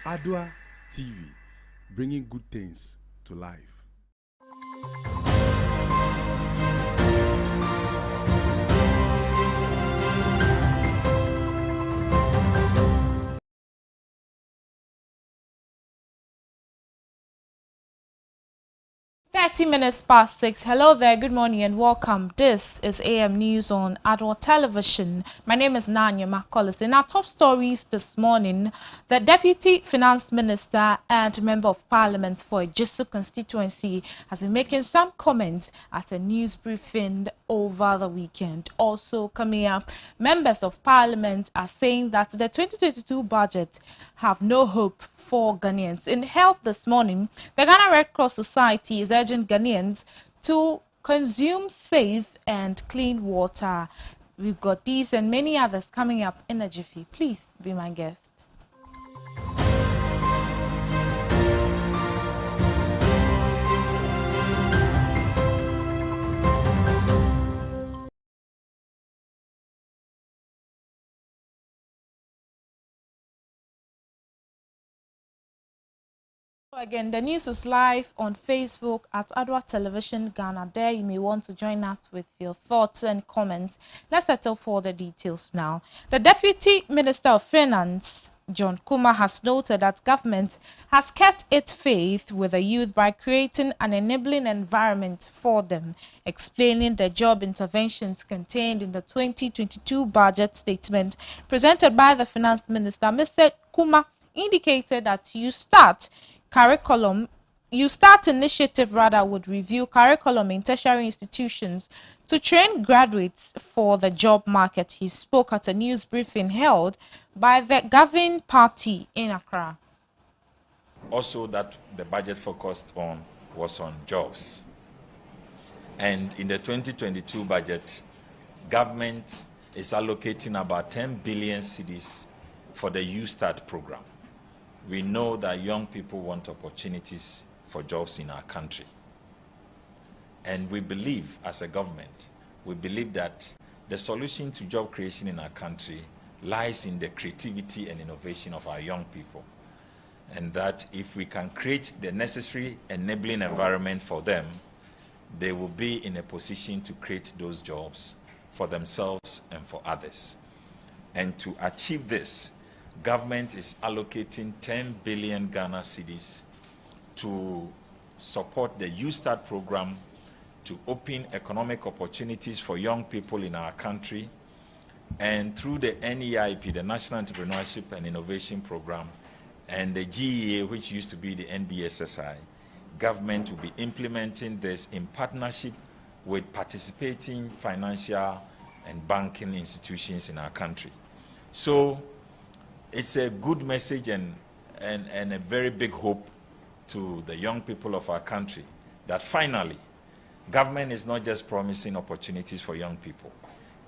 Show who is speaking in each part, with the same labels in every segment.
Speaker 1: Adoatv, bringing good things to life.
Speaker 2: (30 minutes past 6). Hello there, good morning and welcome. This is AM News on Adoatv Television. My name is Nanya Macaulay. In our top stories this morning, the Deputy Finance Minister and Member of Parliament for Ejisu constituency has been making some comments at a news briefing over the weekend. Also coming up, members of Parliament are saying that the 2022 budget have no hope for Ghanaians. In health this morning, the Ghana Red Cross Society is urging Ghanaians to consume safe and clean water. We've got these and many others coming up in a jiffy. Please be my guest. Again, the news is live on Facebook at Adoatv Television Ghana. There you may want to join us with your thoughts and comments. Let's settle for the details now. The Deputy Minister of Finance, John Kuma, has noted that government has kept its faith with the youth by creating an enabling environment for them, explaining the job interventions contained in the 2022 budget statement presented by the Finance Minister. Mr. Kuma indicated that you start initiative would review curriculum in tertiary institutions to train graduates for the job market. He spoke at a news briefing held by the governing party in Accra.
Speaker 3: Also, that the budget focused on was on jobs. And in the 2022 budget, government is allocating about 10 billion cedis for the Youth Start program. We know that young people want opportunities for jobs in our country. And we believe, as a government, we believe that the solution to job creation in our country lies in the creativity and innovation of our young people. And that if we can create the necessary enabling environment for them, they will be in a position to create those jobs for themselves and for others. And to achieve this, government is allocating 10 billion Ghana cedis to support the Youth Start program to open economic opportunities for young people in our country. And through the NEIP, the National Entrepreneurship and Innovation Program, and the GEA, which used to be the NBSSI, government will be implementing this in partnership with participating financial and banking institutions in our country. So it's a good message and a very big hope to the young people of our country that finally, government is not just promising opportunities for young people.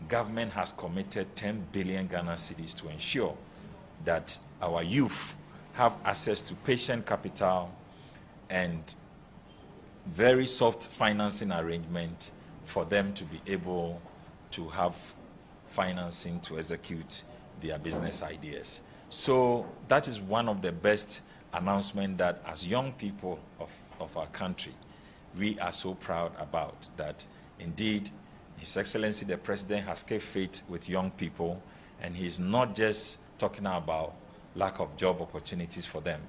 Speaker 3: Government has committed 10 billion Ghana cedis to ensure that our youth have access to patient capital and very soft financing arrangement for them to be able to have financing to execute their business ideas. So that is one of the best announcements that as young people of our country, we are so proud about, that indeed His Excellency the President has kept faith with young people, and he's not just talking about lack of job opportunities for them,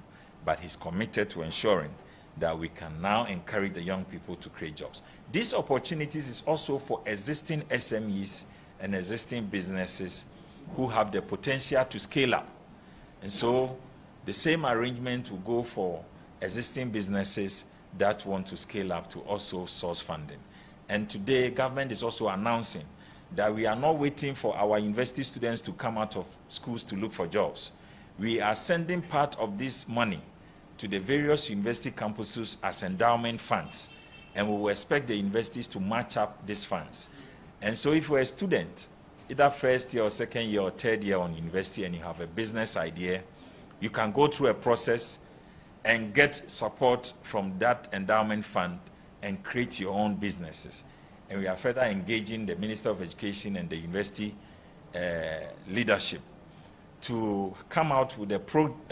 Speaker 3: but he's committed to ensuring that we can now encourage the young people to create jobs. These opportunities is also for existing SMEs and existing businesses who have the potential to scale up. And so the same arrangement will go for existing businesses that want to scale up to also source funding. And today, government is also announcing that we are not waiting for our university students to come out of schools to look for jobs. We are sending part of this money to the various university campuses as endowment funds, and we will expect the universities to match up these funds. And so if you're a student, either first year or second year or third year on university, and you have a business idea, you can go through a process and get support from that endowment fund and create your own businesses. And we are further engaging the Minister of Education and the university leadership to come out with a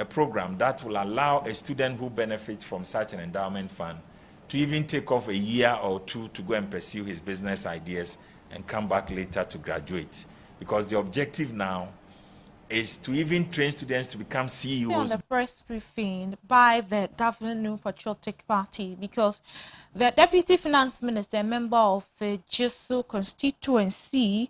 Speaker 3: program that will allow a student who benefits from such an endowment fund to even take off a year or two to go and pursue his business ideas and come back later to graduate. Because the objective now is to even train students to become CEOs.
Speaker 2: On the press briefing by the Government New Patriotic Party, because the Deputy Finance Minister, a member of the Jesu constituency,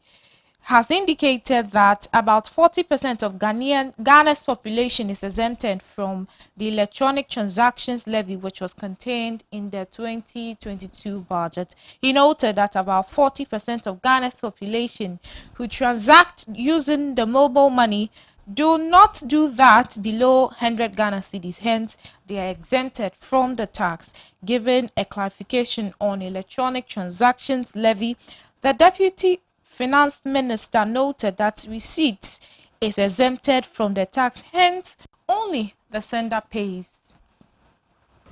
Speaker 2: has indicated that about 40% of Ghana's population is exempted from the electronic transactions levy, which was contained in the 2022 budget. He noted that about 40% of Ghana's population who transact using the mobile money do not do that below 100 Ghana cedis. Hence, they are exempted from the tax. Given a clarification on electronic transactions levy, the Deputy Finance Minister noted that receipts is exempted from the tax, hence only the sender pays.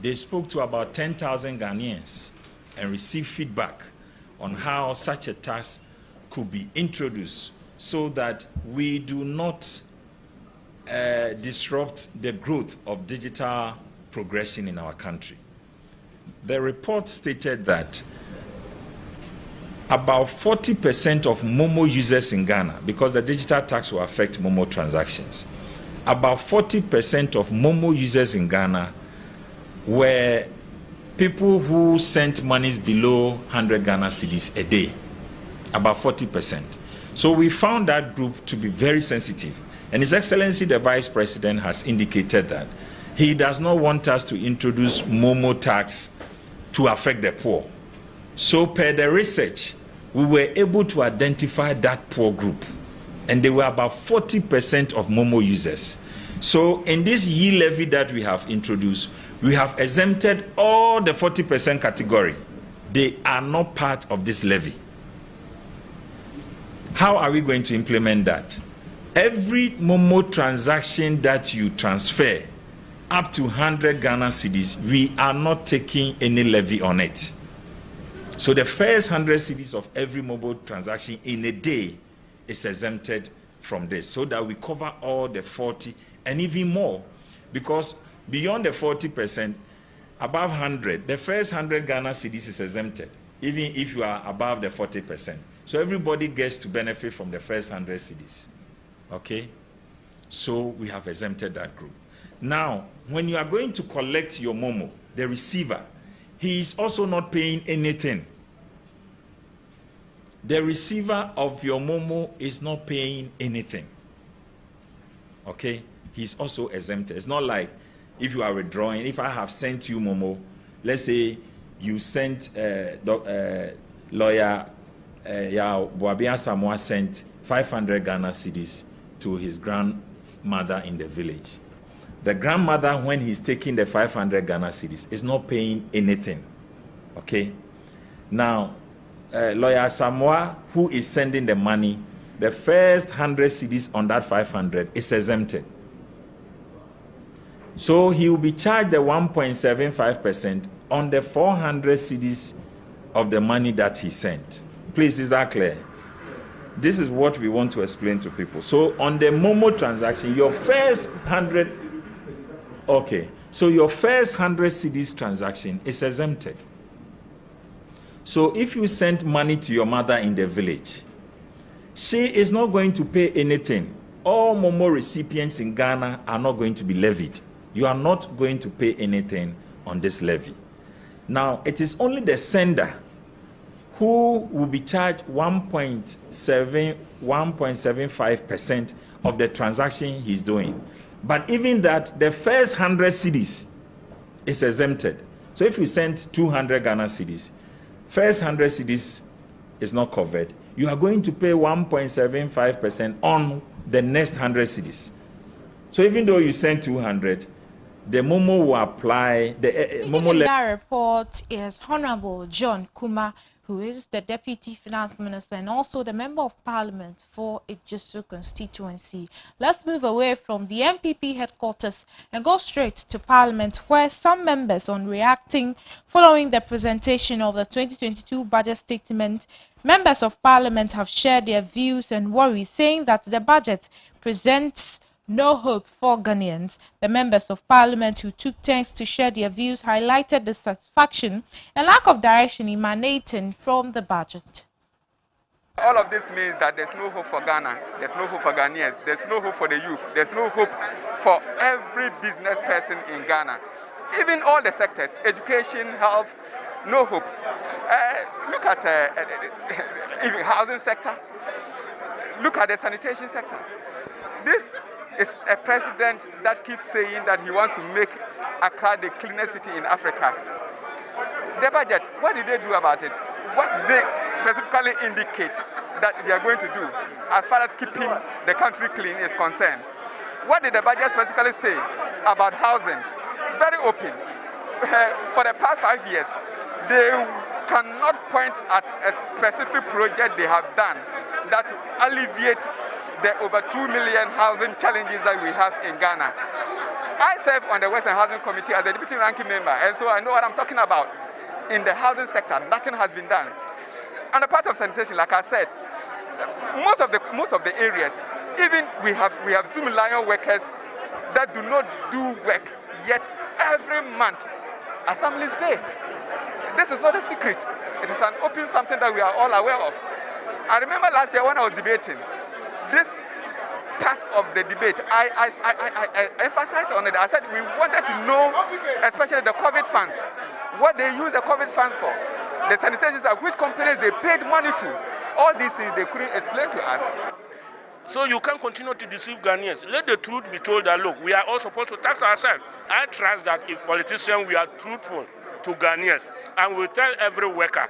Speaker 3: They spoke to about 10,000 Ghanaians and received feedback on how such a tax could be introduced so that we do not disrupt the growth of digital progression in our country. The report stated that about 40% of Momo users in Ghana, because the digital tax will affect Momo transactions, about 40% of Momo users in Ghana were people who sent monies below 100 Ghana cedis a day, about 40%. So we found that group to be very sensitive. And His Excellency the Vice President has indicated that he does not want us to introduce Momo tax to affect the poor. So per the research, we were able to identify that poor group, and they were about 40% of Momo users. So in this ye levy that we have introduced, we have exempted all the 40% category. They are not part of this levy. How are we going to implement that? Every Momo transaction that you transfer up to 100 Ghana cedis, we are not taking any levy on it. So the first 100 cedis of every mobile transaction in a day is exempted from this, so that we cover all the 40 and even more. Because beyond the 40%, above 100, the first 100 Ghana cedis is exempted, even if you are above the 40%. So everybody gets to benefit from the first 100 cedis. Okay? So we have exempted that group. Now, when you are going to collect your Momo, the receiver, he is also not paying anything. the receiver of your Momo is not paying anything. Okay? He's also exempted. It's not like if you are withdrawing, if I have sent you Momo, let's say you sent lawyer Boabia Samoa sent 500 Ghana cedis to his grandmother in the village. The grandmother, when he's taking the 500 Ghana cedis, is not paying anything. Okay? Now, lawyer Samoa, who is sending the money, the first 100 cedis on that 500 is exempted. So he will be charged the 1.75% on the 400 cedis of the money that he sent. Please, is that clear? This is what we want to explain to people. So on the Momo transaction, your first 100, okay, so your first 100 cedis transaction is exempted. So if you send money to your mother in the village, she is not going to pay anything. All Momo recipients in Ghana are not going to be levied. You are not going to pay anything on this levy. Now, it is only the sender who will be charged 1.75% of the transaction he's doing. But even that, the first 100 cedis is exempted. So if you send 200 Ghana cedis, first 100 cedis is not covered. You are going to pay 1.75% on the next 100 cedis. So even though you send 200, the Momo will apply the Momo.
Speaker 2: That report is Honorable John Kuma, who is the Deputy Finance Minister and also the Member of Parliament for Ejisu constituency. Let's move away from the MPP headquarters and go straight to Parliament, where some members, on reacting following the presentation of the 2022 budget statement, members of Parliament have shared their views and worries, saying that the budget presents no hope for Ghanaians. The members of Parliament who took turns to share their views highlighted dissatisfaction and lack of direction emanating from the budget.
Speaker 4: All of this means that there's no hope for Ghana, there's no hope for Ghanaians, there's no hope for the youth, there's no hope for every business person in Ghana. Even all the sectors, education, health, no hope. Look at even housing sector, look at the sanitation sector. This is a president that keeps saying that he wants to make Accra the cleanest city in Africa. The budget, what did they do about it? What did they specifically indicate that they are going to do as far as keeping the country clean is concerned? What did the budget specifically say about housing? Very open. For the past 5 years, they cannot point at a specific project they have done that alleviate the over 2 million housing challenges that we have in Ghana. I serve on the Western Housing Committee as the deputy ranking member, and so I know what I'm talking about. In the housing sector, nothing has been done. On the part of sanitation, like I said, most of the areas, even we have Zoom Lion workers that do not do work, yet every month assemblies pay. This is not a secret. It is an open something that we are all aware of. I remember last year when I was debating, this part of the debate, I emphasized on it. I said we wanted to know, especially the COVID funds, what they use the COVID funds for, the sanitation, which companies they paid money to. All these things they couldn't explain to us.
Speaker 5: So you can't continue to deceive Ghanaians. Let the truth be told that, look, we are all supposed to tax ourselves. I trust that if politicians, we are truthful to Ghanaians, and we tell every worker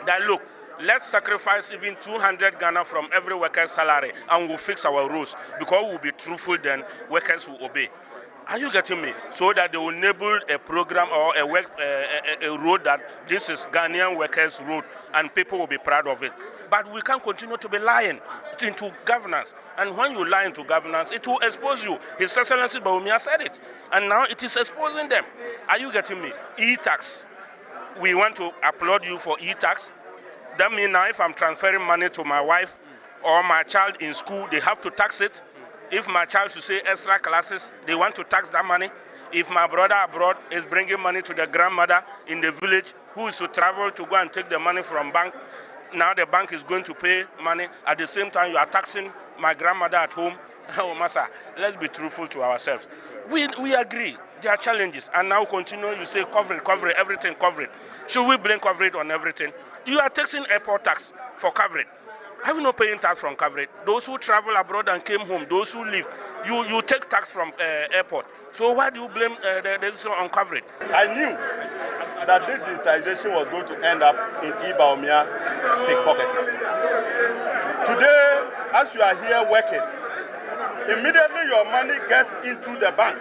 Speaker 5: that, look, let's sacrifice even 200 Ghana from every worker's salary and we'll fix our rules, because we'll be truthful, then workers will obey. Are you getting me? So that they will enable a program or a road that this is Ghanaian workers' road and people will be proud of it. But we can't continue to be lying into governance. And when you lie into governance, it will expose you. His Excellency Bawumia said it. And now it is exposing them. Are you getting me? E-tax. We want to applaud you for e-tax. That means now if I'm transferring money to my wife or my child in school, they have to tax it. If my child should say extra classes, they want to tax that money. If my brother abroad is bringing money to the grandmother in the village who is to travel to go and take the money from bank, now the bank is going to pay money. At the same time, you are taxing my grandmother at home Oh, Massa, let's be truthful to ourselves. We agree there are challenges, and now continue. You say cover it, everything cover it. Should we blame cover it on everything? You are taxing airport tax for cover it. Have you not paying tax from cover it? Those who travel abroad and came home, those who live, you take tax from airport. So why do you blame this on cover it?
Speaker 6: I knew that this digitization was going to end up in Ibaumia pickpocketing. Today, as you are here working, immediately your money gets into the bank.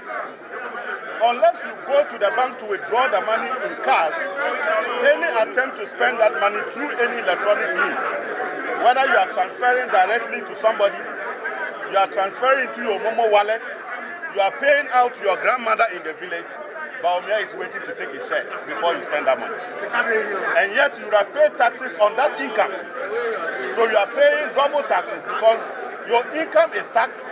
Speaker 6: Unless you go to the bank to withdraw the money in cash, any attempt to spend that money through any electronic means, whether you are transferring directly to somebody, you are transferring to your Momo wallet, you are paying out to your grandmother in the village, Baumia is waiting to take a share before you spend that money. And yet you have paid taxes on that income. So you are paying double taxes because your income is taxed.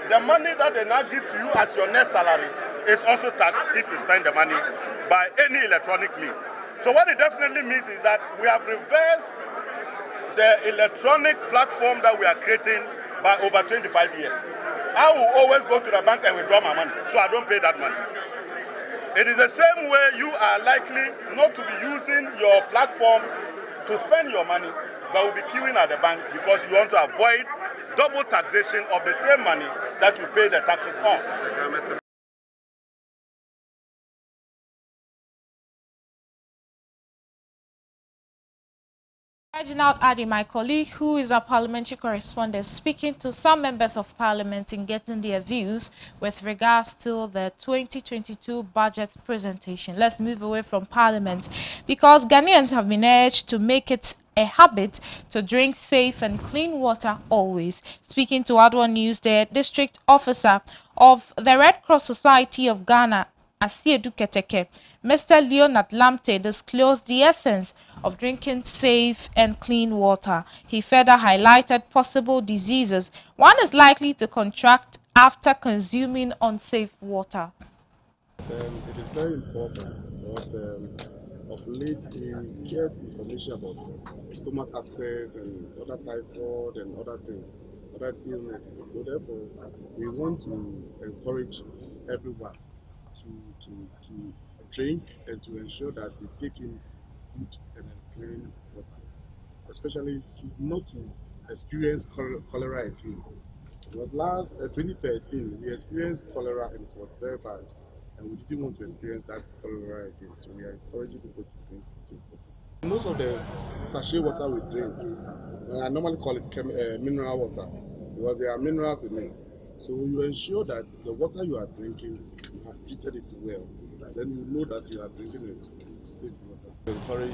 Speaker 6: The money that they now give to you as your net salary is also taxed if you spend the money by any electronic means. So what it definitely means is that we have reversed the electronic platform that we are creating by over 25 years. I will always go to the bank and withdraw my money, so I don't pay that money. It is the same way you are likely not to be using your platforms to spend your money, but will be queuing at the bank because you want to avoid double taxation of the same money that you pay the taxes on.
Speaker 2: Reginald Adi, my colleague, who is a parliamentary correspondent, speaking to some members of parliament in getting their views with regards to the 2022 budget presentation. Let's move away from parliament because Ghanaians have been urged to make it a habit to drink safe and clean water always. Speaking to Adoatv News, the district officer of the Red Cross Society of Ghana, Adoatv, Mr. Leonard Lamte, disclosed the essence of drinking safe and clean water. He further highlighted possible diseases one is likely to contract after consuming unsafe water.
Speaker 1: It is very important because of late we get information about stomach abscess and other typhoid and other things, other illnesses. So therefore, we want to encourage everyone to drink and to ensure that they take in good and clean water, especially not to experience cholera again. It was last 2013 we experienced cholera and it was very bad, and we didn't want to experience that cholera again. So we are encouraging people to drink safe water. Most of the sachet water we drink, I normally call it mineral water because there are minerals in it. So you ensure that the water you are drinking, you have treated it well. Then you know that you are drinking a safe water. Encourage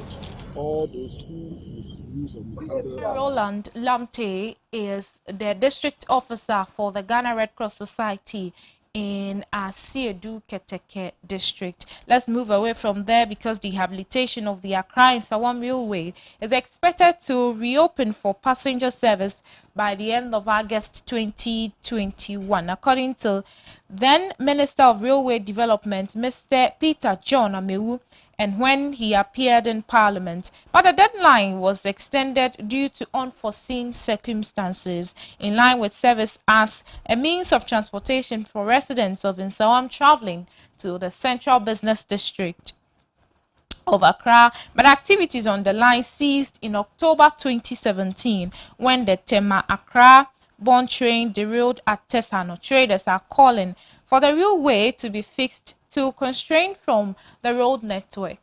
Speaker 1: all those who misuse or mishandle.
Speaker 2: Roland Lamte is the district officer for the Ghana Red Cross Society in Adoatv district. Let's move away from there because the rehabilitation of the Accra and Sawam Railway is expected to reopen for passenger service by the end of August 2021, according to then Minister of Railway Development, Mr. Peter John Amewu, and when he appeared in Parliament. But the deadline was extended due to unforeseen circumstances, in line with service as a means of transportation for residents of Nsawam traveling to the Central Business District of Accra, but activities on the line ceased in October 2017 when the Tema Accra Bond train derailed at Tesano. Traders are calling for the railway to be fixed to constrain from the road network.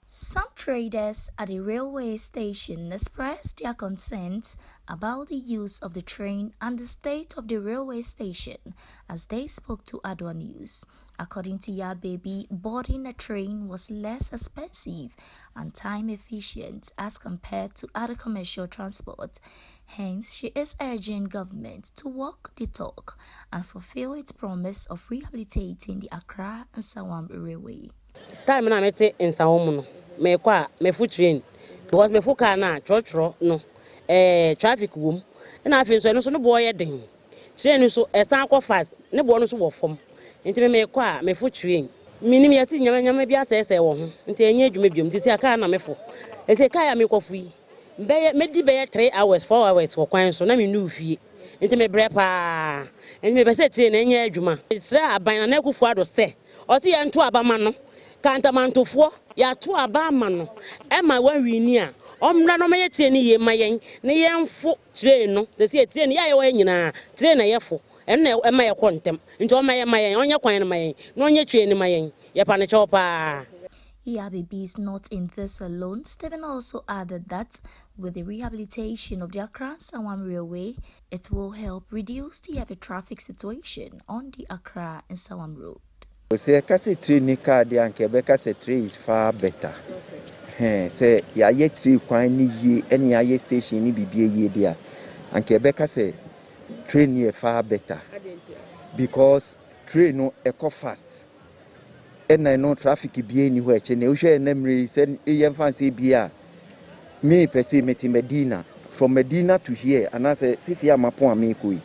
Speaker 7: Some traders at the railway station expressed their concerns about the use of the train and the state of the railway station as they spoke to Adoatv News. According to Yard Baby, boarding a train was less expensive and time efficient as compared to other commercial transport. Hence, she is urging government to walk the talk and fulfill its promise of rehabilitating the Accra and Sawam Railway.
Speaker 8: Time na mete in Sawam no, me kwa me fu train because me fu car na choro no traffic wom na afi so no boy den train so esan kwa fast ne boy no so wo fom nti me kwa me fu train minim yesi nyama bi asese wo ho nti enye adwuma biom nti aka na me fu ese car ya me kofu yi medi be 3 hours 4 hours wo kwan so na me nu fie nti me bre pa nti me be se tie na nya adwuma sra aban na kufu ado se o se ye nto abama no kantamantofo ya to abama no e ma wa wini a omra no me tie ni ye mayen ne ye mfo train no se tie ni ya ye wa nyina train na ye fo enne e ma ye kontem nti o ma ye mayen onye kwan na mayen no onye train ni mayen ye pa ne cho pa.
Speaker 7: ERBB is not in this alone. Stephen also added that with the rehabilitation of the Accra-Nsawam Railway, it will help reduce the heavy traffic situation on the Accra and Nsawam Road.
Speaker 9: Say kasi train ni car di anke be kasi train is far better. Say ya ye train kwan ni ye any ya ye station ni bibie ye dia. Anke be kasi train ni far better. Because train no eco fast. And I know traffic be any where chene we share memory send e fancy bia me per se meti Medina from Medina to here and I say sisi ya mapon amikui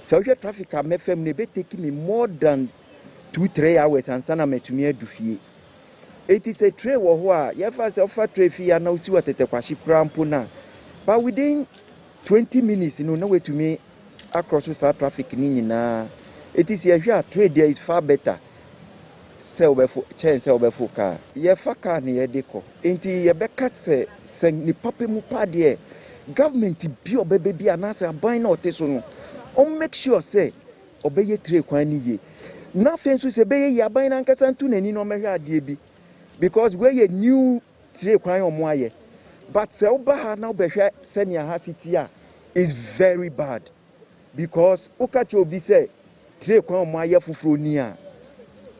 Speaker 9: so we traffic am fm ne be take me more than 2-3 hours and sana metumi adufie it is a train wo ho a ye fa se offer traffic ya na usi watete kwashi krampo na but within 20 minutes no na wetumi across the traffic ni nyina it is a train there is far better. Chance obefo car ye fa car ne ye deko enti ye be cut se ni pape mu pa de government bi obebe bi anase aban na oteso no on make sure say obeye tre kwan ni ye na fenso se be ye aban na nkasa ntu nani no mehwe ade bi because we ye new tre kwan omo aye but se oba ha na obehwe se ne ha city a is very bad because okacho obi say tre kwan omo aye fufuro ni a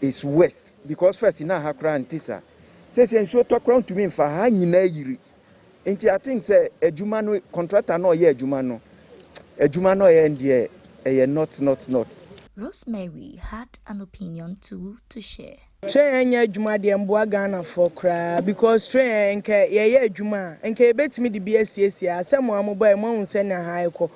Speaker 9: is west because first in Accra and Tisa says and so talk around to me for ha nyina yiri enti I think say ejuma no contractor no ye ejuma no ye ndie e not
Speaker 7: Rosemary had an opinion too to share.
Speaker 10: Train enya adwuma de mboa Ghana for kra because train enke ye adwuma enke betimi de bi asiesia asemo amoba e mo hunse na ha ekọ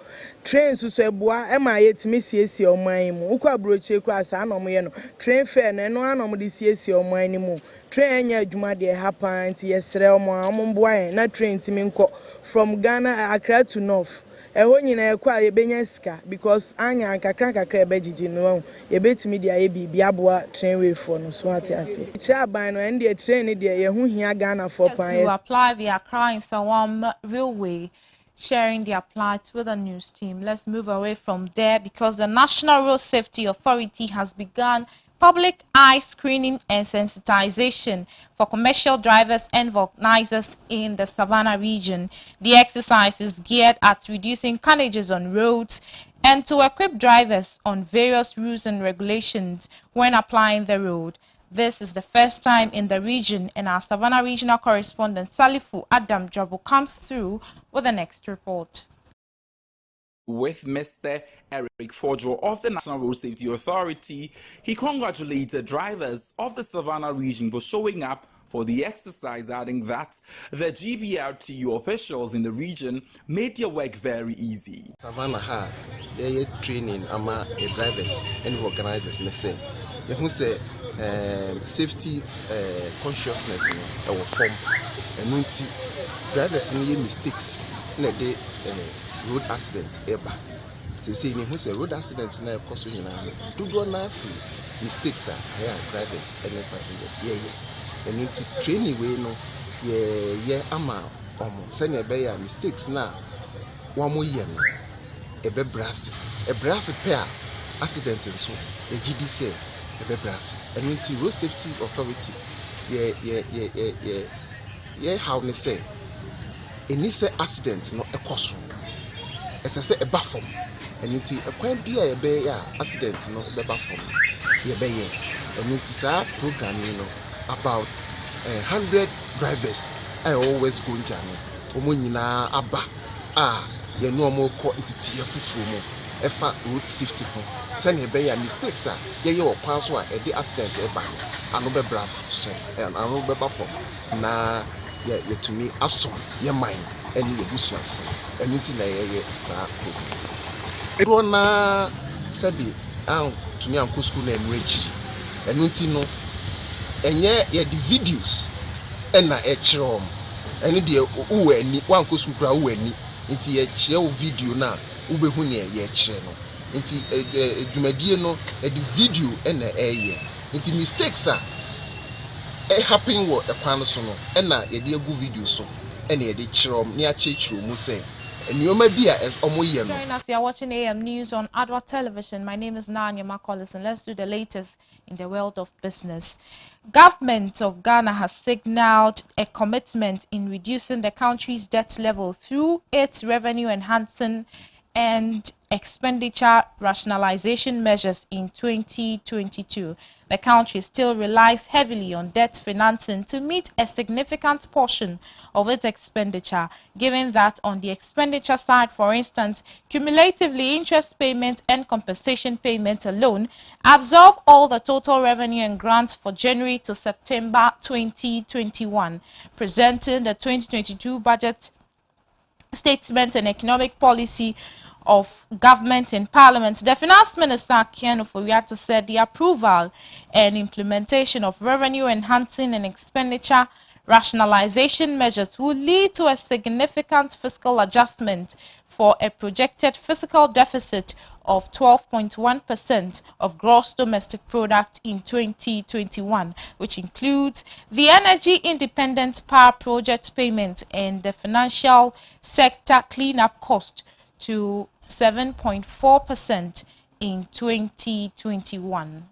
Speaker 10: train susu eboa e ma yetimi siesia oman mu ukọ abroche kra sa na mo ye no train fair na no anom de siesia oman ni mu train enya adwuma de happen ti yesre omo mboa na train timi nkọ from Ghana Accra to North eho nyina ekọ a yebenya sika because anya kakra ebegigi no yebetimi de aye bibia aboa train way for no so ati ase chaban no and the train de ye hu hia Ghana for pan
Speaker 2: to apply the Accra and Nsawam Railway sharing their plight with the news team. Let's move away from there because the National Road Safety Authority has begun public eye screening and sensitization for commercial drivers and vulcanizers in the Savannah region. The exercise is geared at reducing carnages on roads and to equip drivers on various rules and regulations when applying the road. This is the first time in the region, and our Savannah regional correspondent Salifu Adam Jobo comes through with the next report.
Speaker 11: With Mr. Eric Forjo of the National Road Safety Authority, he congratulated drivers of the Savannah region for showing up for the exercise, adding that the GBRTU officials in the region made their work very easy.
Speaker 12: Savannah ha, they training ama drivers and organizers. Let's say, who say safety consciousness in our form and drivers make mistakes. They road accident ever. Say who say road accidents na cause you do na mistakes are drivers and passengers. And you training way no ama send a mistakes na one more year no ebe brass pair accident so e gidi say ebe brass and you road safety authority how they say any say accident no e cause as I say a bathroom and you a quite be a accident no be bathroom and you say program about 100 drivers I always go njano omo nyina aba ye no mo ko ntiti afufu mo efa road safety ho say na be ya mistakes ye okwan so the accident eba ano be brave so ano be bathroom na ye to me aso ye mind and ye busuafo anything na ye sa ko na sabi to me anko school na enrechi anything no enye ye the videos na echrom eni de uweni wanko school kra uweni nti ye chire video na wobɛhu ne yɛkyerɛ no nti dwumadie no the video na ɛyɛ nti mistakes a happen wɔ ɛkwan so no ɛna yɛde agu video so ɛna yɛde kyerɛ ne akyerɛkyerɛ mu sɛ nneɛma bi a ɔmo yɛ no.
Speaker 2: Join us, you are watching AM News on Adoatv Television. My name is Nanya Makolis, and let's do the latest in the world of business. Government of Ghana has signaled a commitment in reducing the country's debt level through its revenue enhancing and expenditure rationalization measures in 2022. The country still relies heavily on debt financing to meet a significant portion of its expenditure, given that on the expenditure side, for instance, cumulatively interest payment and compensation payment alone absorb all the total revenue and grants for January to September 2021. Presenting the 2022 budget statement and economic policy of government in parliament, the finance minister Ken Oforiatta said the approval and implementation of revenue enhancing and expenditure rationalization measures will lead to a significant fiscal adjustment for a projected fiscal deficit of 12.1% of gross domestic product in 2021, which includes the energy independent power project payment and the financial sector cleanup cost to 7.4% in 2021.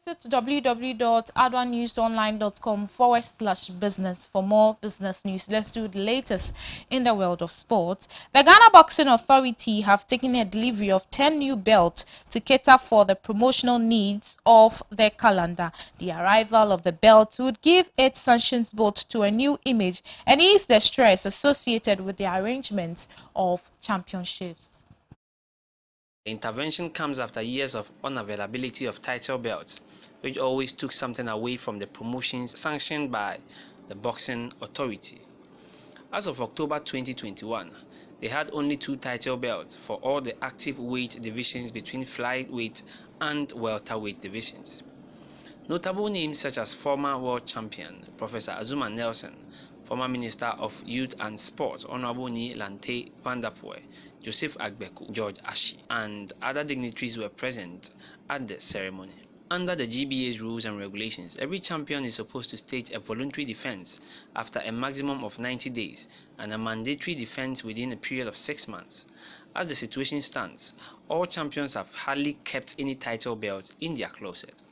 Speaker 2: Visit www.adwanewsonline.com/business for more business news. Let's do the latest in the world of sports. The Ghana Boxing Authority have taken a delivery of 10 new belts to cater for the promotional needs of their calendar. The arrival of the belt would give its sanctions bout to a new image and ease the stress associated with the arrangements of championships.
Speaker 13: The intervention comes after years of unavailability of title belts, which always took something away from the promotions sanctioned by the Boxing Authority. As of October 2021, they had only 2 title belts for all the active weight divisions between flyweight and welterweight divisions. Notable names such as former world champion Professor Azuma Nelson, former Minister of Youth and Sport Honorable Ni Lante Vanderpoel, Joseph Agbeku, George Ashi, and other dignitaries were present at the ceremony. Under the GBA's rules and regulations, every champion is supposed to stage a voluntary defense after a maximum of 90 days and a mandatory defense within a period of 6 months. As the situation stands, all champions have hardly kept any title belts in their closet.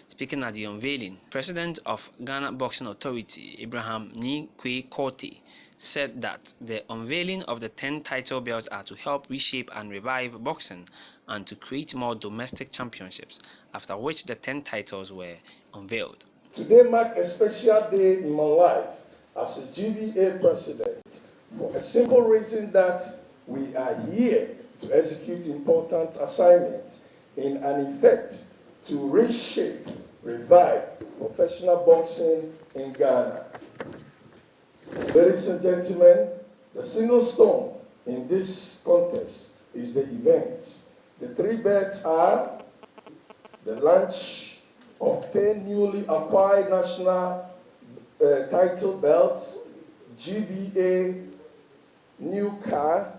Speaker 13: Speaking at the unveiling, President of Ghana Boxing Authority, Ibrahim Nikwe Korte, said that the unveiling of the 10 title belts are to help reshape and revive boxing and to create more domestic championships, after which the 10 titles were unveiled.
Speaker 14: Today marks a special day in my life as a GBA president for a simple reason that we are here to execute important assignments in an effort to reshape, revive professional boxing in Ghana. Ladies and gentlemen, the single stone in this contest is the event. The 3 bets are the launch of 10 newly acquired national title belts, GBA new car,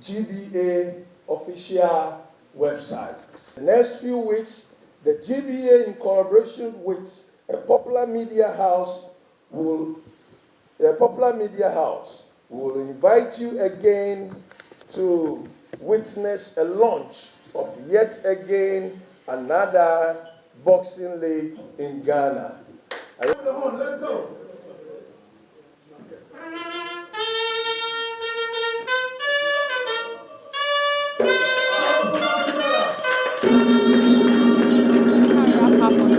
Speaker 14: GBA official website. The next few weeks, the GBA, in collaboration with a popular media house, will invite you again to witness a launch of yet again another boxing league in Ghana. Let's go.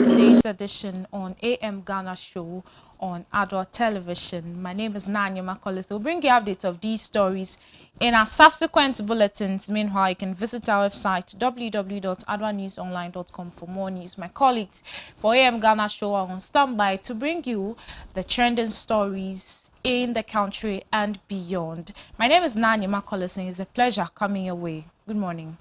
Speaker 2: Today's edition on AM Ghana Show on Adoatv Television. My name is Nanya Makolis. We'll bring you updates of these stories in our subsequent bulletins. Meanwhile, you can visit our website www.adwanewsonline.com for more news. My colleagues for AM Ghana Show are on standby to bring you the trending stories in the country and beyond. My name is Nanya Makolis, and it's a pleasure coming your way. Good morning.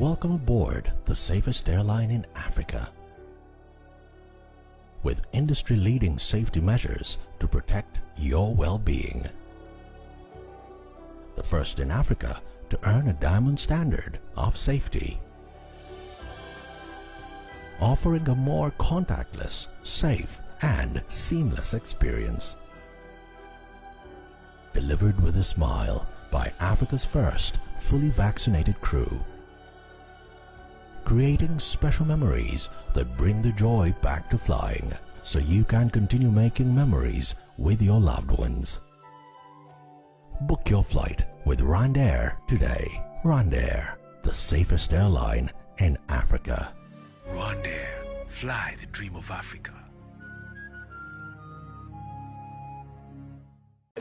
Speaker 15: Welcome aboard the safest airline in Africa. With industry-leading safety measures to protect your well-being. The first in Africa to earn a diamond standard of safety. Offering a more contactless, safe, and seamless experience. Delivered with a smile by Africa's first fully vaccinated crew. Creating special memories that bring the joy back to flying, so you can continue making memories with your loved ones. Book your flight with Rwandair today. Rwandair, the safest airline in Africa.
Speaker 16: Rwandair, fly the dream of Africa.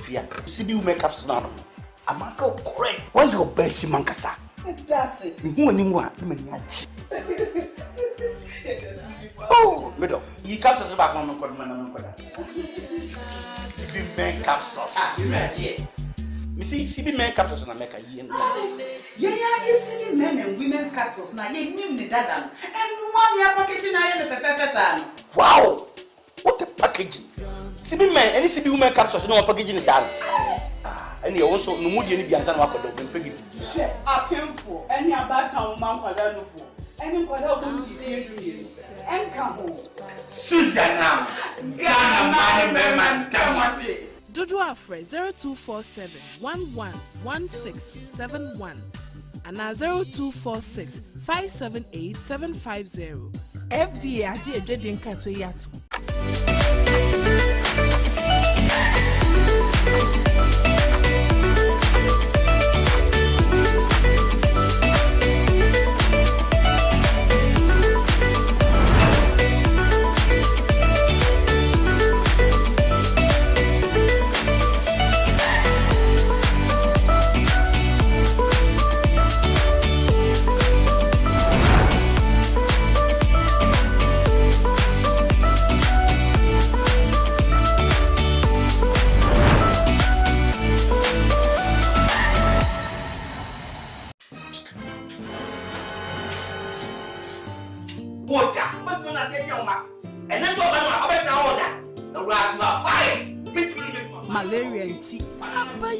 Speaker 17: Yeah, CB will make up now. I'm correct. What's your best mankasa? That's it. Oh, middle. You captures back on CB men capsules. You ready? Me see CB men capsules and I make a year.
Speaker 18: Yeah, you CB men and women's capsules now. You knew the dada. And 1 year packaging I had.
Speaker 17: Wow! What a packaging! CB men, any CB women capsules, no packaging is out. And you also no mood any bianza wako do pegi.
Speaker 18: Share a painful any about town man kwada no for. Any kwada won di fie do ye. En ka ho.
Speaker 17: Susanna. Ghana man be man tamase.
Speaker 19: Dodo Afre 0247 111671 and 0246 578 750. FDA aje edwedin kato yato.
Speaker 18: Malaria and tea.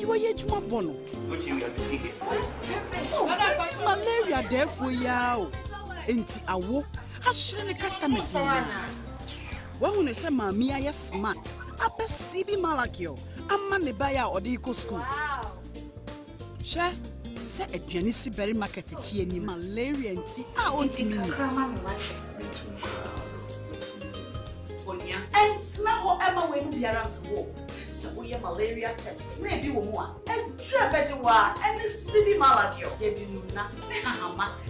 Speaker 18: You are yet more bono. Malaria, therefore, yao. Enti awo. I shouldn't customers. When you say, Mammy, I am smart. I perceive Malakio. I'm money buyer or the eco school. Share. Say a pianisi berry market tea and malaria and tea. I want to mean. And now, Emma will be around to walk. So we have malaria test. Maybe one. And better one. And the CB Malakio. You didn't know.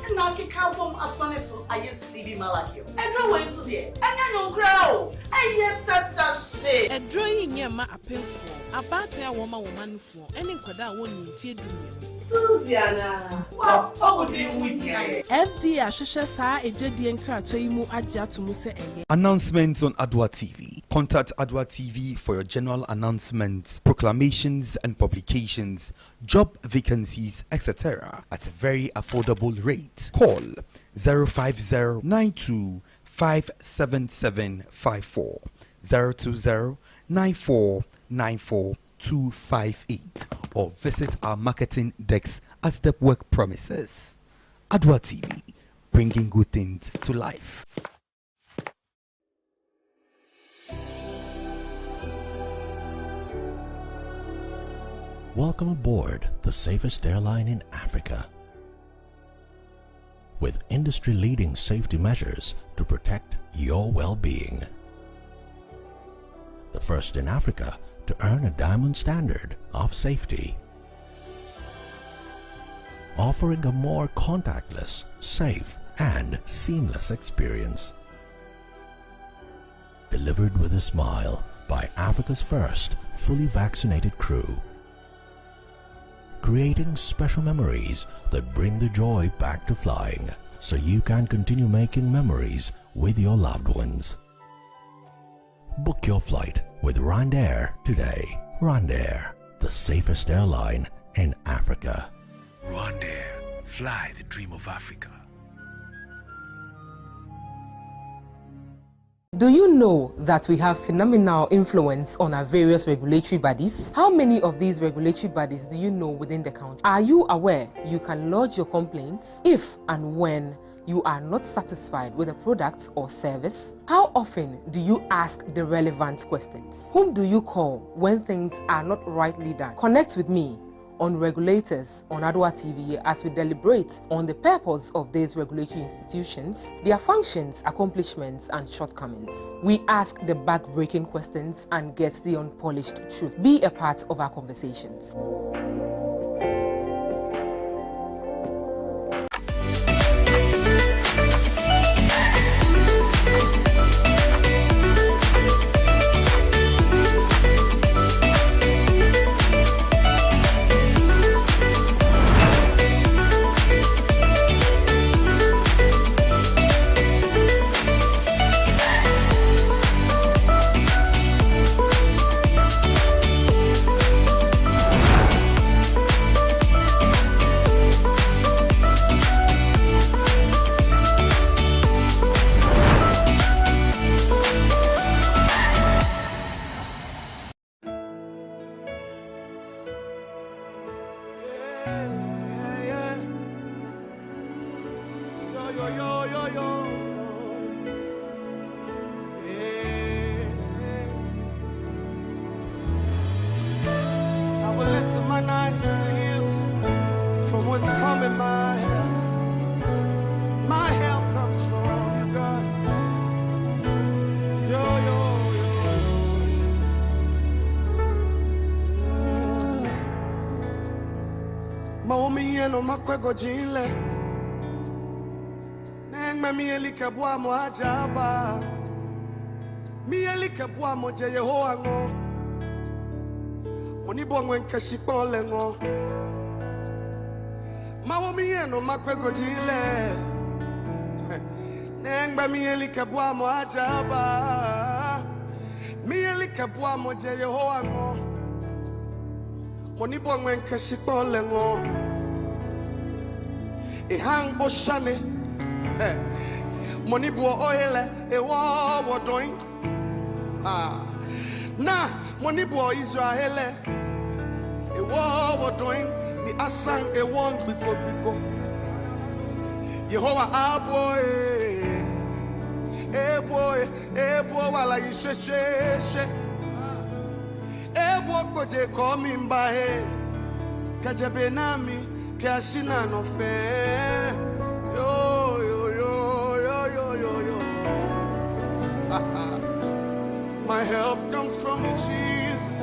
Speaker 18: And now kick out bomb as soon as I CB Malakio. And no way so there. And I don't grow. I yet that shit.
Speaker 19: A drawing near my appeal for about a woman for any quada won't feed me.
Speaker 18: Susanna, what would you with you?
Speaker 19: FDA Shasha Sa a Jedi and Kratoimu Adia to Muse.
Speaker 20: Announcements on Adoatv. Contact Adoatv for your general announcements, proclamations and publications, job vacancies, etc. at a very affordable rate. Call 050-92-57754, 020-9494-258, or visit our marketing desk at Step Work premises. Adoatv, bringing good things to life.
Speaker 15: Welcome aboard the safest airline in Africa. With industry-leading safety measures to protect your well-being. The first in Africa to earn a diamond standard of safety. Offering a more contactless, safe, and seamless experience. Delivered with a smile by Africa's first fully vaccinated crew. Creating special memories that bring the joy back to flying, so you can continue making memories with your loved ones. Book your flight with Rwandair today. Rwandair, the safest airline in Africa.
Speaker 16: Rwandair, fly the dream of Africa.
Speaker 21: Do you know that we have phenomenal influence on our various regulatory bodies? How many of these regulatory bodies do you know within the country? Are you aware you can lodge your complaints if and when you are not satisfied with a product or service? How often do you ask the relevant questions? Whom do you call when things are not rightly done? Connect with me on Regulators on Adoatv as we deliberate on the purpose of these regulatory institutions, their functions, accomplishments, and shortcomings. We ask the back-breaking questions and get the unpolished truth. Be a part of our conversations.
Speaker 22: Makwego jile Nengme mielike bua mo ajaba Mielike bua mo je Yehowa ngo Monibo ngwen kashikon le ngo Mawo mieno makwego jile Nengme mielike bua mo ajaba Mielike bua mo je Yehowa ngo Monibo ngwen kashikon le ngo hang boshane money bo oile e wo doing na money bo Israel e wo doing ni asang e won biko Yehovah aboy e boy wala yisheshe e boy koje komi mbahe kajebe nami Kashina no fair, yo. My help comes from you, Jesus.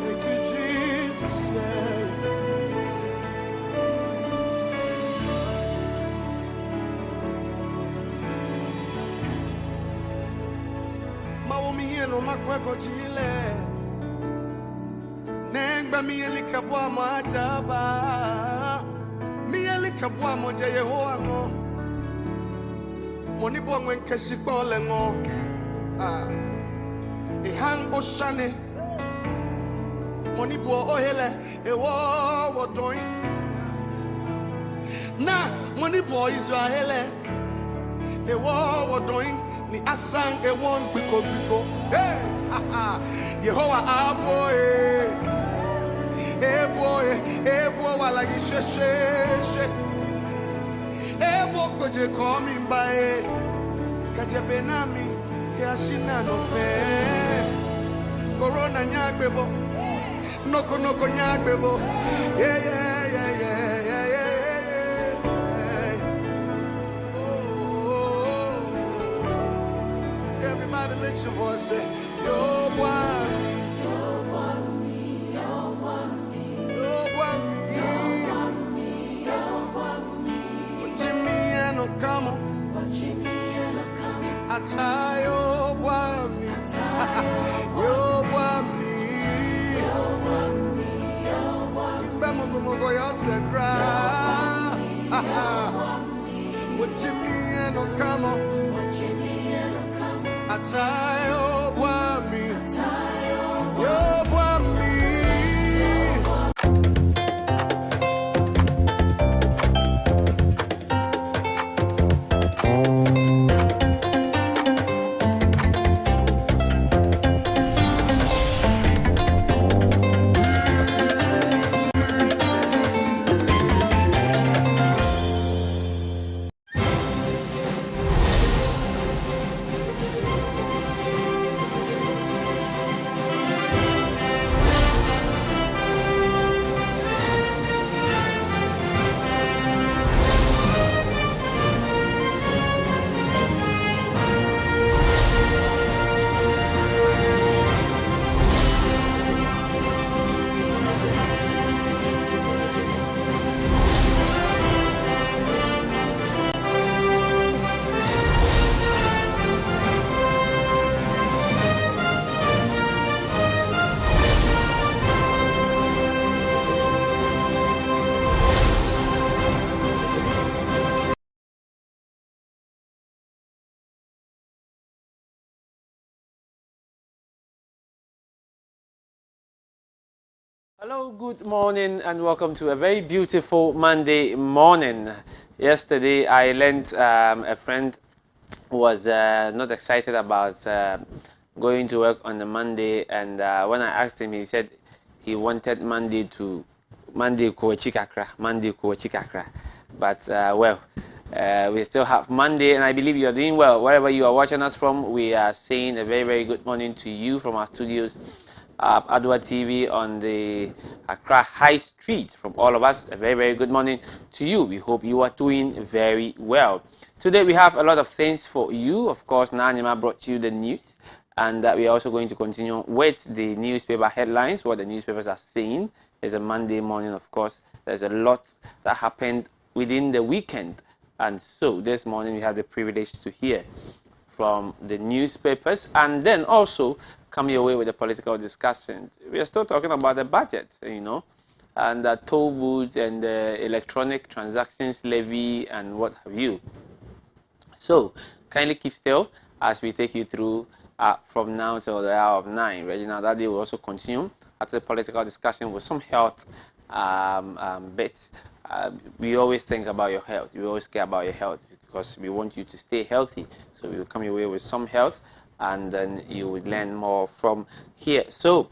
Speaker 22: Thank you, Jesus. No makweko jile Nengba mielika bua mo ajaba Mielika bua mo je Yehowa ngo Moni bua ngwen kashikon le ngo hang oshane Moni bua ohele e wo doing Na moni bua Israel e wo doing ni asang e won biko hey Yehovah aboy e boy wala yisheshe e boy koje komi mbae kaje benami ke ashina no fe corona nyagbebo noko nyagbebo yeah Everybody make some voice say, Yo, Jimmy and Okamo, Atayo, Wami, Yo, Wami, Imbemogo, Yosegra, Jimmy and Okamo. Atayo, Wami.
Speaker 13: Hello, good morning, and welcome to a very beautiful Monday morning. Yesterday, I learned a friend was not excited about going to work on the Monday, and when I asked him, he said he wanted Monday kuachikakra. But we still have Monday, and I believe you are doing well. Wherever you are watching us from, we are saying a very, very good morning to you from our studios, Adoatv on the Accra High Street. From all of us, a very, very good morning to you. We hope you are doing very well. Today we have a lot of things for you. Of course, Nanyama brought you the news, and we are also going to continue with the newspaper headlines, what the newspapers are saying. It's a Monday morning, of course. There's a lot that happened within the weekend, and so this morning we have the privilege to hear from the newspapers, and then also come your way with the political discussion. We are still talking about the budget, and the toll booths and the electronic transactions levy and what have you. So kindly keep still as we take you through from now till the hour of 9. Reginald, that day will also continue after the political discussion with some health bits. We always think about your health. We always care about your health because we want you to stay healthy. So we will come your way with some health, and then you will learn more from here. So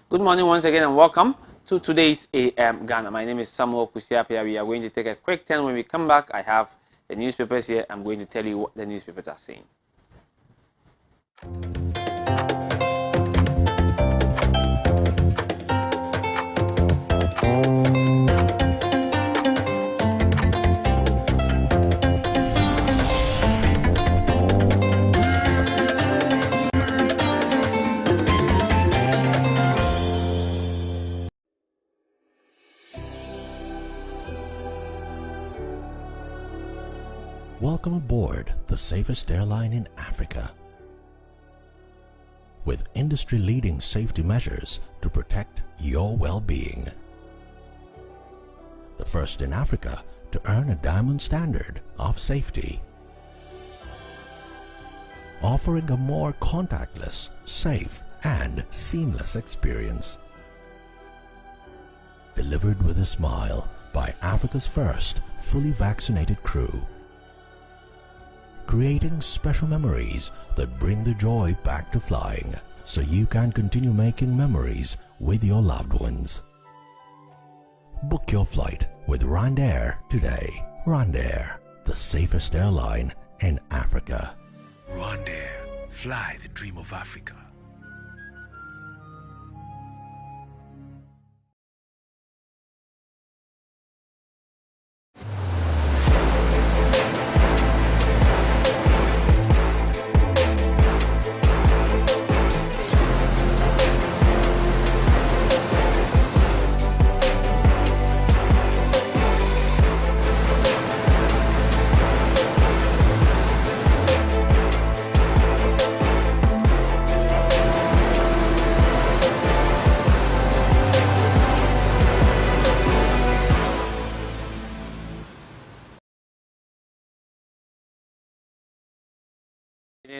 Speaker 13: good morning once again and welcome to today's AM Ghana. My name is Samuel Kusiapia. We are going to take a quick turn. When we come back, I have the newspapers here. I'm going to tell you what the newspapers are saying.
Speaker 15: Welcome aboard the safest airline in Africa. With industry-leading safety measures to protect your well-being. The first in Africa to earn a diamond standard of safety. Offering a more contactless, safe, and seamless experience. Delivered with a smile by Africa's first fully vaccinated crew. Creating special memories that bring the joy back to flying, so you can continue making memories with your loved ones. Book your flight with RwandAir today. RwandAir, the safest airline in Africa.
Speaker 16: RwandAir, fly the dream of Africa.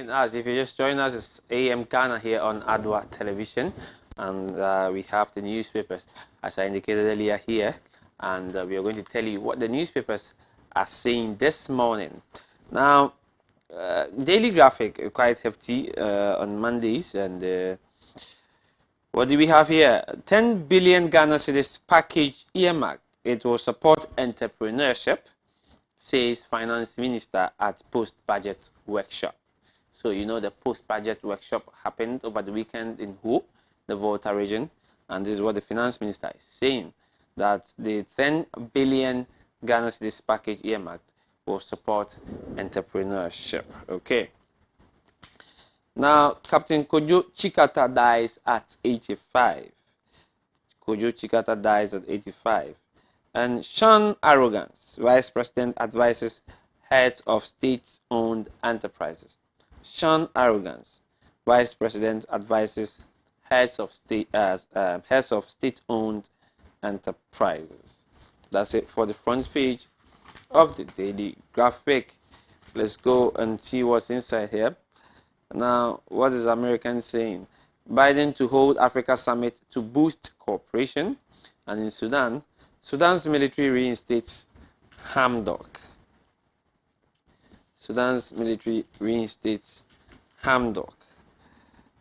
Speaker 13: As if you just join us, it's AM Ghana here on Adwa Television, and we have the newspapers, as I indicated earlier here, and we are going to tell you what the newspapers are saying this morning. Now, Daily Graphic, quite hefty on Mondays, and what do we have here? 10 billion Ghana cedis package earmarked. It will support entrepreneurship, says Finance Minister at post-budget workshop. So you know the post-budget workshop happened over the weekend in the Volta region, and this is what the Finance Minister is saying, that the 10 billion Ghana cedis package earmarked will support entrepreneurship. Okay. Now, Captain Kojo Chikata dies at 85. Kojo Chikata dies at 85. And Sean Arrogance, Vice President, advises heads of state-owned enterprises. Sean Arrogance, Vice President, advises heads of state-owned enterprises. That's it for the front page of the Daily Graphic. Let's go and see what's inside here. Now, what is American saying? Biden to hold Africa summit to boost cooperation.
Speaker 3: And in Sudan, Sudan's military reinstates Hamdok. Sudan's military reinstates Hamdok.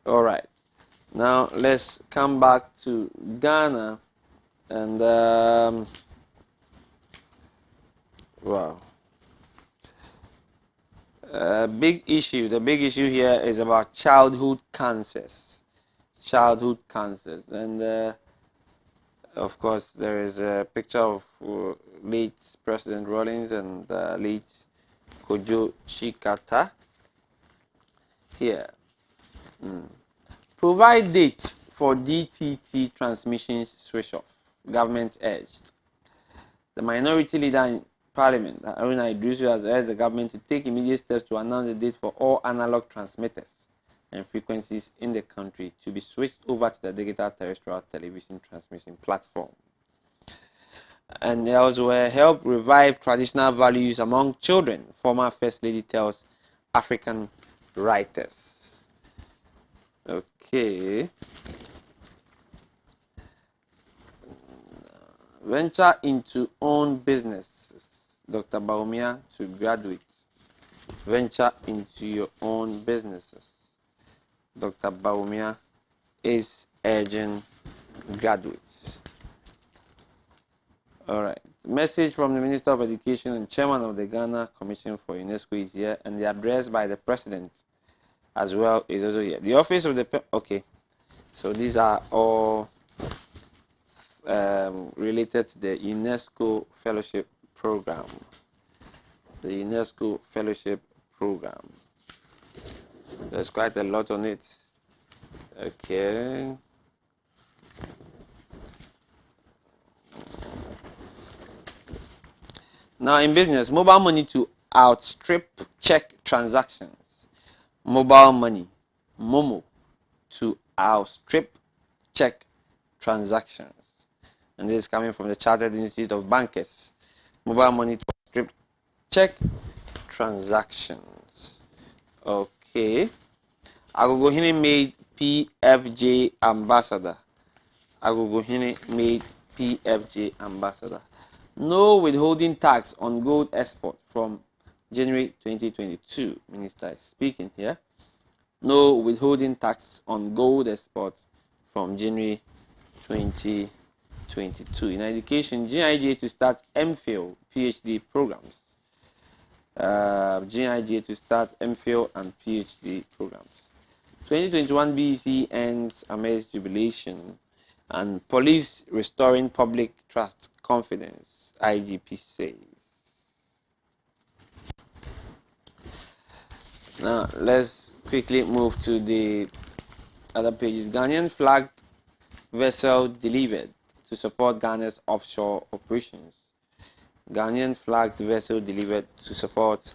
Speaker 3: All right. Now let's come back to Ghana and wow. Big issue. The big issue here is about childhood cancers. Childhood cancers, and of course there is a picture of late President Rawlings and late Kojo Chikata here. Provide date for DTT transmissions switch off. Government urged. The minority leader in Parliament, Haruna Idrisu, has urged the government to take immediate steps to announce the date for all analog transmitters and frequencies in the country to be switched over to the digital terrestrial television transmission platform. And they also help revive traditional values among children, former First Lady tells African writers. Okay. Venture into own businesses. Dr. Baumia to graduates. Venture into your own businesses. Dr. Baumia is urging graduates. All right. Message from the Minister of Education and Chairman of the Ghana Commission for UNESCO is here, and the address by the President as well is also here. The office of the... Okay. So these are all related to the UNESCO Fellowship Program. The UNESCO Fellowship Program. There's quite a lot on it. Okay. Now in business, mobile money to outstrip check transactions. Mobile money, Momo, to outstrip check transactions. And this is coming from the Chartered Institute of Bankers. Mobile money to outstrip check transactions. Okay. Agogohini made PFJ ambassador. Agogohini made PFJ ambassador. No withholding tax on gold export from January 2022. Minister is speaking here. No withholding tax on gold exports from January 2022. In education, GIGA to start MPhil PhD programs. GIGA to start MPhil and PhD programs. 2021 BEC ends amidst jubilation, and police restoring public trust confidence, IGP says. Now let's quickly move to the other pages. Ghanaian flagged vessel delivered to support Ghana's offshore operations. Ghanaian flagged vessel delivered to support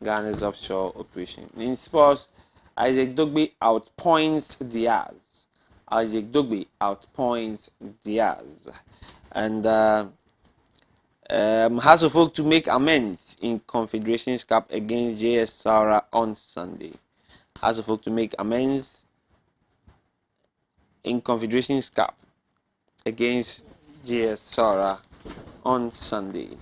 Speaker 3: Ghana's offshore operation. In sports, Isaac Dogbe outpoints Diaz. Isaac Dogbe outpoints Diaz. And House of Folk to make amends in Confederations Cup against JS Saura on Sunday. House of Folk to make amends in Confederations Cup against JS Saura on Sunday.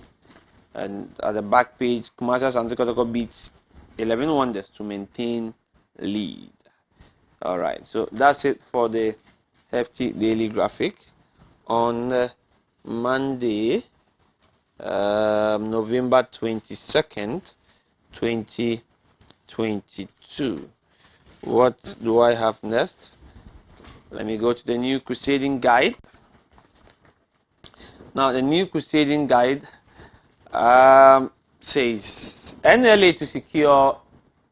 Speaker 3: And at the back page, Kumasi Asante Kotoko beats 11 Wonders to maintain lead. All right, so that's it for the hefty daily graphic on Monday, November 22nd, 2022. What do I have next? Let me go to the New Crusading Guide. Now, the New Crusading Guide says NLA to secure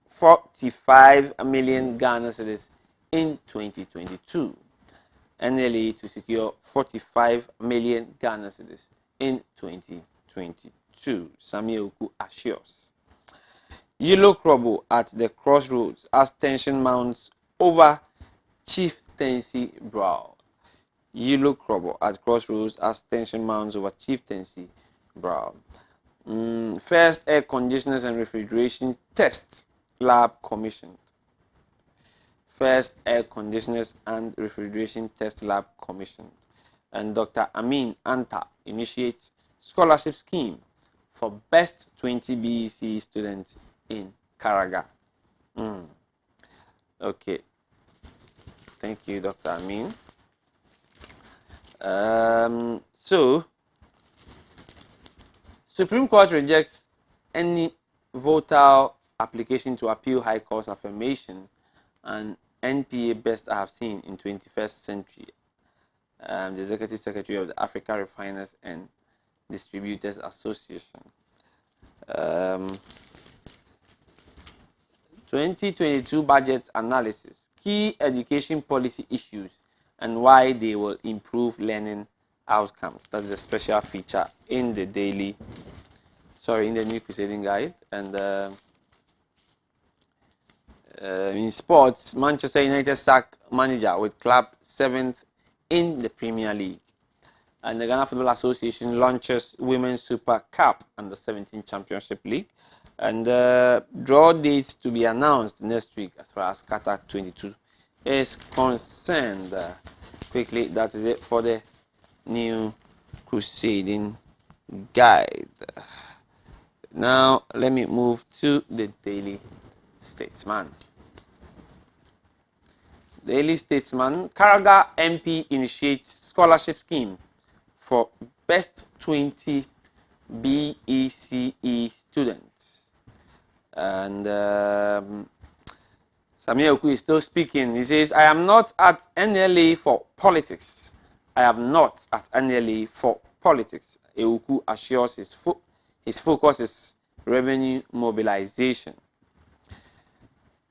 Speaker 3: 45 million Ghana cedis in 2022. NLA to secure 45 million Ghana cedis in 2022. Samuel Oku assures. Yellow Krobo at the crossroads as tension mounts over chieftaincy brawl. Yellow Krobo at crossroads as tension mounts over chieftaincy brawl. First air conditioners and refrigeration test lab commissioned. First air conditioners and refrigeration test lab commissioned. and Dr. Amin Anta initiates scholarship scheme for best 20 BEC students in Karaga. Okay. Thank you, Dr. Amin. So, Supreme Court rejects any voter application to appeal High Court's affirmation and NPA best I have seen in 21st century. The Executive Secretary of the Africa Refiners and Distributors Association. 2022 budget analysis, key education policy issues and why they will improve learning outcomes. That's a special feature in the in the New Crusading Guide. And in sports, Manchester United sack manager with club 7th in the Premier League. And the Ghana Football Association launches Women's Super Cup and the 17 Championship League. And draw dates to be announced next week as far as Qatar 22 is concerned. Quickly, that is it for the New Crusading Guide. Now, let me move to the Daily Statesman. Daily Statesman, Karaga MP initiates scholarship scheme for best 20 BECE students. And Samir Oku is still speaking. He says, I am not at NLA for politics. I am not at NLA for politics. Euku assures his focus is revenue mobilization.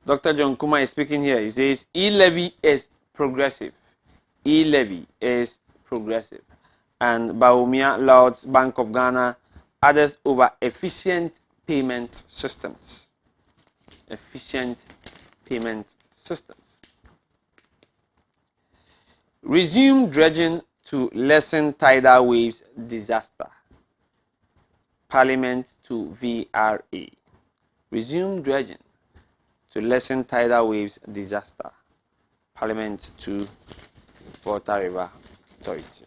Speaker 3: Dr. John Kuma is speaking here. He says, e-levy is progressive. E-levy is progressive. And Baumia lauds Bank of Ghana others over efficient payment systems. Efficient payment systems. Resume dredging to lessen tidal waves disaster. Parliament to VRA. Resume dredging to lessen tidal waves disaster. Parliament to Water River Authority.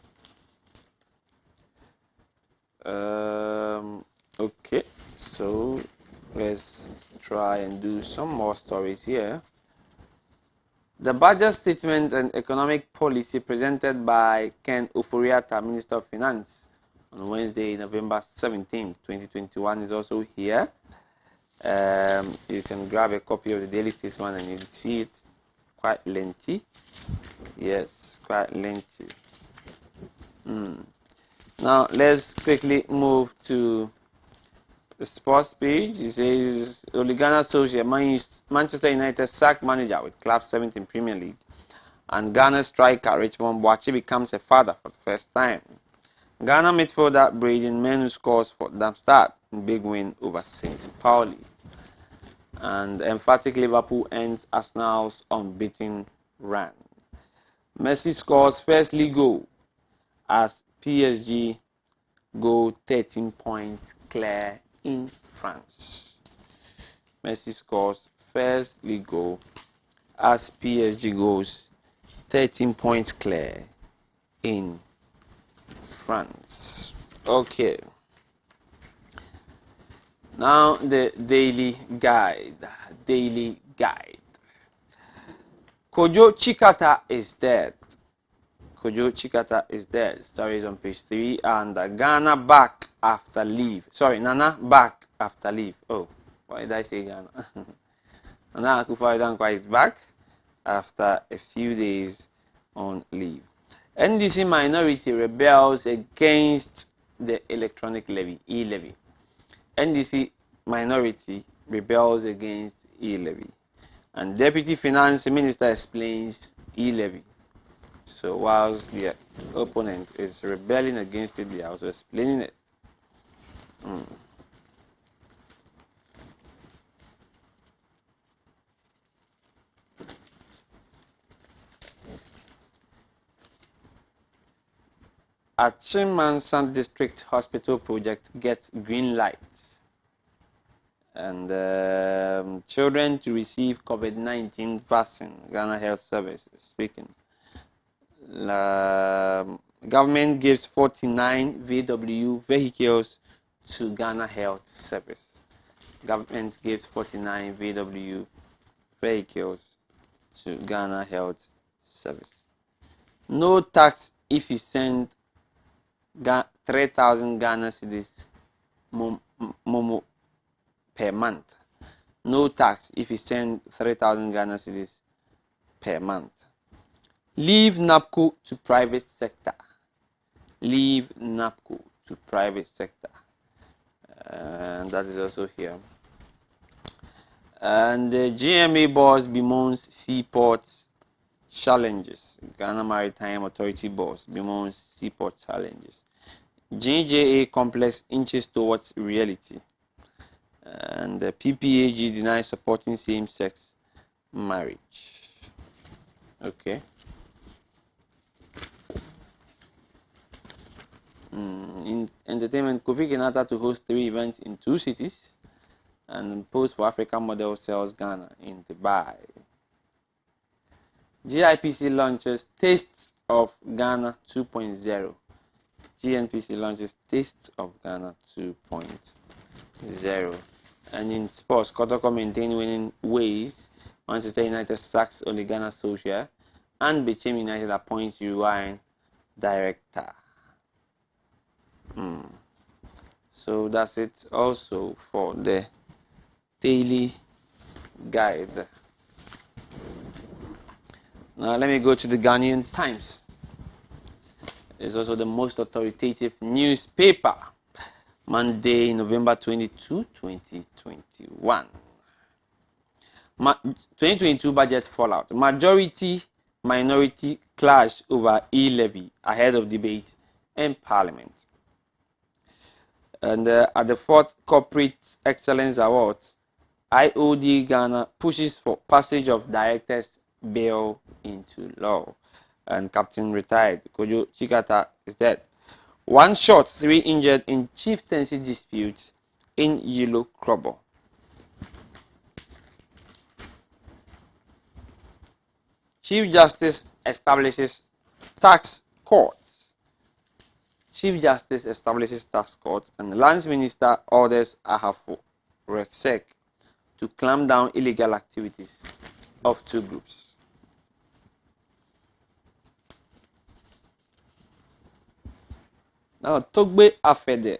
Speaker 3: Okay, so let's try and do some more stories here. The budget statement and economic policy presented by Ken Oforiatta, Minister of Finance, on Wednesday, November 17, 2021 is also here. You can grab a copy of the Daily Statesman and you'll see it quite lengthy. Yes, quite lengthy. Now, let's quickly move to the sports page. It says, Oligana Social, Manchester United sack manager with club 7th in Premier League. And Ghana striker Richmond Boachi becomes a father for the first time. Ghana midfielder Braden Menu scores for Darmstadt in big win over St. Pauli. And emphatic Liverpool ends Arsenal's unbeaten run. Messi scores first league goal as PSG go 13 points clear in France. Messi scores first league goal as PSG goes 13 points clear in France. Okay. Now the daily guide. Daily guide. Kojo Chikata is dead. Kojo Chikata is dead. Stories on page 3. And Ghana back after leave. Sorry, Nana back after leave. Oh, why did I say Ghana? Nana Akufo-Addo is back after a few days on leave. NDC minority rebels against the electronic levy, e-levy. NDC minority rebels against e-levy. And Deputy Finance Minister explains e-levy. So whilst the opponent is rebelling against it, they are also explaining it. Achimansan District Hospital project gets green lights. And children to receive COVID-19 vaccine. Ghana Health Service speaking. Government gives 49 VW vehicles to Ghana Health Service. Government gives 49 VW vehicles to Ghana Health Service. No tax if you send 3,000 Ghana cedis momo per month. No tax if you send 3,000 Ghana cedis per month. Leave NAPCO to private sector. Leave NAPCO to private sector. And that is also here. And the GMA boss bemoans seaport challenges. Ghana Maritime Authority boss bemoans seaport challenges. GJA complex inches towards reality. And the PPAG denies supporting same-sex marriage. Okay. In entertainment, Kofi Kenyatta to host 3 events in 2 cities, and pose for African model sells Ghana in Dubai. GIPC launches Tastes of Ghana 2.0. GNPC launches Tastes of Ghana 2.0. And in sports, Kotoko maintain winning ways. Manchester United sacks Ole Gunnar Solskjaer, and Bechem United appoints Uruguayan director. So that's it also for the daily guide. Now let me go to the Ghanaian Times. It's also the most authoritative newspaper. Monday, November 22, 2021. 2022 budget fallout. Majority-minority clash over e-levy ahead of debate in Parliament. And at the 4th Corporate Excellence Awards, IOD Ghana pushes for passage of Directors' Bill into law. And Captain retired Kojo Chikata is dead. 1 shot, 3 injured in chieftaincy dispute in Yilo Krobo. Chief Justice establishes tax courts. Chief Justice establishes tax courts, and Lands Minister orders Ahafo Rexec to clamp down illegal activities of 2 groups. Now, Togbe Afede,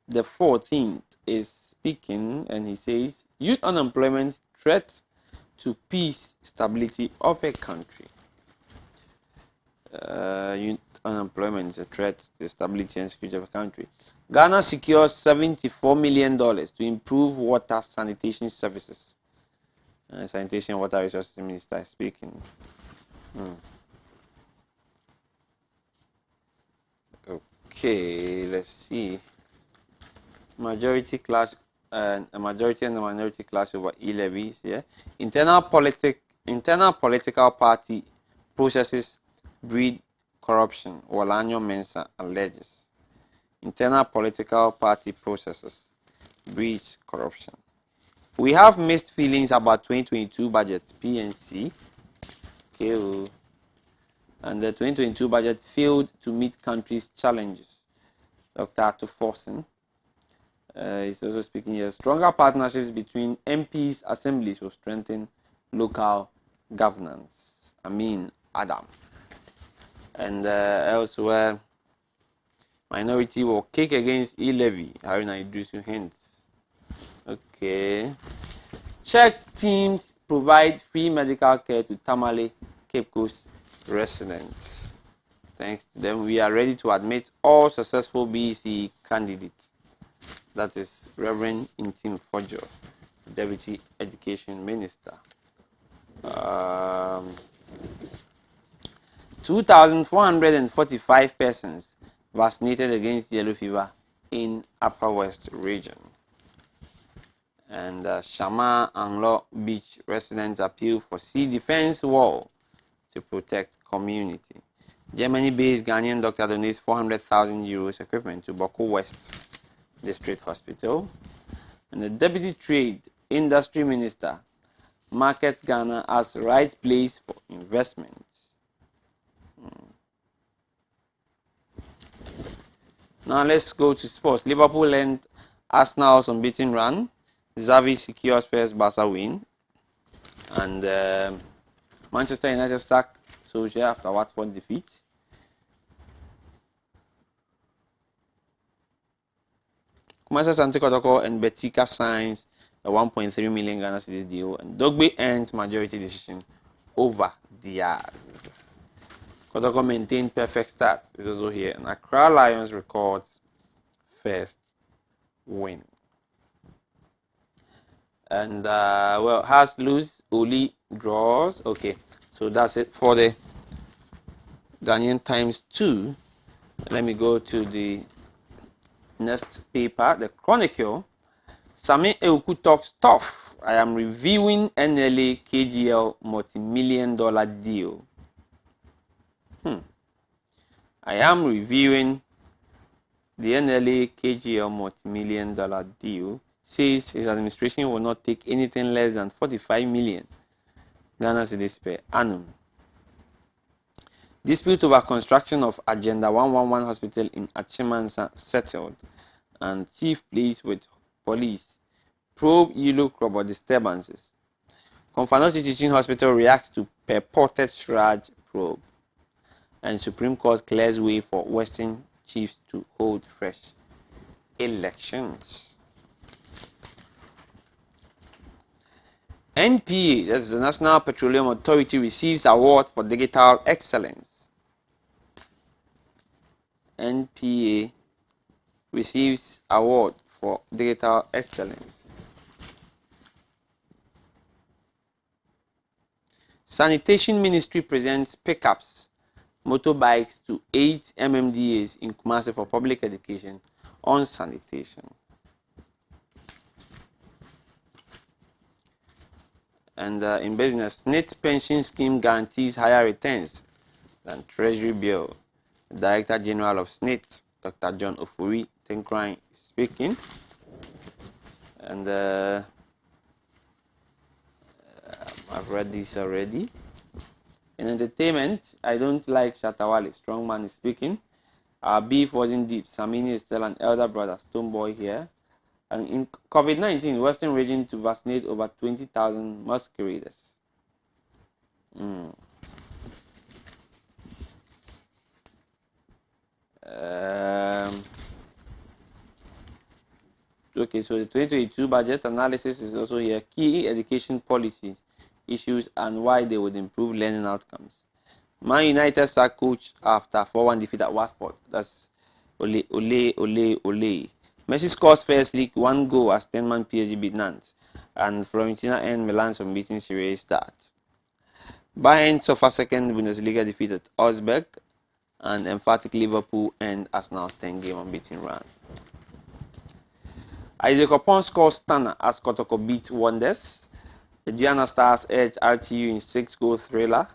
Speaker 3: the 14th, is speaking, and he says, youth unemployment threat to peace, stability of a country. Youth unemployment is a threat to the stability and security of a country. Ghana secures $74 million to improve water sanitation services. Sanitation and Water Resources Minister speaking. Okay, let's see. Majority clash and a majority and a minority clash over e-levies. Yeah. Internal political party processes breed corruption. Walanyo Mensa alleges. Internal political party processes breed corruption. We have mixed feelings about 2022 budget, PNC. Okay. And the 2022 budget failed to meet country's challenges. Dr. Ato Forsen is also speaking here. Stronger partnerships between MPs' assemblies will strengthen local governance. Amin Adam. And elsewhere, minority will kick against e-levy. Haruna Idrisu hints. Okay. Czech teams provide free medical care to Tamale, Cape Coast residents. Thanks to them, we are ready to admit all successful BEC candidates. That is Reverend Intim Fojo, Deputy Education Minister. 2,445 persons vaccinated against yellow fever in Upper West region. And Shama Anglo Beach residents appeal for sea defense wall to protect community. Germany-based Ghanaian doctor donates 400,000 euros equipment to Boko West District Hospital. And the Deputy Trade Industry Minister markets Ghana as right place for investment. Now let's go to sports. Liverpool end Arsenal's unbeaten run. Xavi secures first Barca win. And Manchester United sack Solskjaer after Watford defeat. Kumasi Asante Kotoko and Betika signs a 1.3 million Ghana cedis deal, and Dogbe ends majority decision over Diaz. Kotoko maintained perfect start. Is also here. And Accra Lions records first win. And well, Hearts lose, Oli draws. Okay, so that's it for the Ghanaian Times 2. Let me go to the next paper, the Chronicle. Sami Euku talks tough. I am reviewing NLA KGL multi-million-dollar deal. I am reviewing the NLA KGL multi-million-dollar deal. Says his administration will not take anything less than 45 million Ghana cedis per annum. Dispute over construction of Agenda 111 hospital in Achimansa settled, and chief pleads with police. Probe Yellow Crop disturbances. Konfanosi Teaching Hospital reacts to purported Shraj probe, and Supreme Court clears way for Western chiefs to hold fresh elections. NPA, that's the National Petroleum Authority, receives award for digital excellence. NPA receives award for digital excellence. Sanitation Ministry presents pickups, motorbikes to 8 MMDAs in Kumasi for public education on sanitation. And in business, net pension scheme guarantees higher returns than Treasury bill. The Director General of SNIT, Dr. John Ofuri Tenkran, speaking. And I've read this already. In entertainment, I don't like Shatawale. Strongman is speaking. Our beef wasn't deep. Samini is still an elder brother. Stoneboy here. And in COVID-19, Western region to vaccinate over 20,000 masqueraders. Okay, so the 2022 budget analysis is also here. Key education policies, issues, and why they would improve learning outcomes. Man United sack coach after 4-1 defeat at Watford. That's Ole. Messi scores first league 1 goal as 10-man PSG beat Nantes, and Fiorentina end Milan's unbeaten Serie start. Bayern suffer second Bundesliga defeat at Augsburg, and emphatic Liverpool end Arsenal's 10-game unbeaten run. Isaac Opon scores stunner as Kotoko beat Wonders. The Diana Stars edge RTU in 6-goal thriller.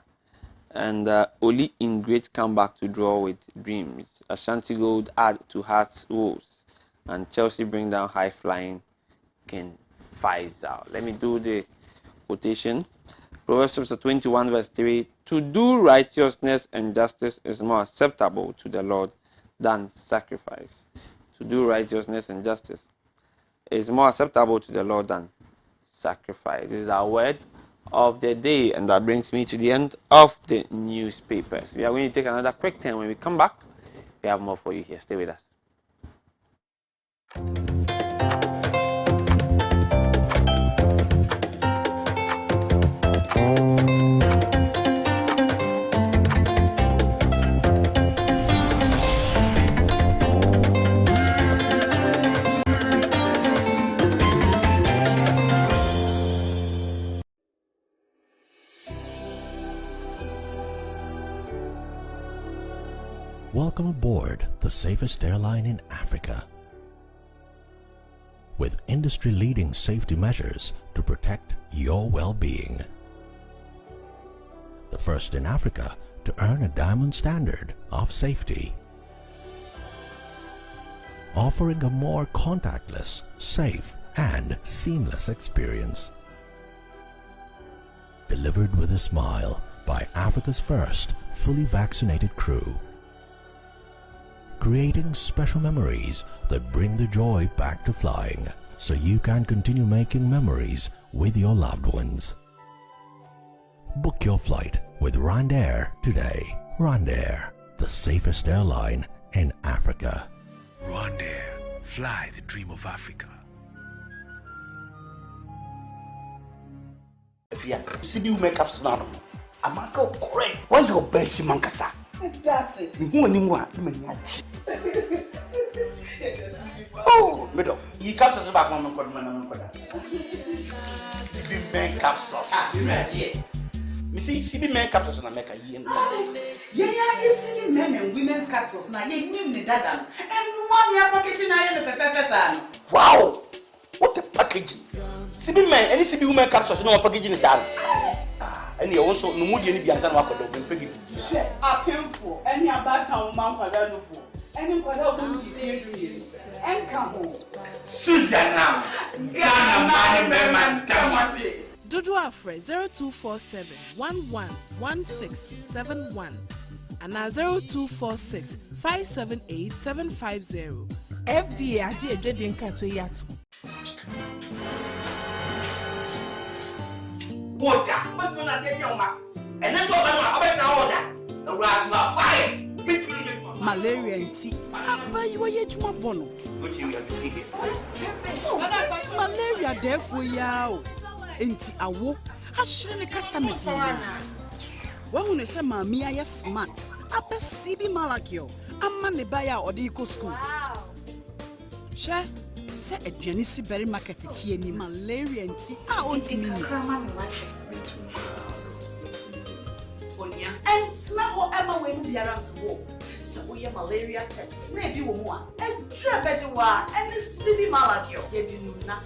Speaker 3: And Oli in great comeback to draw with Dreams. Ashanti Gold add to Hearts' woes. And Chelsea bring down high-flying Ken Faisal. Let me do the quotation. Proverbs chapter 21 verse 3. To do righteousness and justice is more acceptable to the Lord than sacrifice. To do righteousness and justice is more acceptable to the Lord than sacrifice. This is our word of the day, and that brings me to the end of the newspapers. We are going to take another quick time. When we come back, we have more for you here. Stay with us.
Speaker 15: Welcome aboard the safest airline in Africa. With industry-leading safety measures to protect your well-being. The first in Africa to earn a diamond standard of safety. Offering a more contactless, safe, and seamless experience. Delivered with a smile by Africa's first fully vaccinated crew. creating special memories that bring the joy back to flying, so you can continue making memories with your loved ones. Book your flight with Rwandair today. Rwandair, the safest airline in Africa.
Speaker 16: Rwandair, fly the dream of Africa.
Speaker 17: CB will make up now. I'm not correct. What's your best mankasa? That's it. You want him. Oh, middle. You captures about one CB men capsules. Missy CB men capsules and America.
Speaker 18: Yeah, you see men and women's capsules now. You knew me that and 1 year packaging I had a
Speaker 17: Wow! What a packaging! CB men, any CB women capsules, no packaging is out. And you also no mood any biansan wako do pegi.
Speaker 18: Share a painful any about town man kwada no for. Any kwada won di fie and come home.
Speaker 17: Susanna, Ghana man man tamasi.
Speaker 19: Dodo Afre 0247 111671 and 0246 578 750. FDA adi edwedin kato yato.
Speaker 17: Order. What will I get your man? And that's all I'm order. You are fired.
Speaker 18: Malaria and tea. But you are yet more bono.
Speaker 17: What you are doing?
Speaker 18: Malaria there for you. Enti awo. I shouldn't the customers. When you say mammy, I smart. I perceive Malakio. I'm money buyer or the eco school. Share. Say a Janisi berry market any malaria and tea. I want to mean. And now Emma will be around to walk. So we have malaria test. Maybe one. And try better one. And the CB Malakio. You didn't know.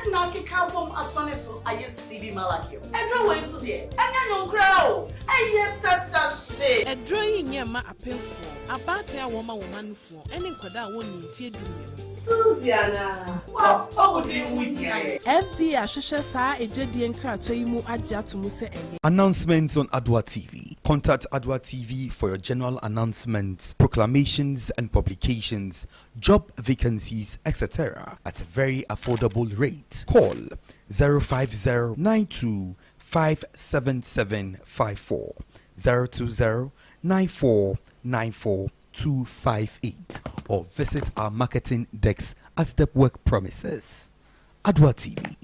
Speaker 18: And now I can't bomb as soon as I CB Malakio. And no way so there. And I know grow. And yet that shit.
Speaker 19: A drawing your ma a painful. About a woman for any quada won't in fear.
Speaker 18: Susanna, what would you win?
Speaker 19: FDA Ashesha Sa Ejedi Enkrato Imu Adia to Muse Eye.
Speaker 20: Announcements on Adoatv. Contact Adoatv for your general announcements, proclamations and publications, job vacancies, etc. at a very affordable rate. Call 05092 57754 020 9494 258 or visit our marketing decks at the work premises. Adoatv,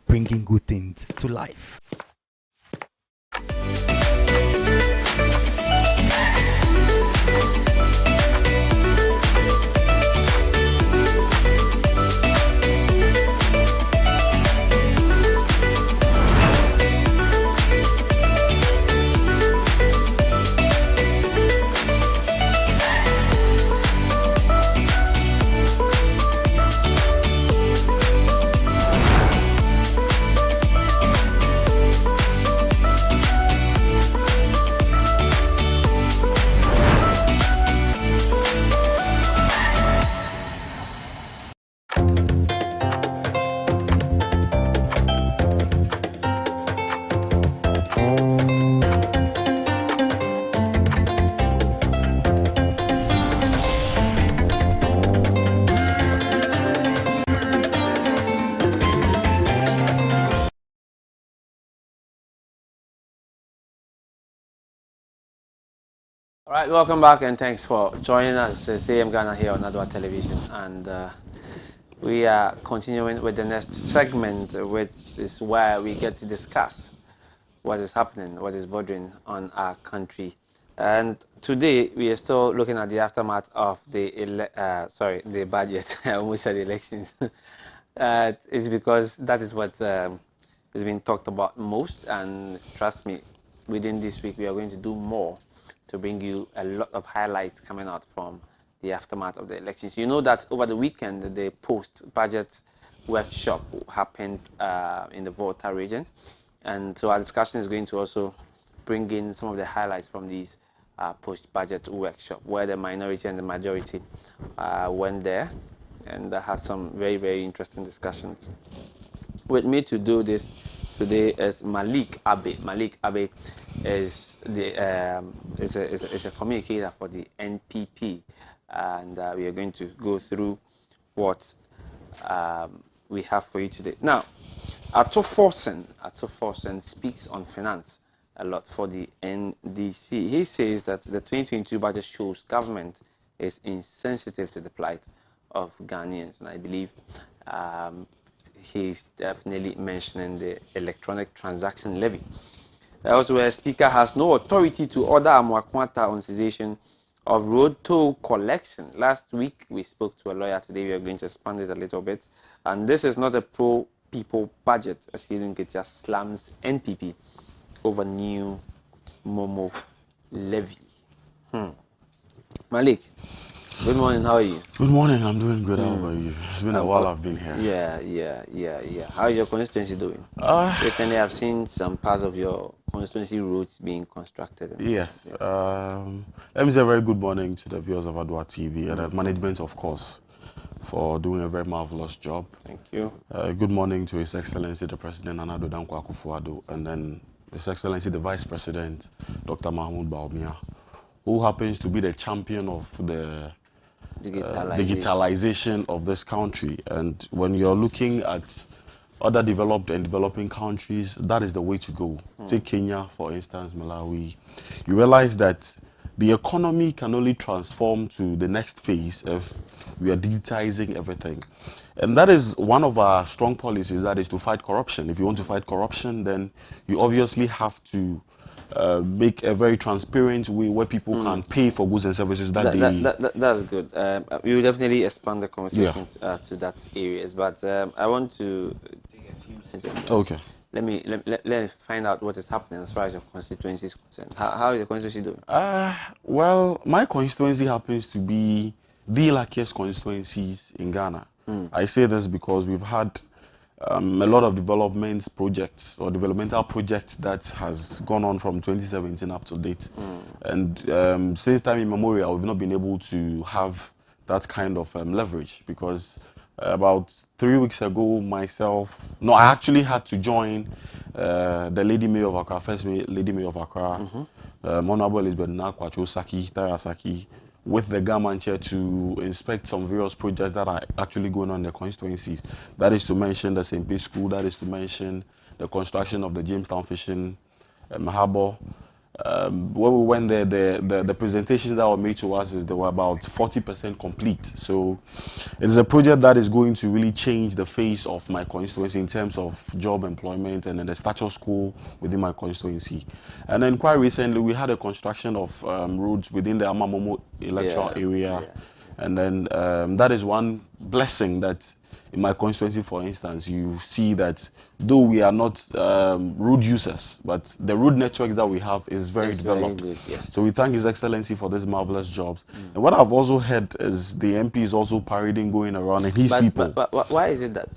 Speaker 20: bringing good things to life.
Speaker 3: All right, welcome back and thanks for joining us. It's AM Ghana here on Adoatv Television, and we are continuing with the next segment, which is where we get to discuss what is happening, what is bothering on our country. And today we are still looking at the aftermath of the the budget. I almost said elections. It's because that is what is being talked about most, and trust me, within this week we are going to do more to bring you a lot of highlights coming out from the aftermath of the elections. You know that over the weekend, the post-budget workshop happened in the Volta region. And so our discussion is going to also bring in some of the highlights from these post-budget workshop, where the minority and the majority went there and had some very, very interesting discussions. With me to do this today is Malik Abe. Malik Abe is a communicator for the NPP. and we are going to go through what we have for you today. Now, Ato Forsen speaks on finance a lot for the NDC. He says that the 2022 budget shows government is insensitive to the plight of Ghanaians, and I believe he's definitely mentioning the electronic transaction levy. Elsewhere, Speaker has no authority to order Amwakwanta on cessation of road toll collection. Last week, we spoke to a lawyer. Today, we are going to expand it a little bit. And this is not a pro-people budget, as Helen Ketia slams NPP over new Momo levy. Malik, good morning. How are you?
Speaker 4: Good morning. I'm doing good. How about you? It's been a while I've been here.
Speaker 3: Yeah. How is your constituency doing? Recently, I've seen some parts of your constituency roads being constructed.
Speaker 4: Yes. Let me say a very good morning to the viewers of Adoatv and the management, of course, for doing a very marvelous job.
Speaker 3: Thank you.
Speaker 4: Good morning to His Excellency the President Anado Dankwa Akufo-Addo, and then His Excellency the Vice President Dr. Mahmoud Bawumia, who happens to be the champion of the digitalization of this country. And when you're looking at other developed and developing countries, that is the way to go. Take Kenya, for instance, Malawi. You realize that the economy can only transform to the next phase if we are digitizing everything. And that is one of our strong policies, that is to fight corruption. If you want to fight corruption, then you obviously have to make a very transparent way where people can pay for goods and services that
Speaker 3: that's good. We will definitely expand the conversation to that areas, but I want to take a few minutes.
Speaker 4: Okay.
Speaker 3: Let me find out what is happening as far as your constituency is concerned. How is the constituency doing?
Speaker 4: Well, my constituency happens to be the luckiest constituencies in Ghana. I say this because we've had a lot of development projects or developmental projects that has gone on from 2017 up to date. And since time immemorial, we've not been able to have that kind of leverage, because about 3 weeks ago, I actually had to join the Lady Mayor of Accra, First Lady Mayor of Accra, Honorable Elizabeth Nakwacho Saki, with the government chair to inspect some various projects that are actually going on in the constituencies. That is to mention the St. Peter's School, that is to mention the construction of the Jamestown Fishing Harbour. When we went there, the presentations that were made to us they were about 40% complete. So it's a project that is going to really change the face of my constituency in terms of job employment and then the status quo within my constituency. And then quite recently, we had a construction of roads within the Amamomo electoral area. And then that is one blessing that in my constituency, for instance, you see that though we are not road users, but the road network that we have is very developed.
Speaker 3: Very good, yes.
Speaker 4: So we thank His Excellency for this marvelous jobs. And what I've also heard is the MP is also parading going around, and his people.
Speaker 3: But why is it that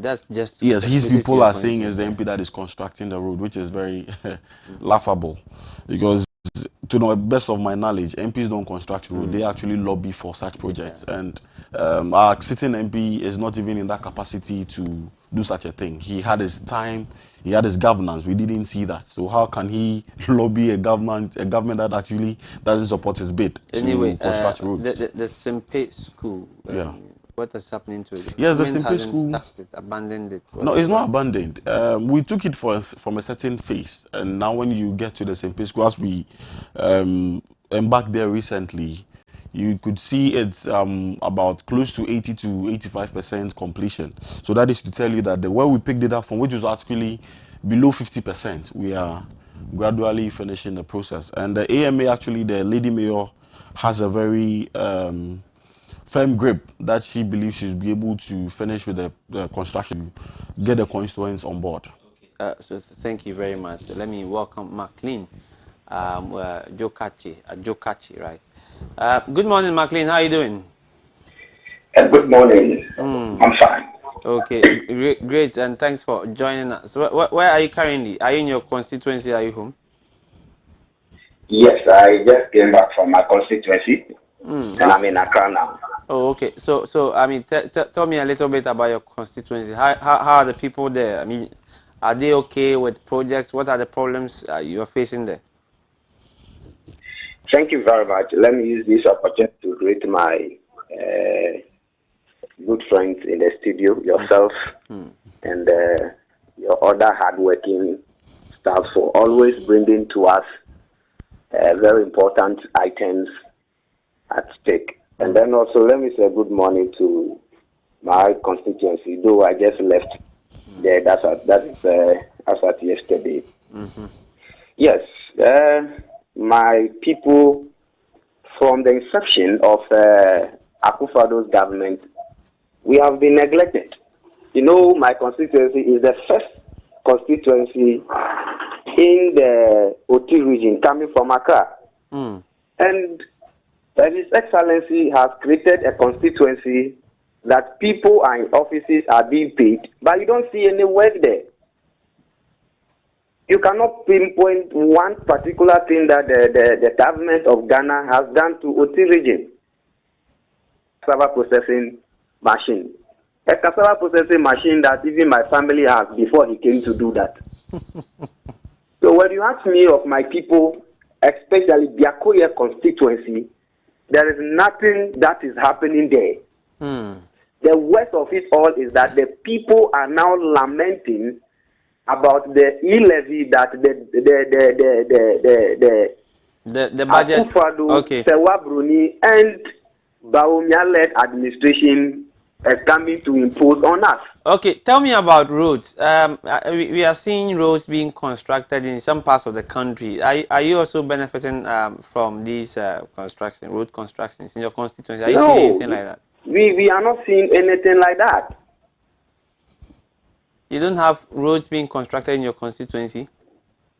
Speaker 3: that's just...
Speaker 4: Yes, his people are saying it's the MP that is constructing the road, which is very laughable, because to the best of my knowledge, MPs don't construct road. They actually lobby for such projects. And our sitting MP is not even in that capacity to do such a thing. He had his time, he had his governance. We didn't see that. So how can he lobby a government that actually doesn't support his bid to construct roads?
Speaker 3: The Sempe School, what is happening to it?
Speaker 4: Yes, the Sempe School
Speaker 3: touched it, abandoned it.
Speaker 4: No, it's not abandoned. We took it from a certain phase, and now when you get to the Sempe School, as we embarked there recently, you could see it's about close to 80 to 85% completion. So that is to tell you that the where we picked it up from, which was actually below 50%, we are gradually finishing the process. And the AMA, actually, the Lady Mayor, has a very firm grip that she believes she'll be able to finish with the construction, get the constituents on board.
Speaker 3: So thank you very much. Let me welcome McLean, Jokachi, right? Good morning, McLean. How are you doing?
Speaker 5: Good morning. I'm fine.
Speaker 3: Okay, great, and thanks for joining us. Where are you currently? Are you in your constituency? Are you home?
Speaker 5: Yes, I just came back from my constituency, and I'm in Accra now.
Speaker 3: Oh, okay. So I mean, tell me a little bit about your constituency. How are the people there? I mean, are they okay with projects? What are the problems you are facing there?
Speaker 5: Thank you very much. Let me use this opportunity to greet my good friends in the studio, yourself, and your other hardworking staff for always bringing to us very important items at stake. And then also let me say good morning to my constituency, though I just left there. That's at yesterday. Yes, my people, from the inception of Akufo-Addo's government, we have been neglected. You know, my constituency is the first constituency in the OT region coming from Accra. And His Excellency has created a constituency that people are in offices are being paid, but you don't see any work there. You cannot pinpoint one particular thing that the government of Ghana has done to OT region. Cassava processing machine. A cassava processing machine that even my family has before he came to do that. So when you ask me of my people, especially Biakoye constituency, there is nothing that is happening there. The worst of it all is that the people are now lamenting about the e-levy that
Speaker 3: the budget,
Speaker 5: Akufo-Addo, Sewa Bruni, and Bawumia-led administration is coming to impose on us.
Speaker 3: Okay, tell me about roads. We are seeing roads being constructed in some parts of the country. Are you also benefiting from these road constructions in your constituency? Are you seeing anything like that?
Speaker 5: We are not seeing anything like that.
Speaker 3: You don't have roads being constructed in your constituency?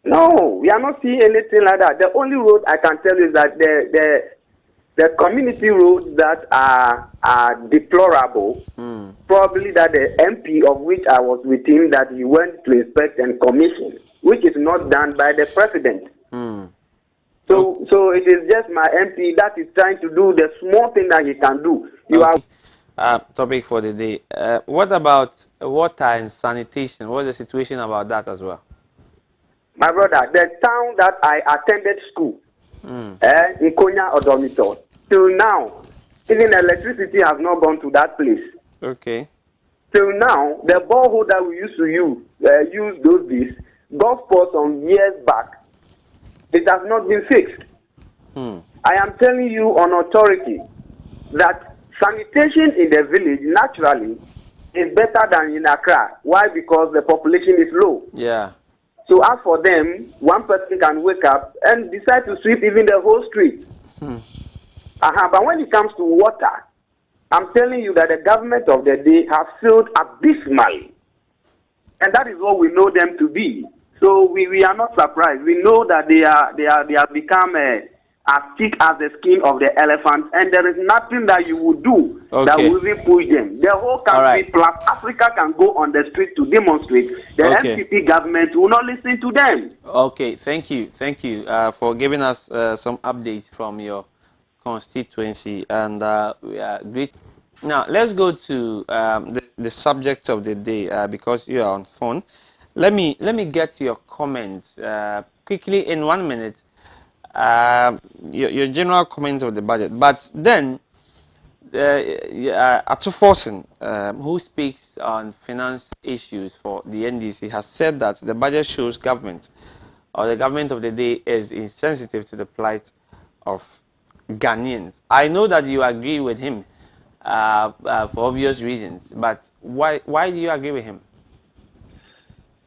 Speaker 5: No, we are not seeing anything like that. The only road I can tell you is that the community roads that are deplorable, probably that the MP of which I was with him, that he went to inspect and commission, which is not done by the president. So it is just my MP that is trying to do the small thing that he can do.
Speaker 3: Topic for the day. What about water and sanitation? What's the situation about that as well?
Speaker 5: My brother, the town that I attended school, in Konya Odomito, till now, even electricity has not gone to that place.
Speaker 3: Okay.
Speaker 5: Till now, the borehole that we used to use those days, got for some years back, it has not been fixed. I am telling you on authority that sanitation in the village naturally is better than in Accra. Why? Because the population is low.
Speaker 3: Yeah.
Speaker 5: So as for them, one person can wake up and decide to sweep even the whole street. But when it comes to water, I'm telling you that the government of the day have failed abysmally. And that is what we know them to be. So we are not surprised. We know that they have become as thick as the skin of the elephant, and there is nothing that you would do that will even push them. The whole country plus Africa can go on the street to demonstrate. The NPP government will not listen to them.
Speaker 3: Okay, thank you for giving us some updates from your constituency, and we are great. Now let's go to the subject of the day because you are on phone. Let me get your comments quickly in 1 minute. Your general comments of the budget, but then Atuforsen, who speaks on finance issues for the NDC, has said that the budget shows government or the government of the day is insensitive to the plight of Ghanaians. I know that you agree with him for obvious reasons, but why do you agree with him?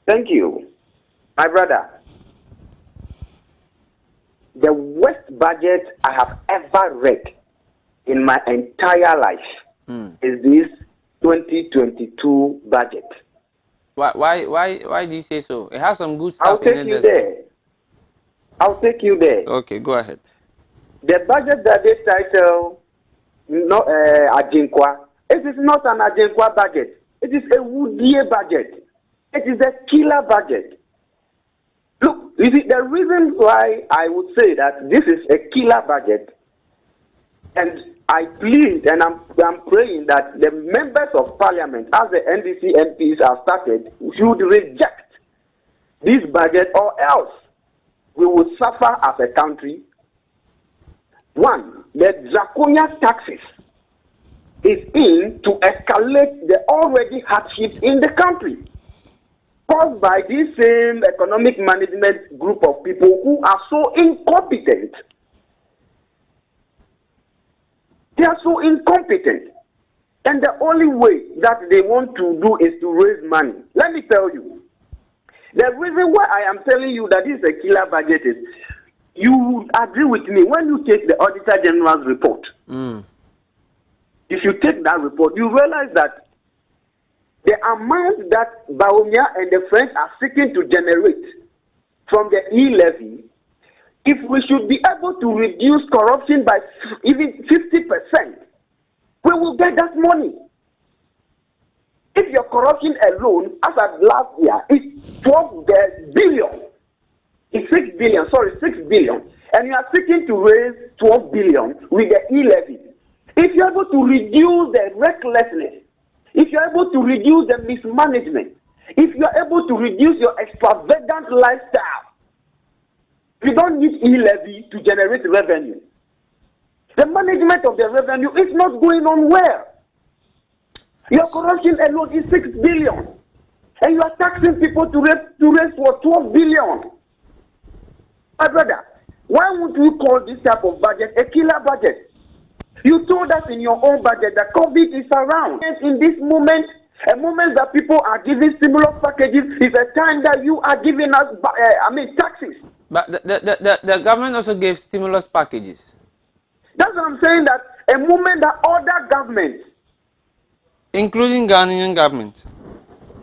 Speaker 5: Thank you, my brother. The worst budget I have ever read in my entire life is this 2022 budget.
Speaker 3: Why do you say so? It has some good stuff in it.
Speaker 5: I'll take you there.
Speaker 3: Okay, go ahead.
Speaker 5: The budget that they title Ajinkwa, it is not an Ajinkwa budget. It is a Woodie budget. It is a killer budget. Look, you see, the reason why I would say that this is a killer budget, and I plead and I'm praying that the members of parliament, as the NDC MPs have started, should reject this budget, or else we will suffer as a country. One, the draconian taxes is in to escalate the already hardships in the country, caused by this same economic management group of people who are so incompetent. They are so incompetent. And the only way that they want to do is to raise money. Let me tell you, the reason why I am telling you that this is a killer budget is, you would agree with me when you take the Auditor General's report. If you take that report, you realize that the amount that Baumia and the French are seeking to generate from the e-levy, if we should be able to reduce corruption by even 50%, we will get that money. If your corruption alone, as of last year, is 12 billion, it's 6 billion, sorry, 6 billion, and you are seeking to raise 12 billion with the e-levy. If you're able to reduce the recklessness, if you're able to reduce the mismanagement, if you're able to reduce your extravagant lifestyle, you don't need e-levy to generate revenue. The management of the revenue is not going on well. Your corruption alone is 6 billion. And you are taxing people to raise for 12 billion. My brother, why would you call this type of budget a killer budget? You told us in your own budget that COVID is around. In this moment, a moment that people are giving stimulus packages, is a time that you are giving us, taxes.
Speaker 3: But the government also gave stimulus packages.
Speaker 5: That's what I'm saying, that a moment that other governments,
Speaker 3: including Ghanaian government.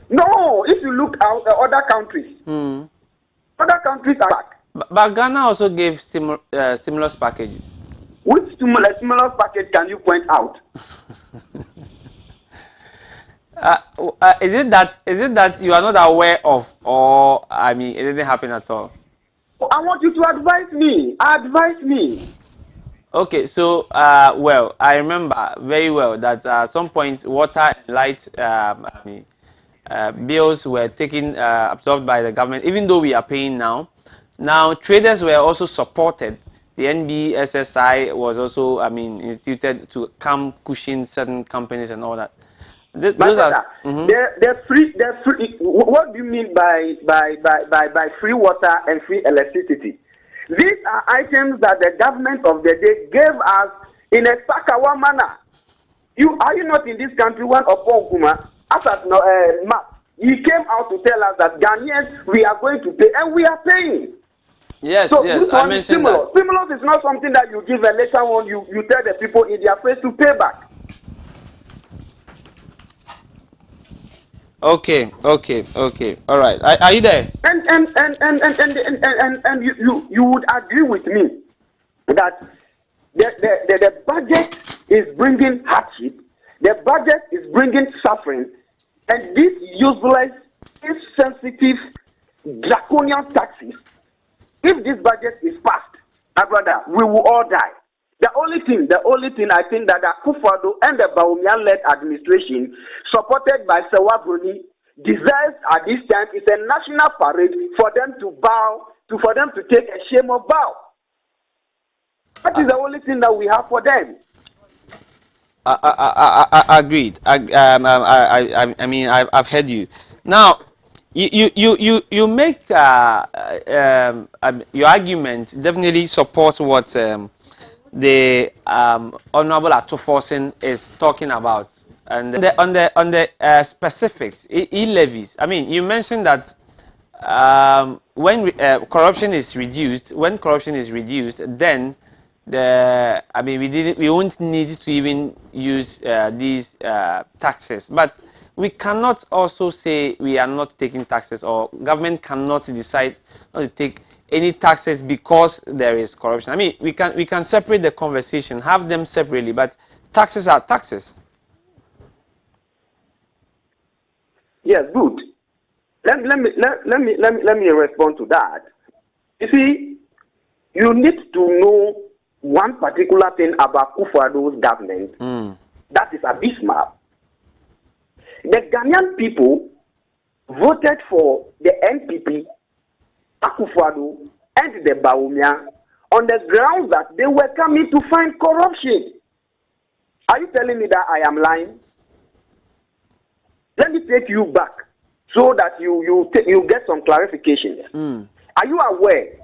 Speaker 5: No, if you look at other countries, other countries are back.
Speaker 3: But Ghana also gave stimulus packages.
Speaker 5: Which stimulus package can you point out?
Speaker 3: Is it that you are not aware of, or it didn't happen at all?
Speaker 5: I want you to advise me. Advise me.
Speaker 3: Okay, so well, I remember very well that at some point water and light bills were taken absorbed by the government, even though we are paying now. Now traders were also supported. The NBSSI was also, instituted to come cushion certain companies and all that.
Speaker 5: Those are they're free. What do you mean by free water and free electricity? These are items that the government of the day gave us in a Sakawa manner. Are you not in this country? One of Kuma, as at he came out to tell us that Ghanaians, we are going to pay, and we are paying.
Speaker 3: Yes,
Speaker 5: so
Speaker 3: yes, I mentioned
Speaker 5: stimulus.
Speaker 3: that.
Speaker 5: Stimulus is not something that you give and later on you tell the people in their face to pay back.
Speaker 3: Okay. All right. Are you there?
Speaker 5: And you would agree with me that the budget is bringing hardship, the budget is bringing suffering, and these useless, insensitive, draconian taxes, if this budget is passed, my brother, we will all die. The only thing I think that the Akufo-Addo and the Bawumia-led administration, supported by Sewa Bruni, deserves at this time is a national parade for them to bow, for them to take a shame of bow. That is the only thing that we have for them.
Speaker 3: Agreed. I've heard you. Now, you make your argument definitely supports what the Honorable Atuforsen is talking about, and on the specifics, e-levies. You mentioned that when corruption is reduced, then we won't need to even use these taxes. But we cannot also say we are not taking taxes, or government cannot decide not to take any taxes because there is corruption. We can separate the conversation, have them separately, but taxes are taxes.
Speaker 5: Yes, good. Let me respond to that. You see, you need to know one particular thing about Akufo-Addo's government that is abysmal. The Ghanaian people voted for the NPP, Akufo-Addo, and the Bawumia on the grounds that they were coming to find corruption. Are you telling me that I am lying? Let me take you back so that you get some clarification. Are you aware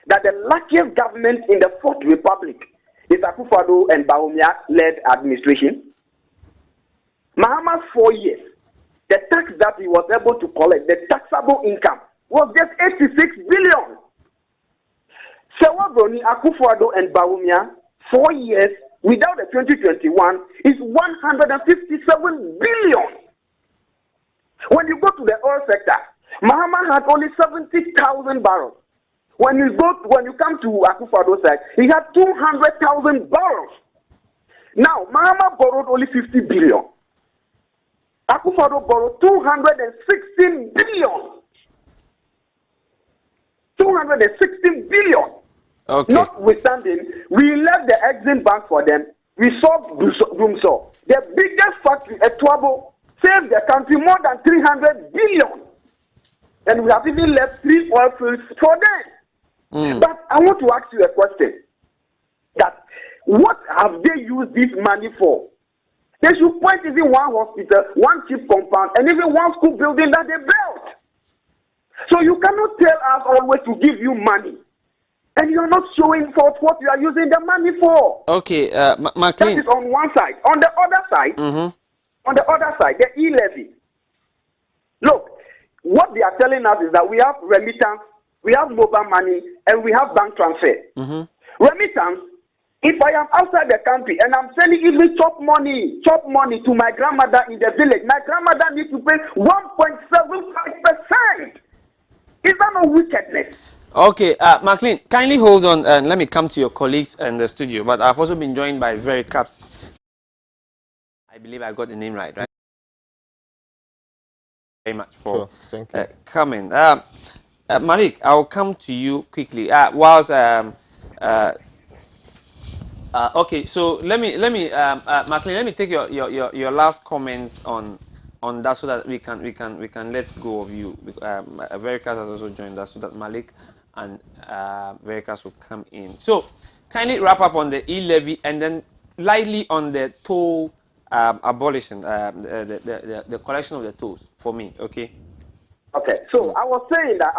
Speaker 5: that the luckiest government in the Fourth Republic is Akufo-Addo and Bawumia-led administration? Mahama's 4 years, the tax that he was able to collect, the taxable income, was just 86 billion. Sewabroni, Akufo-Addo and Bawumia, 4 years without the 2021 is 157 billion. When you go to the oil sector, Mahama had only 70,000 barrels. When you come to Akufo-Addo's side, he had 200,000 barrels. Now, Mahama borrowed only 50 billion. Akufo-Addo borrowed 216 billion. 216 billion.
Speaker 3: Okay.
Speaker 5: Notwithstanding, we left the Exim Bank for them. We solved Dumso. The biggest factory, Etwabo, saved the country more than 300 billion. And we have even left 3 oil fields for them. But I want to ask you a question. That what have they used this money for? They should point even one hospital, one cheap compound, and even one school building that they built. So you cannot tell us always to give you money. And you're not showing forth what you are using the money for.
Speaker 3: Okay,
Speaker 5: That
Speaker 3: McLean.
Speaker 5: is on one side. On the other side, the e-levy. Look, what they are telling us is that we have remittance, we have mobile money, and we have bank transfer. Remittance, if I am outside the country and I'm sending even chop money to my grandmother in the village, my grandmother needs to pay 1.75%. Is that no wickedness?
Speaker 3: Okay, McLean, kindly hold on and let me come to your colleagues in the studio. But I've also been joined by Vericaps. I believe I got the name right? Very much for coming. Malik, I'll come to you quickly. Okay, so let me McLean, let me take your last comments on that so that we can let go of you. Veritas has also joined us so that Malik and Veritas will come in. So kindly wrap up on the e-levy and then lightly on the toll abolition, the collection of the tolls for me. Okay.
Speaker 5: Okay, so I was saying that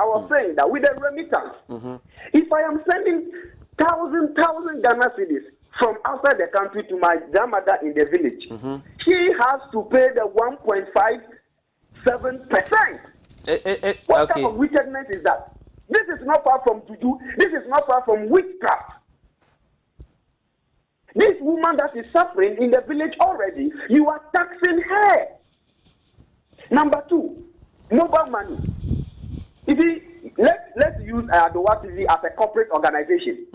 Speaker 5: with the remittance, if I am sending thousand Ghana cedis from outside the country to my grandmother in the village, she has to pay the 1.57%. What type of wickedness is that? This is not far from juju. This is not far from witchcraft. This woman that is suffering in the village already, you are taxing her. Number 2, mobile money. You see, let's use Adoatv as a corporate organization.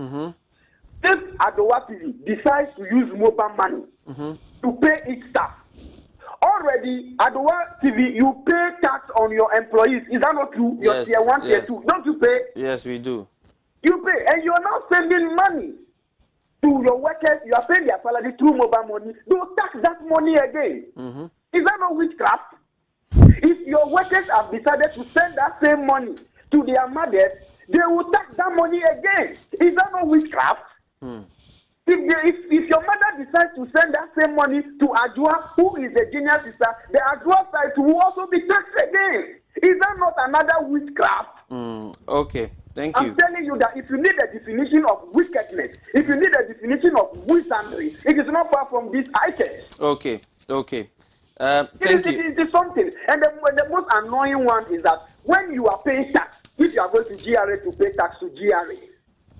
Speaker 5: If Adoatv decides to use mobile money to pay its staff, already Adoatv, you pay tax on your employees. Is that not true? Your tier 1, tier 2. Don't you pay?
Speaker 3: Yes, we do.
Speaker 5: You pay, and you are now sending money to your workers. You are paying their salary through mobile money. Don't tax that money again. Is that not witchcraft? If your workers have decided to send that same money to their mothers, they will tax that money again. Is that not witchcraft? If your mother decides to send that same money to Adua, who is a junior sister, the Adua side will also be taxed again. Is that not another witchcraft?
Speaker 3: Okay, thank you.
Speaker 5: I'm telling you that if you need a definition of wickedness, if you need a definition of wizardry, it is not far from these items.
Speaker 3: Okay.
Speaker 5: Thank you. It is something. And the most annoying one is that when you are paying tax, if you are going to GRA to pay tax to GRA,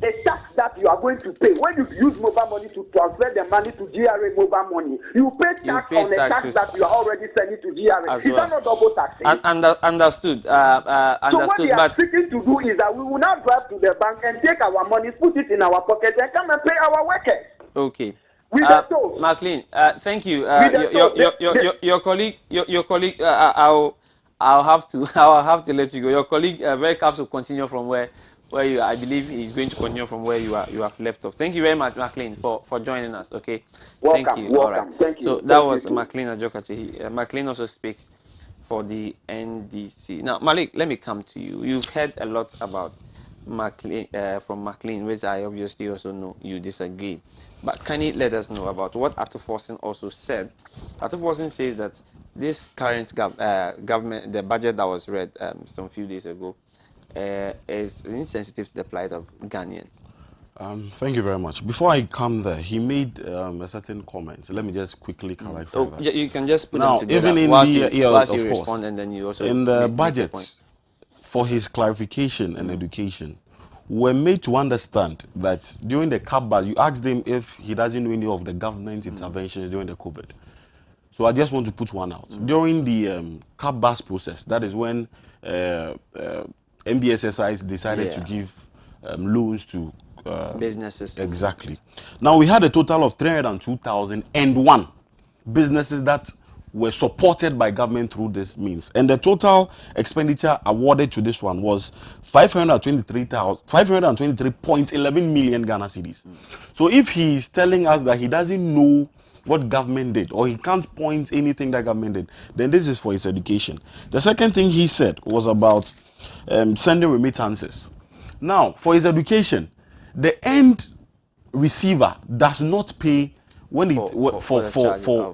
Speaker 5: the tax that you are going to pay, when you use mobile money to transfer the money to GRA mobile money, you pay tax on the tax that you are already sending to GRA. Is that not double taxing?
Speaker 3: Understood.
Speaker 5: So what they are seeking to do is that we will now drive to the bank and take our money, put it in our pocket, and come and pay our workers.
Speaker 3: Okay.
Speaker 5: McLean,
Speaker 3: thank you. Your colleague, I'll have to let you go. Your colleague, very caps will continue from where you are. I believe he's going to continue from where you have left off. Thank you very much, McLean, for joining us. Okay.
Speaker 5: Welcome.
Speaker 3: Thank you.
Speaker 5: Welcome.
Speaker 3: All right.
Speaker 5: Thank you.
Speaker 3: So that was McLean Ajokachi. McLean also speaks for the NDC. Now, Malik, let me come to you. You've heard a lot about McLean, which I obviously also know you disagree. But can you let us know about what Atuforsen also said? Atuforsen says that this current government, the budget that was read some few days ago, is insensitive to the plight of Ghanaians.
Speaker 4: Thank you very much. Before I come there, he made a certain comment. Let me just quickly clarify that.
Speaker 3: You can just put
Speaker 4: now,
Speaker 3: them together
Speaker 4: even in
Speaker 3: whilst
Speaker 4: the
Speaker 3: you
Speaker 4: of
Speaker 3: respond,
Speaker 4: course,
Speaker 3: and then you also
Speaker 4: in the
Speaker 3: make
Speaker 4: budget for his clarification and education, we're made to understand that during the CAPBAS, you asked him if he doesn't know any of the government interventions during the COVID. So I just want to put one out. During the CAPBAS process, that is when MBSSI decided to give loans to
Speaker 3: businesses.
Speaker 4: Exactly. Now we had a total of 302,001 businesses that were supported by government through this means, and the total expenditure awarded to this one was 523.11 million Ghana cedis. So if he is telling us that he doesn't know what government did, or he can't point anything that government did, then this is for his education. The second thing he said was about sending remittances. Now, for his education, the end receiver does not pay when for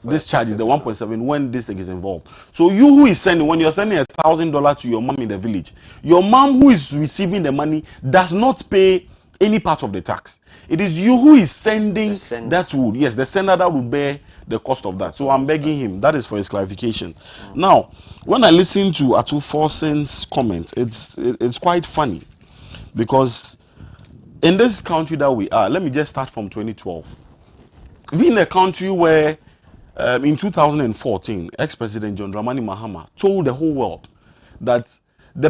Speaker 4: this charges, the 1.7, when this thing is involved. So you who is sending, when you're sending $1,000 to your mom in the village, your mom who is receiving the money does not pay any part of the tax. It is you who is sending that would, yes, the sender that will bear the cost of that. So I'm begging him, that is for his clarification. Now, when I listen to Atuforsen's comment, it's quite funny, because in this country that we are, let me just start from 2012. We in a country where in 2014, ex-president John Dramani Mahama told the whole world that the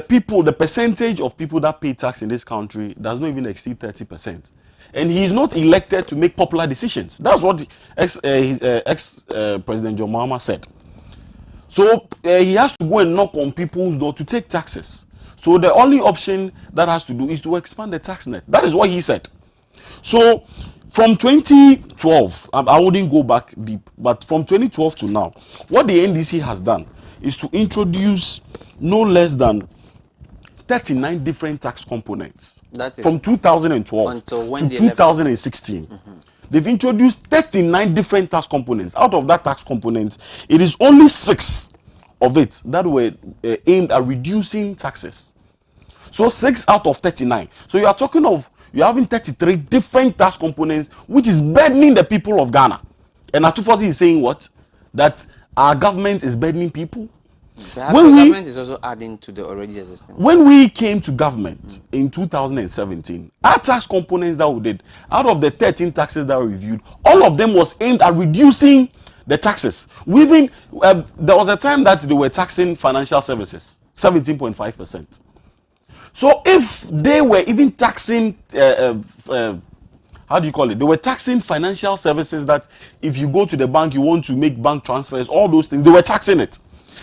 Speaker 4: percentage of people that pay tax in this country does not even exceed 30%. And he is not elected to make popular decisions. That's what ex-president John Mahama said. So he has to go and knock on people's door to take taxes. So the only option that has to do is to expand the tax net. That is what he said. So from 2012, I wouldn't go back deep, but from 2012 to now, what the NDC has done is to introduce no less than 39 different tax components. That is from 2012 to 2016. They've introduced 39 different tax components. Out of that tax components, it is only 6 of it that were aimed at reducing taxes. So 6 out of 39. So you are talking of, you're having 33 different tax components, which is burdening the people of Ghana. And Atuforsen is saying what? That our government is burdening people.
Speaker 3: Perhaps the government is also adding to the already existing.
Speaker 4: When we came to government in 2017, our tax components that we did, out of the 13 taxes that were reviewed, all of them was aimed at reducing the taxes. We even, there was a time that they were taxing financial services, 17.5%. So if they were even taxing, how do you call it? They were taxing financial services that if you go to the bank, you want to make bank transfers, all those things, they were taxing it.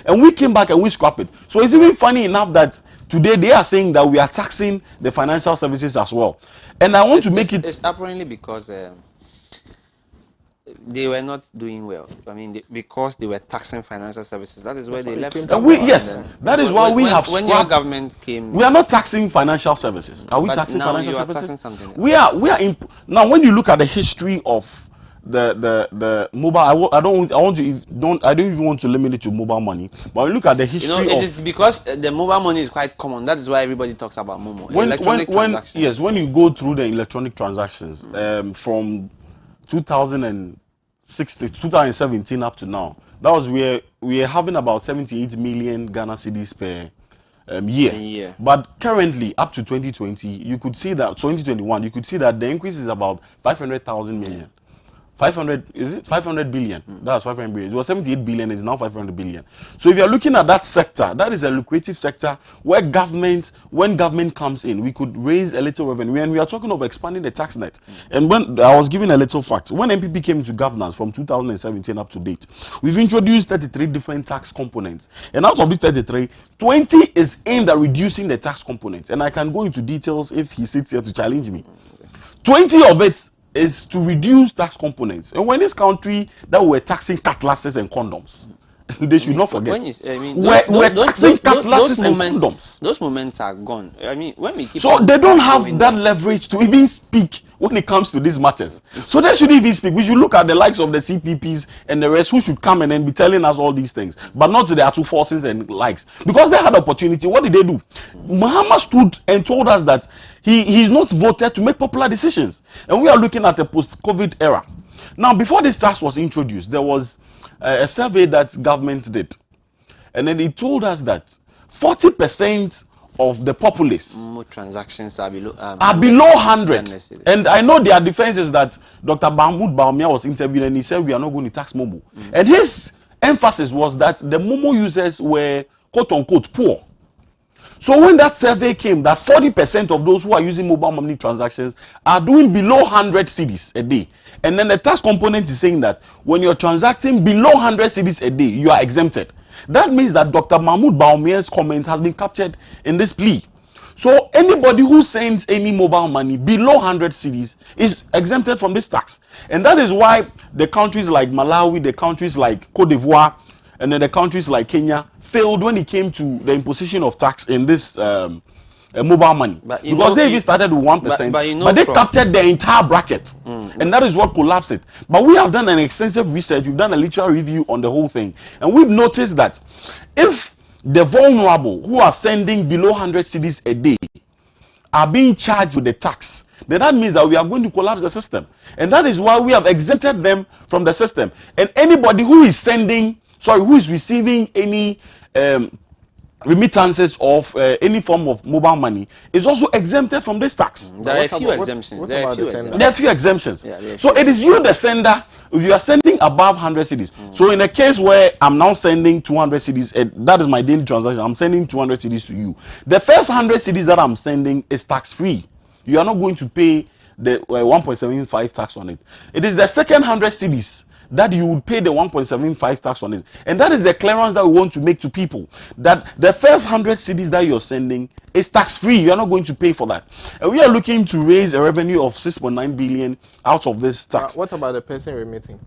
Speaker 4: And we came back and we scrapped it. So it's even funny enough that today they are saying that we are taxing the financial services as well. And I want to make it...
Speaker 3: It's apparently because they were not doing well. I mean, because they were taxing financial services. That is where they left.
Speaker 4: Yes, that is why we have
Speaker 3: when your government came.
Speaker 4: We are not taxing financial services. Are we taxing financial services?
Speaker 3: Taxing something.
Speaker 4: We are now. When you look at the history of the mobile, I don't even want to limit it to mobile money. But when you look at the history,
Speaker 3: it is because the mobile money is quite common. That is why everybody talks about Momo.
Speaker 4: When you go through the electronic transactions from 2017 up to now, that was where we are having about 78 million Ghana cedis per year. But currently, up to 2020, you could see that 2021, you could see that the increase is about 500,000 million. 500 billion. That's 500 billion. It was 78 billion, it's now 500 billion. So if you're looking at that sector, that is a lucrative sector where when government comes in, we could raise a little revenue. And we are talking of expanding the tax net. And when I was giving a little fact, when MPP came into governance from 2017 up to date, we've introduced 33 different tax components. And out of these 33, 20 is aimed at reducing the tax components. And I can go into details if he sits here to challenge me. 20 of it is to reduce tax components. And when this country that we're taxing cutlasses and condoms, they should not forget.
Speaker 3: When I mean,
Speaker 4: We're taxing cutlasses and condoms.
Speaker 3: Those moments are gone. I mean, when we keep
Speaker 4: so they don't have that leverage to even speak when it comes to these matters. So they should even speak. We should look at the likes of the CPPs and the rest who should come and then be telling us all these things, but not the Atu forces and likes, because they had opportunity. What did they do? Muhammad stood and told us that he's not voted to make popular decisions, and we are looking at a post-COVID era. Now, before this tax was introduced, there was a survey that government did, and then it told us that 40% of the populace
Speaker 3: transactions are below
Speaker 4: 100. And I know their defense is that Dr. Mahmoud Baumia was interviewed and he said we are not going to tax Momo. And his emphasis was that the Momo users were quote unquote poor. So when that survey came that 40% of those who are using mobile money transactions are doing below 100 cedis a day. And then the tax component is saying that when you're transacting below 100 cedis a day, you are exempted. That means that Dr. Mahmoud Baumia's comment has been captured in this plea. So anybody who sends any mobile money below 100 cedis is exempted from this tax. And that is why the countries like Malawi, the countries like Cote d'Ivoire, and then the countries like Kenya failed when it came to the imposition of tax in this mobile money, because they even started with 1%, but they captured the entire bracket, and that is what collapsed it. But we have done an extensive research, we've done a literal review on the whole thing, and we've noticed that if the vulnerable who are sending below 100 cedis a day are being charged with the tax, then that means that we are going to collapse the system, and that is why we have exempted them from the system. And anybody who is who is receiving any remittances of any form of mobile money is also exempted from this tax.
Speaker 3: There are a few exemptions.
Speaker 4: There are a few exemptions. So it is you, the sender, if you are sending above 100 cedis. So in a case where I'm now sending 200 cedis, that is my daily transaction, I'm sending 200 cedis to you. The first 100 cedis that I'm sending is tax-free. You are not going to pay the 1.75 tax on it. It is the second 100 cedis that you would pay the 1.75 tax on it. And that is the clearance that we want to make to people, that the first 100 cedis that you're sending is tax-free. You are not going to pay for that. And we are looking to raise a revenue of 6.9 billion out of this tax.
Speaker 1: What about the person remitting?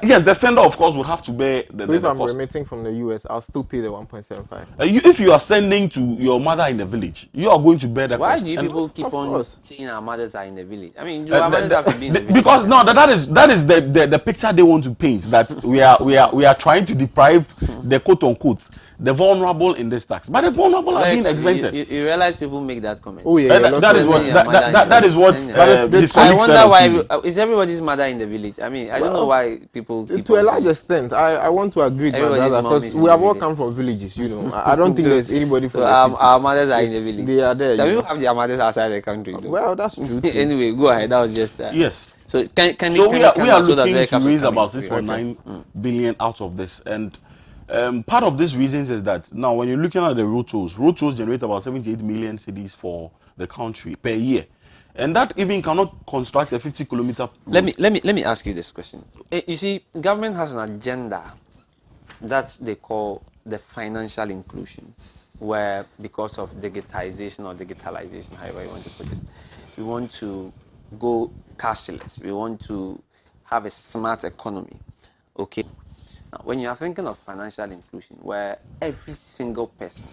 Speaker 4: Yes, the sender, of course, would have to bear the
Speaker 1: So if I'm
Speaker 4: cost.
Speaker 1: remitting from the US, I'll still pay the 1.75.
Speaker 4: If you are sending to your mother in the village, you are going to bear the cost.
Speaker 3: Why do you people keep on saying our mothers are in the village? I mean, do our mothers have to be in the village?
Speaker 4: Because no, that is the picture they want to paint, that we are trying to deprive the quote unquote the vulnerable in this tax, but the vulnerable are being exempted.
Speaker 3: You realize people make that comment.
Speaker 1: Oh yeah,
Speaker 4: that is what his colleague said.
Speaker 3: I wonder why is everybody's mother in the village? I mean, I don't know why people keep
Speaker 1: to a large extent. I want to agree with my brother, because we have all come from villages, you know. I don't think there's anybody from the city.
Speaker 3: Our mothers are in the village.
Speaker 1: They are there.
Speaker 3: Some people have their mothers outside the country though.
Speaker 1: Well, that's true.
Speaker 3: Anyway, go ahead. That was just
Speaker 4: yes.
Speaker 3: So
Speaker 4: we are looking to raise about 6.9 billion out of this, and part of these reasons is that now when you're looking at the road tolls generate about 78 million cedis for the country per year, and that even cannot construct a 50-kilometer road.
Speaker 3: Let me ask you this question. You see, government has an agenda that they call the financial inclusion, where because of digitization or digitalization, however you want to put it, we want to go cashless. We want to have a smart economy. Okay. Now, when you are thinking of financial inclusion, where every single person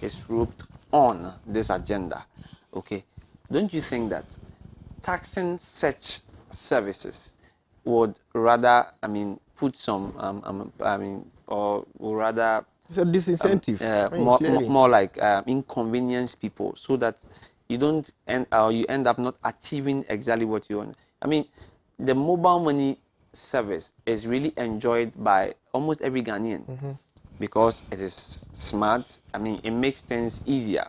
Speaker 3: is roped on this agenda, okay, don't you think that taxing such services would rather, I mean, put some, or would rather
Speaker 1: it's a disincentive,
Speaker 3: more like inconvenience people, so that you don't you end up not achieving exactly what you want. I mean, the mobile money service is really enjoyed by almost every Ghanaian because it is smart. I mean, it makes things easier.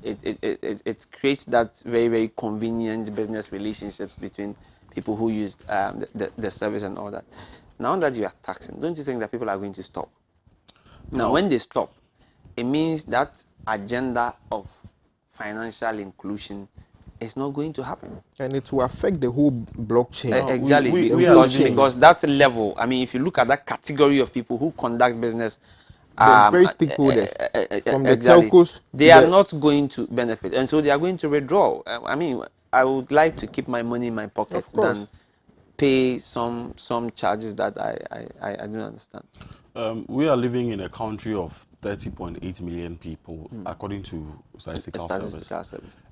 Speaker 3: It creates that very, very convenient business relationships between people who use the service and all that. Now that you are taxing, don't you think that people are going to stop?
Speaker 4: No.
Speaker 3: Now, when they stop, it means that agenda of financial inclusion is not going to happen.
Speaker 1: And it will affect the whole blockchain.
Speaker 3: Exactly, because that level, I mean, if you look at that category of people who conduct business,
Speaker 1: the very stakeholders, from the telcos,
Speaker 3: they are not going to benefit, and so they are going to withdraw. I mean, I would like to keep my money in my pocket than pay some charges that I don't understand?
Speaker 4: We are living in a country of 30.8 million people, according to statistical service.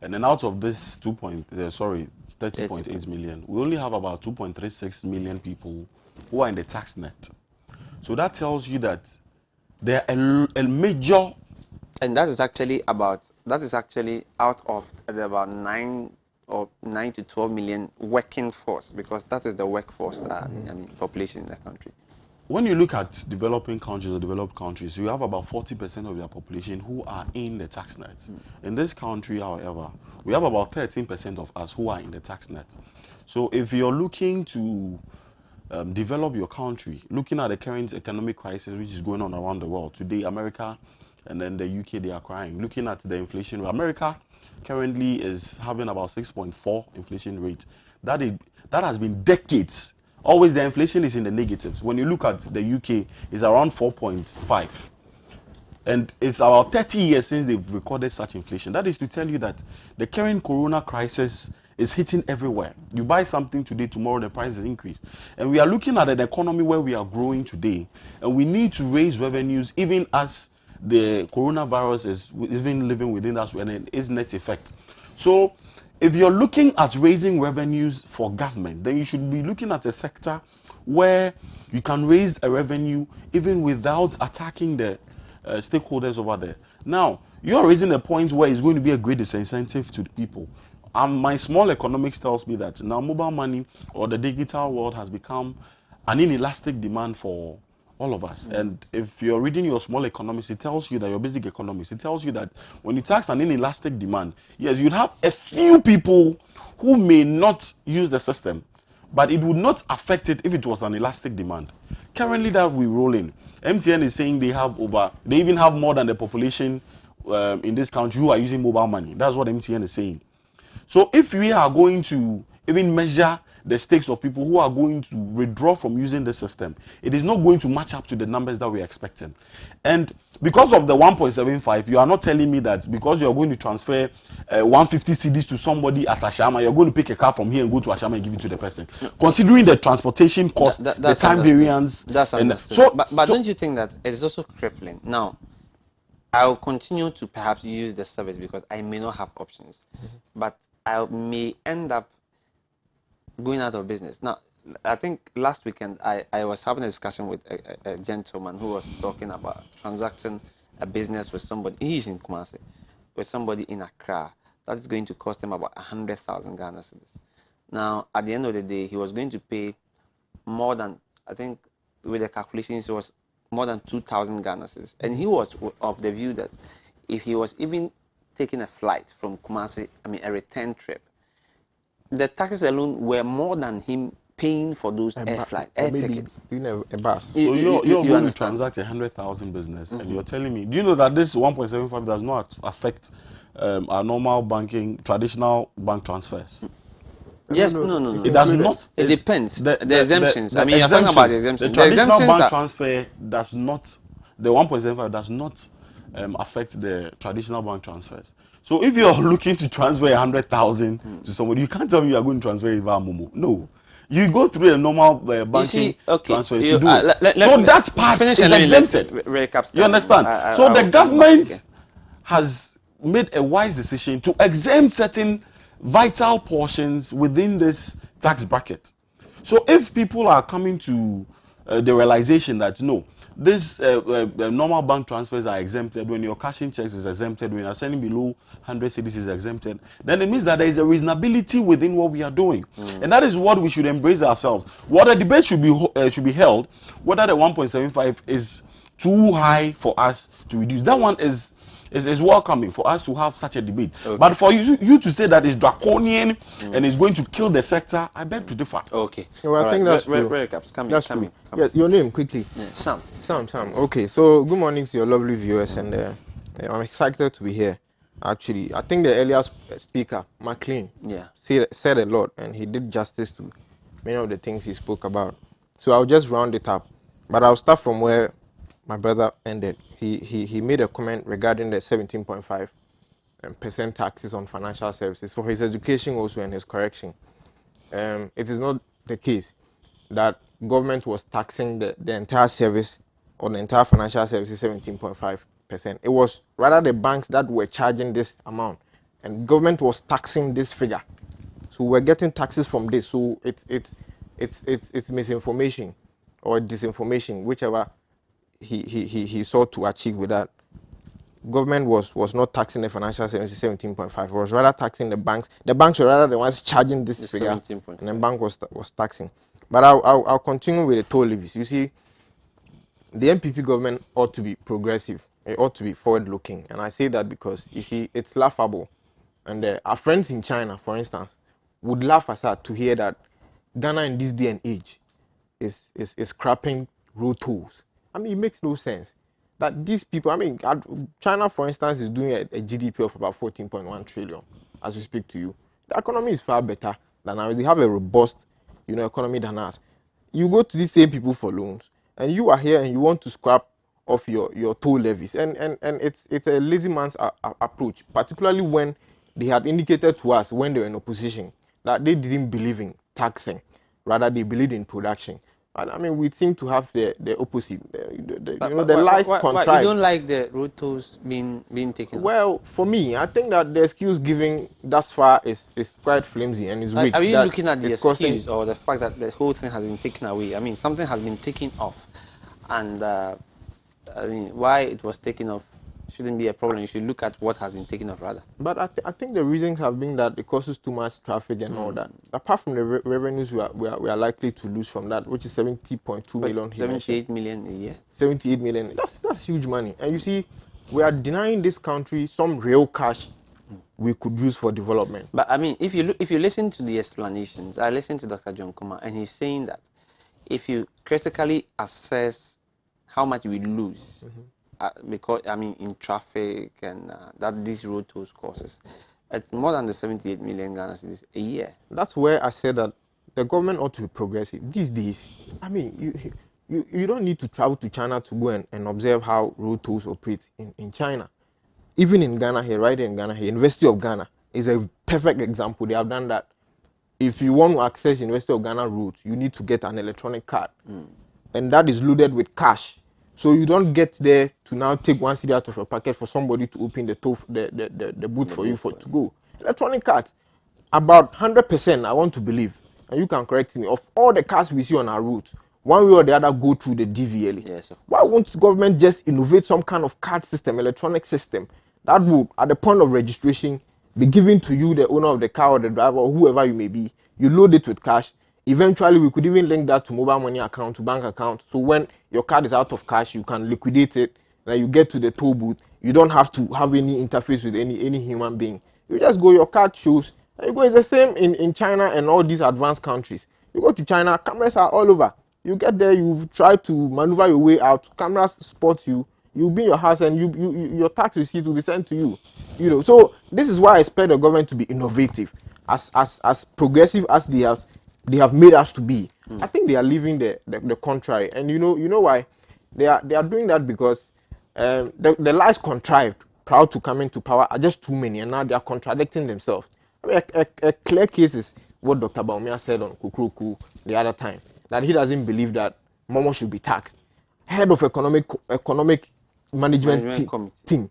Speaker 4: And then out of this 30.8 million, we only have about 2.36 million people who are in the tax net. So that tells you that there are a major,
Speaker 3: and that is actually out of about 9 to 12 million working force, because that is the workforce population in the country.
Speaker 4: When you look at developing countries or developed countries, you have about 40% of their population who are in the tax net. In this country, however, we have about 13% of us who are in the tax net. So if you're looking to develop your country, looking at the current economic crisis which is going on around the world today, America and then the UK, they are crying. Looking at the inflation rate, America currently is having about 6.4 inflation rate. That has been decades. Always the inflation is in the negatives. When you look at the UK, it's around 4.5. And it's about 30 years since they've recorded such inflation. That is to tell you that the current corona crisis is hitting everywhere. You buy something today, tomorrow the price is increased. And we are looking at an economy where we are growing today, and we need to raise revenues even as the coronavirus is even living within us and it is net effect. So if you're looking at raising revenues for government, then you should be looking at a sector where you can raise a revenue even without attacking the stakeholders over there. Now, you're raising a point where it's going to be a great disincentive to the people. My small economics tells me that now mobile money or the digital world has become an inelastic demand for all of us. And if you're reading your small economics, it tells you that your basic economics, it tells you that when you tax an inelastic demand, yes, you'd have a few people who may not use the system, but it would not affect it if it was an elastic demand. Currently that we roll in, MTN is saying they even have more than the population in this country who are using mobile money. That's what MTN is saying. So if we are going to even measure the stakes of people who are going to withdraw from using the system, it is not going to match up to the numbers that we're expecting. And because of the 1.75, you are not telling me that because you're going to transfer 150 CDs to somebody at Ashama, you're going to pick a car from here and go to Ashama and give it to the person. Considering the transportation cost, the time variance.
Speaker 3: That's understood. But don't you think that it's also crippling? Now, I'll continue to perhaps use the service because I may not have options. But I may end up going out of business. Now, I think last weekend I was having a discussion with a gentleman who was talking about transacting a business with somebody. He's in Kumasi, with somebody in Accra. That is going to cost him about 100,000 Ghana cedis. Now, at the end of the day, he was going to pay more than, I think, with the calculations, it was more than 2,000 Ghana cedis. And he was of the view that if he was even taking a flight from Kumasi, a return trip, the taxes alone were more than him paying for those air tickets.
Speaker 4: A bus. So you're going to transact 100,000 business, and you're telling me, do you know that this 1.75 does not affect our normal traditional bank transfers?
Speaker 3: Yes, no.
Speaker 4: It does not.
Speaker 3: It depends. The exemptions. You're talking about the exemptions.
Speaker 4: The traditional bank transfer does not. The 1.75 does not affect the traditional bank transfers. So if you're looking to transfer 100,000 to somebody, you can't tell me you are going to transfer it via Momo. No. You go through a normal banking transfer to do it. So that part is exempted. You understand? So the government has made a wise decision to exempt certain vital portions within this tax bracket. So if people are coming to the realization that no, this normal bank transfers are exempted, when you're cashing checks is exempted, when you're sending below 100 cedis is exempted, then it means that there is a reasonability within what we are doing. And that is what we should embrace ourselves. What a debate should be held, whether the 1.75 is too high for us to reduce. That one is welcoming for us to have such a debate. But for you to say that it's draconian and it's going to kill the sector, I beg to differ.
Speaker 3: Okay.
Speaker 1: Well, I think that's true. That's true. Yes, your name quickly.
Speaker 3: Sam.
Speaker 1: Okay, so good morning to your lovely viewers, and I'm excited to be here. Actually, I think the earlier speaker, McLean, said a lot, and he did justice to many of the things he spoke about. So I'll just round it up, but I'll start from where my brother ended. He made a comment regarding the 17.5% taxes on financial services for his education also and his correction. it is not the case that government was taxing the entire service or the entire financial services 17.5%. It was rather the banks that were charging this amount, and government was taxing this figure. So we're getting taxes from this. So it's misinformation or disinformation, whichever he sought to achieve with that. Government was not taxing the financial services 17.5. It was rather taxing the banks. The banks were rather the ones charging this figure, 17.5. And the bank was taxing. But I'll continue with the toll levies. You see, the MPP government ought to be progressive. It ought to be forward-looking, and I say that because you see, it's laughable. And our friends in China, for instance, would laugh us out to hear that Ghana in this day and age is scrapping road tolls. I mean, it makes no sense that these people, I mean, China, for instance, is doing a GDP of about 14.1 trillion as we speak to you. The economy is far better than ours. They have a robust, economy than us. You go to these same people for loans, and you are here and you want to scrap off your toll levies, and it's a lazy man's approach, particularly when they had indicated to us when they were in opposition that they didn't believe in taxing, rather they believed in production. And I mean, we seem to have the opposite. The lies contrived.
Speaker 3: You don't like the road tolls being taken?
Speaker 1: Well, for me, I think that the excuse given thus far is quite flimsy and is weak.
Speaker 3: Are you looking at the excuse or the fact that the whole thing has been taken away? I mean, something has been taken off, and I mean, why it was taken off shouldn't be a problem. You should look at what has been taken off rather.
Speaker 1: But I think the reasons have been that it causes too much traffic and all that. Apart from the revenues we are likely to lose from that, which is 70.2 million.
Speaker 3: 78 million a year.
Speaker 1: 78 million. That's huge money. And you see, we are denying this country some real cash we could use for development.
Speaker 3: But I mean, if you listen to the explanations, I listened to Dr. John Kuma, and he's saying that if you critically assess how much we lose, because I mean in traffic and that these road tolls causes, it's more than the 78 million Ghana cedis a year.
Speaker 1: That's where I said that the government ought to be progressive these days. I mean, you don't need to travel to China to go and observe how road tolls operate in China. Even in Ghana here, right in Ghana here, University of Ghana is a perfect example. They have done that. If you want to access University of Ghana route, you need to get an electronic card, and that is loaded with cash. So you don't get there to now take one cedi out of your pocket for somebody to open the booth for you to go. Electronic cards, about 100%, I want to believe, and you can correct me, of all the cars we see on our route, one way or the other go through the DVLA.
Speaker 3: Yes,
Speaker 1: why won't government just innovate some kind of card system, electronic system, that would, at the point of registration, be given to you, the owner of the car or the driver or whoever you may be. You load it with cash. Eventually, we could even link that to mobile money account, to bank account. So when your card is out of cash, you can liquidate it. Then you get to the toll booth. You don't have to have any interface with any human being. You just go, your card shows. And you go. It's the same in China and all these advanced countries. You go to China, cameras are all over. You get there, you try to maneuver your way out. Cameras spot you. You'll be in your house, and your tax receipt will be sent to you. So this is why I expect the government to be innovative, as progressive as they have made us to be. I think they are leaving the contrary, and you know why they are doing that, because the lies contrived prior to coming to power are just too many, and now they are contradicting themselves. I mean, a clear case is what Dr. Baumia said on Kukuruku the other time, that he doesn't believe that Momo should be taxed. Head of economic management team.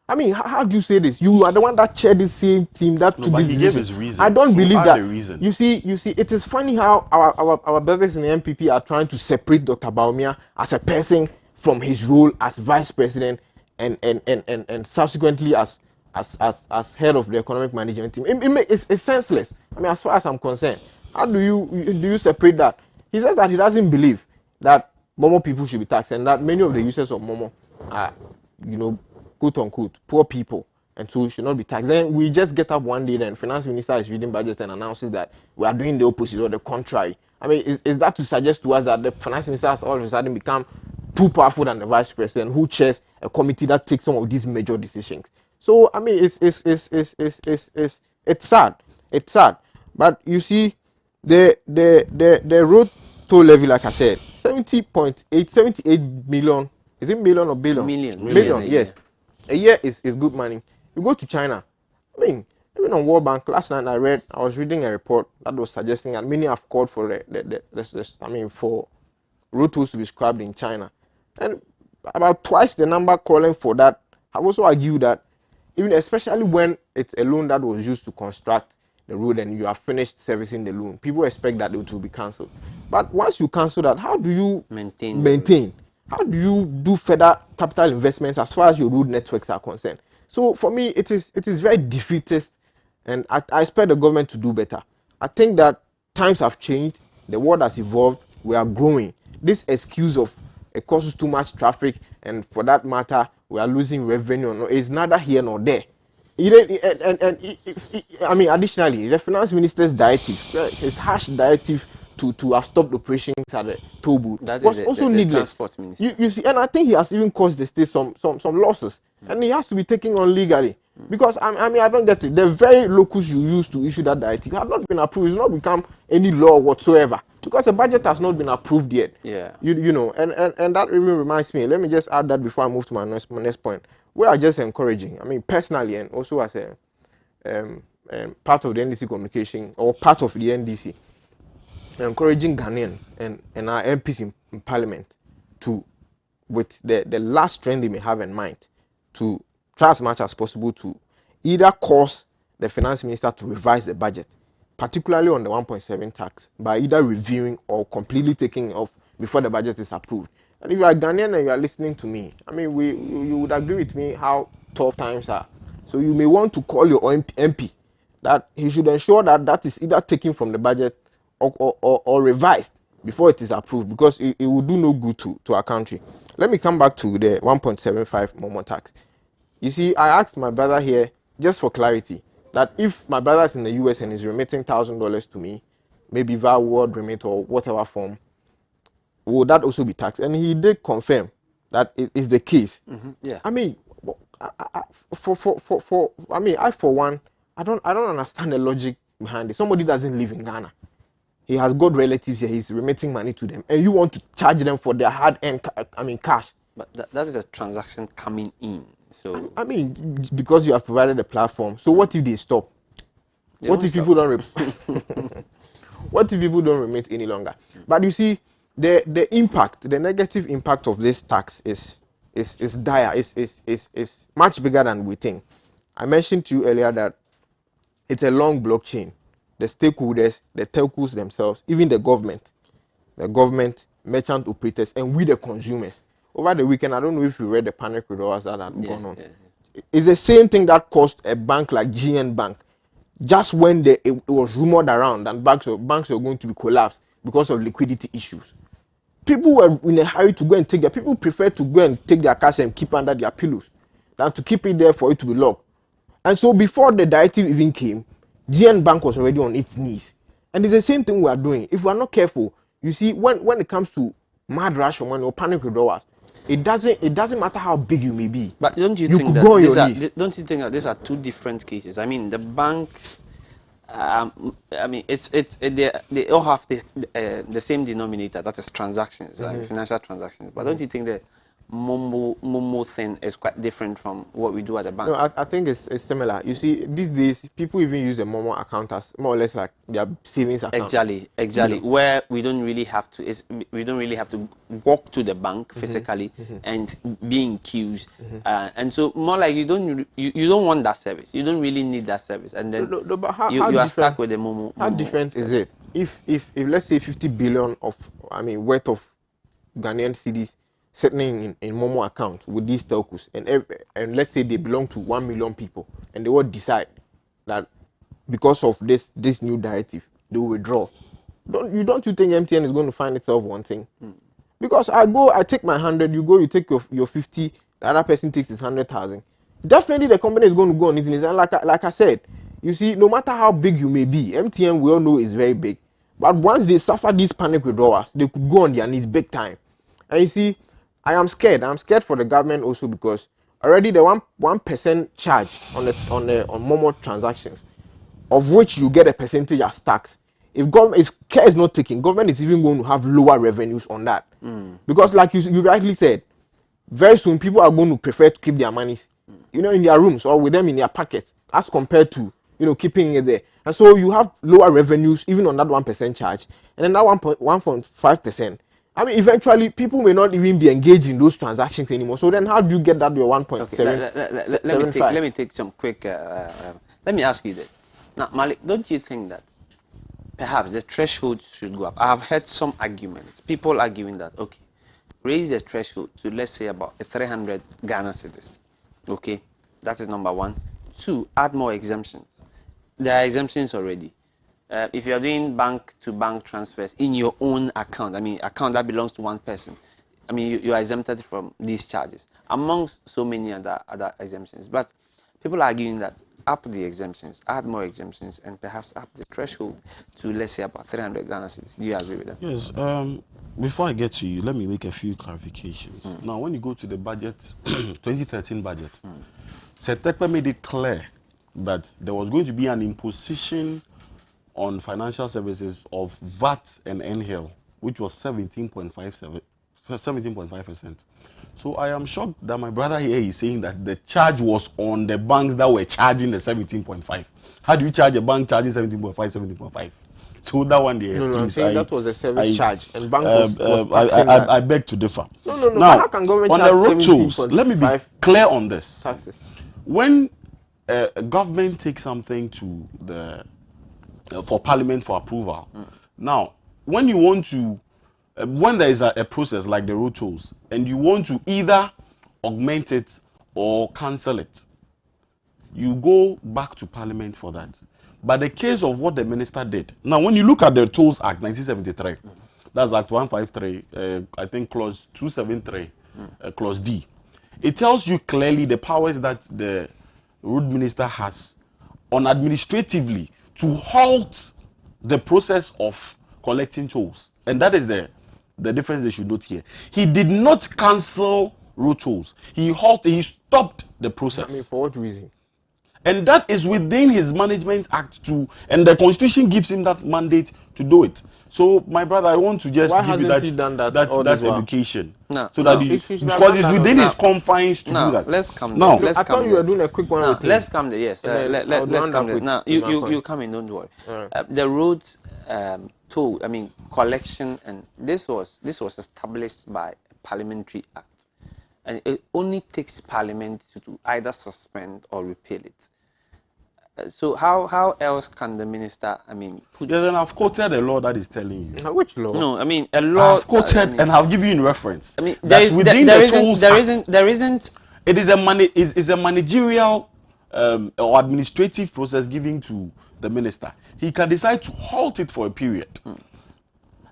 Speaker 1: I mean, how do you say this? You are the one that chaired the same team that took this decision. I don't believe that. You see, it is funny how our brothers in the MPP are trying to separate Dr. Baumia as a person from his role as vice president and subsequently as head of the economic management team. It's senseless. I mean, as far as I'm concerned, how do you separate that? He says that he doesn't believe that Momo people should be taxed, and that many of the users of Momo are, quote unquote, poor people, and so should not be taxed. Then we just get up one day, then finance minister is reading budget and announces that we are doing the opposite or the contrary. I mean, is that to suggest to us that the finance minister has all of a sudden become too powerful than the vice president, who chairs a committee that takes some of these major decisions? So I mean, it's sad. It's sad. But you see, the road toll levy, like I said, 78 million. Is it million or billion?
Speaker 3: Million.
Speaker 1: Yes. A year is good money. You go to China, I mean, Even on World Bank last night, I was reading a report that was suggesting that many have called for for road tolls to be scrapped in China, and about twice the number calling for that have also argued that even especially when it's a loan that was used to construct the road and you have finished servicing the loan, people expect that it will be cancelled. But once you cancel that, how do you maintain? How do you do further capital investments as far as your road networks are concerned? So for me, it is very defeatist, and I expect the government to do better. I think that times have changed, the world has evolved, we are growing. This excuse of it causes too much traffic, and for that matter, we are losing revenue, no, is neither here nor there. Additionally, the finance minister's directive, his harsh directive to have stopped operations at the toll booth was also needless. You see, and I think he has even caused the state some losses, and he has to be taken on legally. Because I don't get it. The very locus you used to issue that directive have not been approved. It's not become any law whatsoever because the budget has not been approved yet.
Speaker 3: Yeah.
Speaker 1: You know, and that even reminds me. Let me just add that before I move to my next point. We are just encouraging. I mean, personally, and also as a part of the NDC communication or part of the NDC, encouraging Ghanaians and our MPs in Parliament to, with the last trend they may have in mind, to try as much as possible to either cause the finance minister to revise the budget, particularly on the 1.7 tax, by either reviewing or completely taking it off before the budget is approved. And if you are Ghanaian and you are listening to me, I mean, you would agree with me how tough times are. So you may want to call your MP that he should ensure that is either taken from the budget or revised before it is approved, because it will do no good to our country. Let me come back to the 1.75 Momo tax. You see, I asked my brother here, just for clarity, that if my brother is in the US and is remitting $1,000 to me, maybe via word remit or whatever form, will that also be taxed? And he did confirm that it is the case.
Speaker 3: Yeah.
Speaker 1: I mean, I for one, I don't understand the logic behind it. Somebody doesn't live in Ghana. He has got relatives here. He's remitting money to them, and you want to charge them for their hard-earned, cash.
Speaker 3: But that is a transaction coming in. So
Speaker 1: I mean, because you have provided a platform. So what if they stop? What if people don't what if people don't remit any longer? But you see, the impact, the negative impact of this tax is dire. Is much bigger than we think. I mentioned to you earlier that it's a long blockchain. The stakeholders, the telcos themselves, even the government, merchant operators, and we the consumers. Over the weekend, I don't know if you read the panic withdrawals that had gone on. It's the same thing that cost a bank like GN Bank, just when it was rumored around that banks were going to be collapsed because of liquidity issues. People were in a hurry to go and take people prefer to go and take their cash and keep under their pillows than to keep it there for it to be locked. And so before the directive even came, GN Bank was already on its knees. And it's the same thing we are doing. If we are not careful, you see, when it comes to mad rush or money or panic withdrawals, it doesn't matter how big you may be.
Speaker 3: But don't you think that these are two different cases? I mean, the banks, they all have the same denominator, that is transactions, financial transactions. But don't you think that Momo thing is quite different from what we do at the bank?
Speaker 1: No, I think it's similar. You see, these days people even use the Momo account as more or less like their savings account.
Speaker 3: Exactly. You know? Where we don't really have to walk to the bank physically and be in queues, and so more like you don't want that service. You don't really need that service, and then you are stuck with the Momo.
Speaker 1: How different is it if let's say 50 billion worth of Ghanaian cedis sitting in Momo account with these telcos, and let's say they belong to 1 million people, and they will decide that because of this new directive they will withdraw. Don't you think MTN is going to find itself wanting? Because I take my 100, you take your 50, the other person takes his 100,000. Definitely the company is going to go on its knees. And like I said, you see, no matter how big you may be, MTN we all know is very big. But once they suffer these panic withdrawals, they could go on their knees big time. And you see, I am scared. I'm scared for the government also, because already the 1% charge on Momo transactions, of which you get a percentage as tax. If care is not taken, government is even going to have lower revenues on that. Because like you rightly said, very soon people are going to prefer to keep their monies, in their rooms or with them in their pockets, as compared to keeping it there. And so you have lower revenues even on that 1% charge, and then that 1.5%. I mean, eventually people may not even be engaged in those transactions anymore. So then, how do you get that to your 1.7?
Speaker 3: Okay, let me take some quick. Let me ask you this. Now, Malik, don't you think that perhaps the threshold should go up? I have heard some arguments. People arguing that raise the threshold to, let's say, about 300 Ghana cedis. Okay, that is number one. Two, add more exemptions. There are exemptions already. If you are doing bank-to-bank transfers in your own account, I mean, account that belongs to one person, I mean, you are exempted from these charges, amongst so many other exemptions. But people are arguing that up the exemptions, add more exemptions, and perhaps up the threshold to, let's say, about 300 Ghana cedis. Do you agree with that?
Speaker 4: Yes. Before I get to you, let me make a few clarifications. Now, when you go to the budget, 2013 budget, Setekpe made it clear that there was going to be an imposition on financial services of VAT and NHIL, which was 17.5%. So I am shocked that my brother here is saying that the charge was on the banks that were charging the 17.5. How do you charge a bank charging 17.5? So that one there,
Speaker 1: no,
Speaker 4: please.
Speaker 1: I'm saying that was a service charge, and bank was taxing that.
Speaker 4: I beg to differ.
Speaker 1: No.
Speaker 4: Now,
Speaker 1: how can government
Speaker 4: on
Speaker 1: charge
Speaker 4: the road tolls, let me be clear on this.
Speaker 1: Taxes.
Speaker 4: When a government takes something to the for Parliament for approval, now when you want to, when there is a process like the road tolls, and you want to either augment it or cancel it, you go back to Parliament for that. But the case of what the minister did. Now, when you look at the Tolls Act 1973, that's Act 153, I think clause 273, clause D. It tells you clearly the powers that the road minister has on administratively to halt the process of collecting tolls. And that is the difference they should note here. He did not cancel road tolls. He stopped the process.
Speaker 1: I mean, for what reason?
Speaker 4: And that is within his Management Act too, and the Constitution gives him that mandate to do it. So, my brother, I want to just give you that education, because it's within his confines to do that.
Speaker 3: Let's come.
Speaker 4: Now,
Speaker 1: I thought you were doing a quick one.
Speaker 3: Let's come there. Yes, let's come there. Now, you come in. Don't worry. The roads toll, I mean, collection, and this was established by a parliamentary act, and it only takes Parliament to either suspend or repeal it. So how else can the minister, I mean, put...
Speaker 4: Yes, and I've quoted a law that is telling you.
Speaker 1: Which law?
Speaker 3: No, I mean, a law...
Speaker 4: I've quoted and I've given you in reference.
Speaker 3: I mean,
Speaker 4: there isn't... It is a managerial or administrative process given to the minister. He can decide to halt it for a period.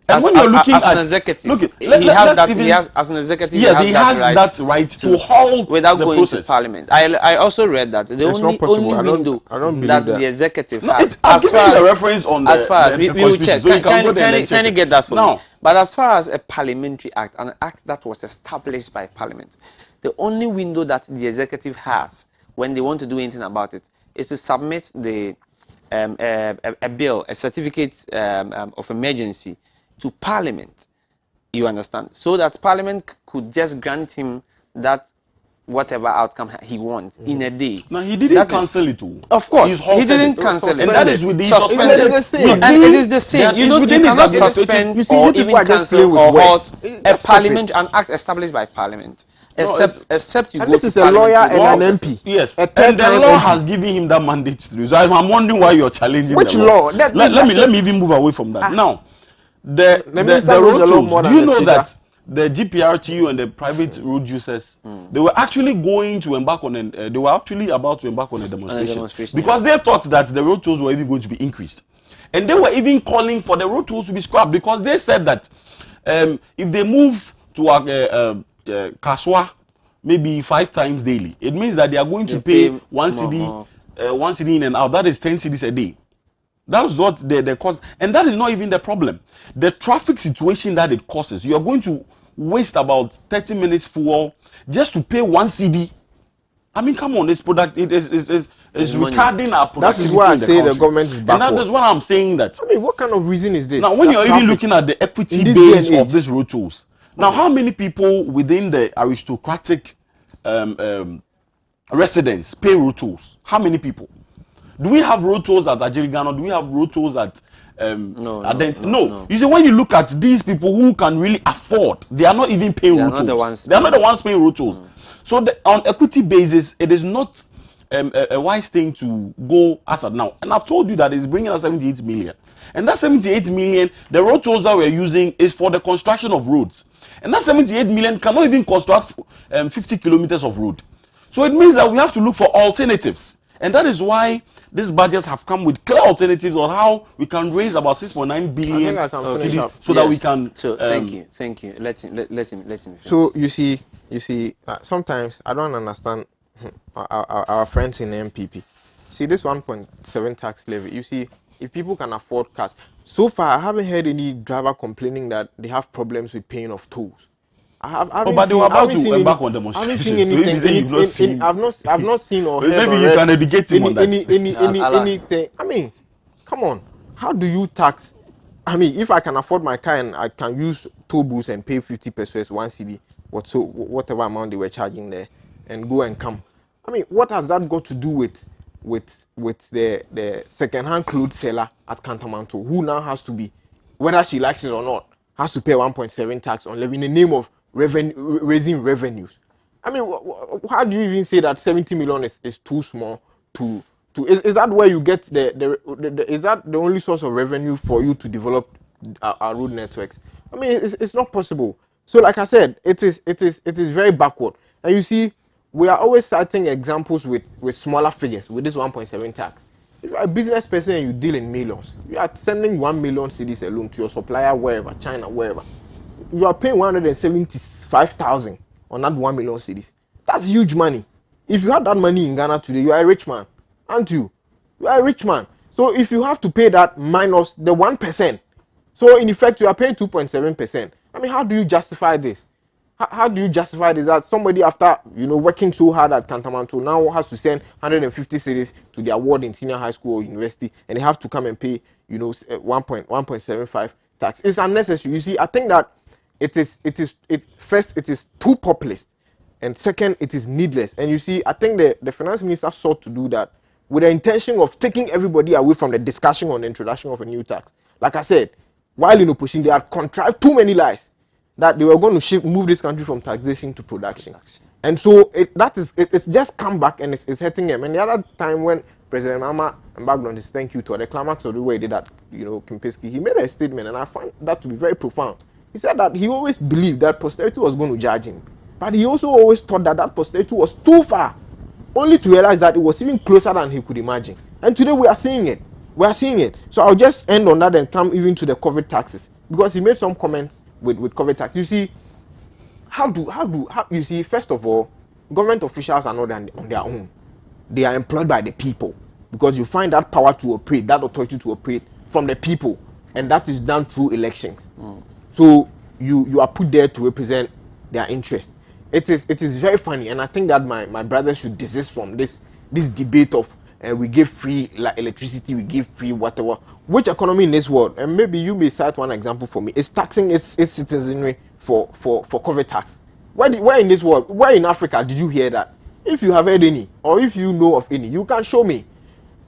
Speaker 4: And when you're looking
Speaker 3: as an executive, he has that right to halt without going to Parliament. I also read that the only window that the executive has, as far as we will check, can you get that for me? But as far as a parliamentary act, an act that was established by Parliament, the only window that the executive has when they want to do anything about it is to submit a bill, a certificate of emergency to Parliament, you understand, so that Parliament could just grant him that whatever outcome he wants in a day.
Speaker 4: No, he didn't cancel it all.
Speaker 3: Of course, he didn't cancel it.
Speaker 4: And that is with the
Speaker 3: suspended. And it is the same. You cannot suspend or even cancel or halt a Parliament, an act established by Parliament. Except you go to Parliament.
Speaker 1: This is a lawyer and an MP.
Speaker 4: Yes, and the law has given him that mandate to do. So I'm wondering why you're challenging
Speaker 1: which law.
Speaker 4: Let me even move away from that. Now, the road tolls. Do you know that the GPRTU and the private road users, they were actually going to embark on they were actually about to embark on a demonstration because they thought that the road tolls were even going to be increased, and they were even calling for the road tolls to be scrapped because they said that if they move to Kaswa maybe 5 times daily, it means that they are going to pay 1 cedi in and out. That is 10 cedis a day. That is what the cost, and that is not even the problem. The traffic situation that it causes, you are going to waste about 30 minutes fuel just to pay 1 cedi. I mean, come on, this product is retarding our productivity.
Speaker 1: That is why I say the government is backward.
Speaker 4: And that is what I'm saying. That
Speaker 1: I mean, what kind of reason is this?
Speaker 4: Now, when you're even looking at the equity base of these road tolls, now how many people within the aristocratic residents pay road tolls? How many people? Do we have road tolls at Ajirigano? Do we have road tolls at Adent? No. You see, when you look at these people who can really afford, they are not even paying road tolls. They are not the ones paying road tolls. So on equity basis, it is not a wise thing to go as of now. And I've told you that it's bringing us 78 million. And that 78 million, the road tolls that we're using is for the construction of roads. And that 78 million cannot even construct 50 kilometers of road. So it means that we have to look for alternatives. And that is why these budgets have come with clear alternatives on how we can raise about 6.9 billion that we can.
Speaker 3: So thank you. Let him finish.
Speaker 1: So you see, sometimes I don't understand our friends in MPP. See this 1.7 tax levy. You see, if people can afford cars, so far I haven't heard any driver complaining that they have problems with paying of tolls.
Speaker 4: But they were about to embark on demonstrations. So if you say you've not seen,
Speaker 1: I've not seen or heard.
Speaker 4: Maybe you can educate him on that.
Speaker 1: Anything. I mean, come on. How do you tax? I mean, if I can afford my car and I can use toll booths and pay 50 pesos 1 cedi, whatever amount they were charging there, and go and come. I mean, what has that got to do with the second-hand clothes seller at Cantamanto, who now has to be, whether she likes it or not, has to pay 1.7 tax on levy in the name of raising revenues? I mean, how do you even say that 70 million is too small to is that where you get is that the only source of revenue for you to develop our road networks? I mean, it's not possible. So like I said, it is very backward. And you see, we are always citing examples with smaller figures with this 1.7 tax. If you are a business person and you deal in millions, you are sending 1 million cedis alone to your supplier wherever, China, wherever. You are paying 175,000 on that 1 million cedis. That's huge money. If you had that money in Ghana today, you are a rich man, aren't you? You are a rich man. So if you have to pay that minus the 1%, so in effect you are paying 2.7%. I mean, how do you justify this? How do you justify this? That somebody, after working so hard at Cantamanto, now has to send 150 cedis to their ward in senior high school or university, and they have to come and pay 1.75 tax. It's unnecessary. You see, I think that first it is too populist, and second it is needless. And you see, I think the finance minister sought to do that with the intention of taking everybody away from the discussion on the introduction of a new tax. Like I said, while in opposition, they had contrived too many lies that they were going to move this country from taxation to production. And so it's just come back and it's hurting them. And the other time when President Ama embarked on this thank you tour, the climax of the way he did that, Kempinski, he made a statement, and I find that to be very profound. He said that he always believed that posterity was going to judge him, but he also always thought that posterity was too far, only to realize that it was even closer than he could imagine. And today we are seeing it. We are seeing it. So I'll just end on that and come even to the COVID taxes, because he made some comments with COVID tax. You see, how you see, first of all, government officials are not on their own. They are employed by the people, because you find that power to operate, that authority to operate from the people, and that is done through elections. So you are put there to represent their interest. It is very funny, and I think that my brother should desist from this debate of we give free electricity, we give free whatever. Which economy in this world, and maybe you may cite one example for me, is taxing its citizenry for COVID tax? Where in this world, where in Africa did you hear that? If you have heard any, or if you know of any, you can show me.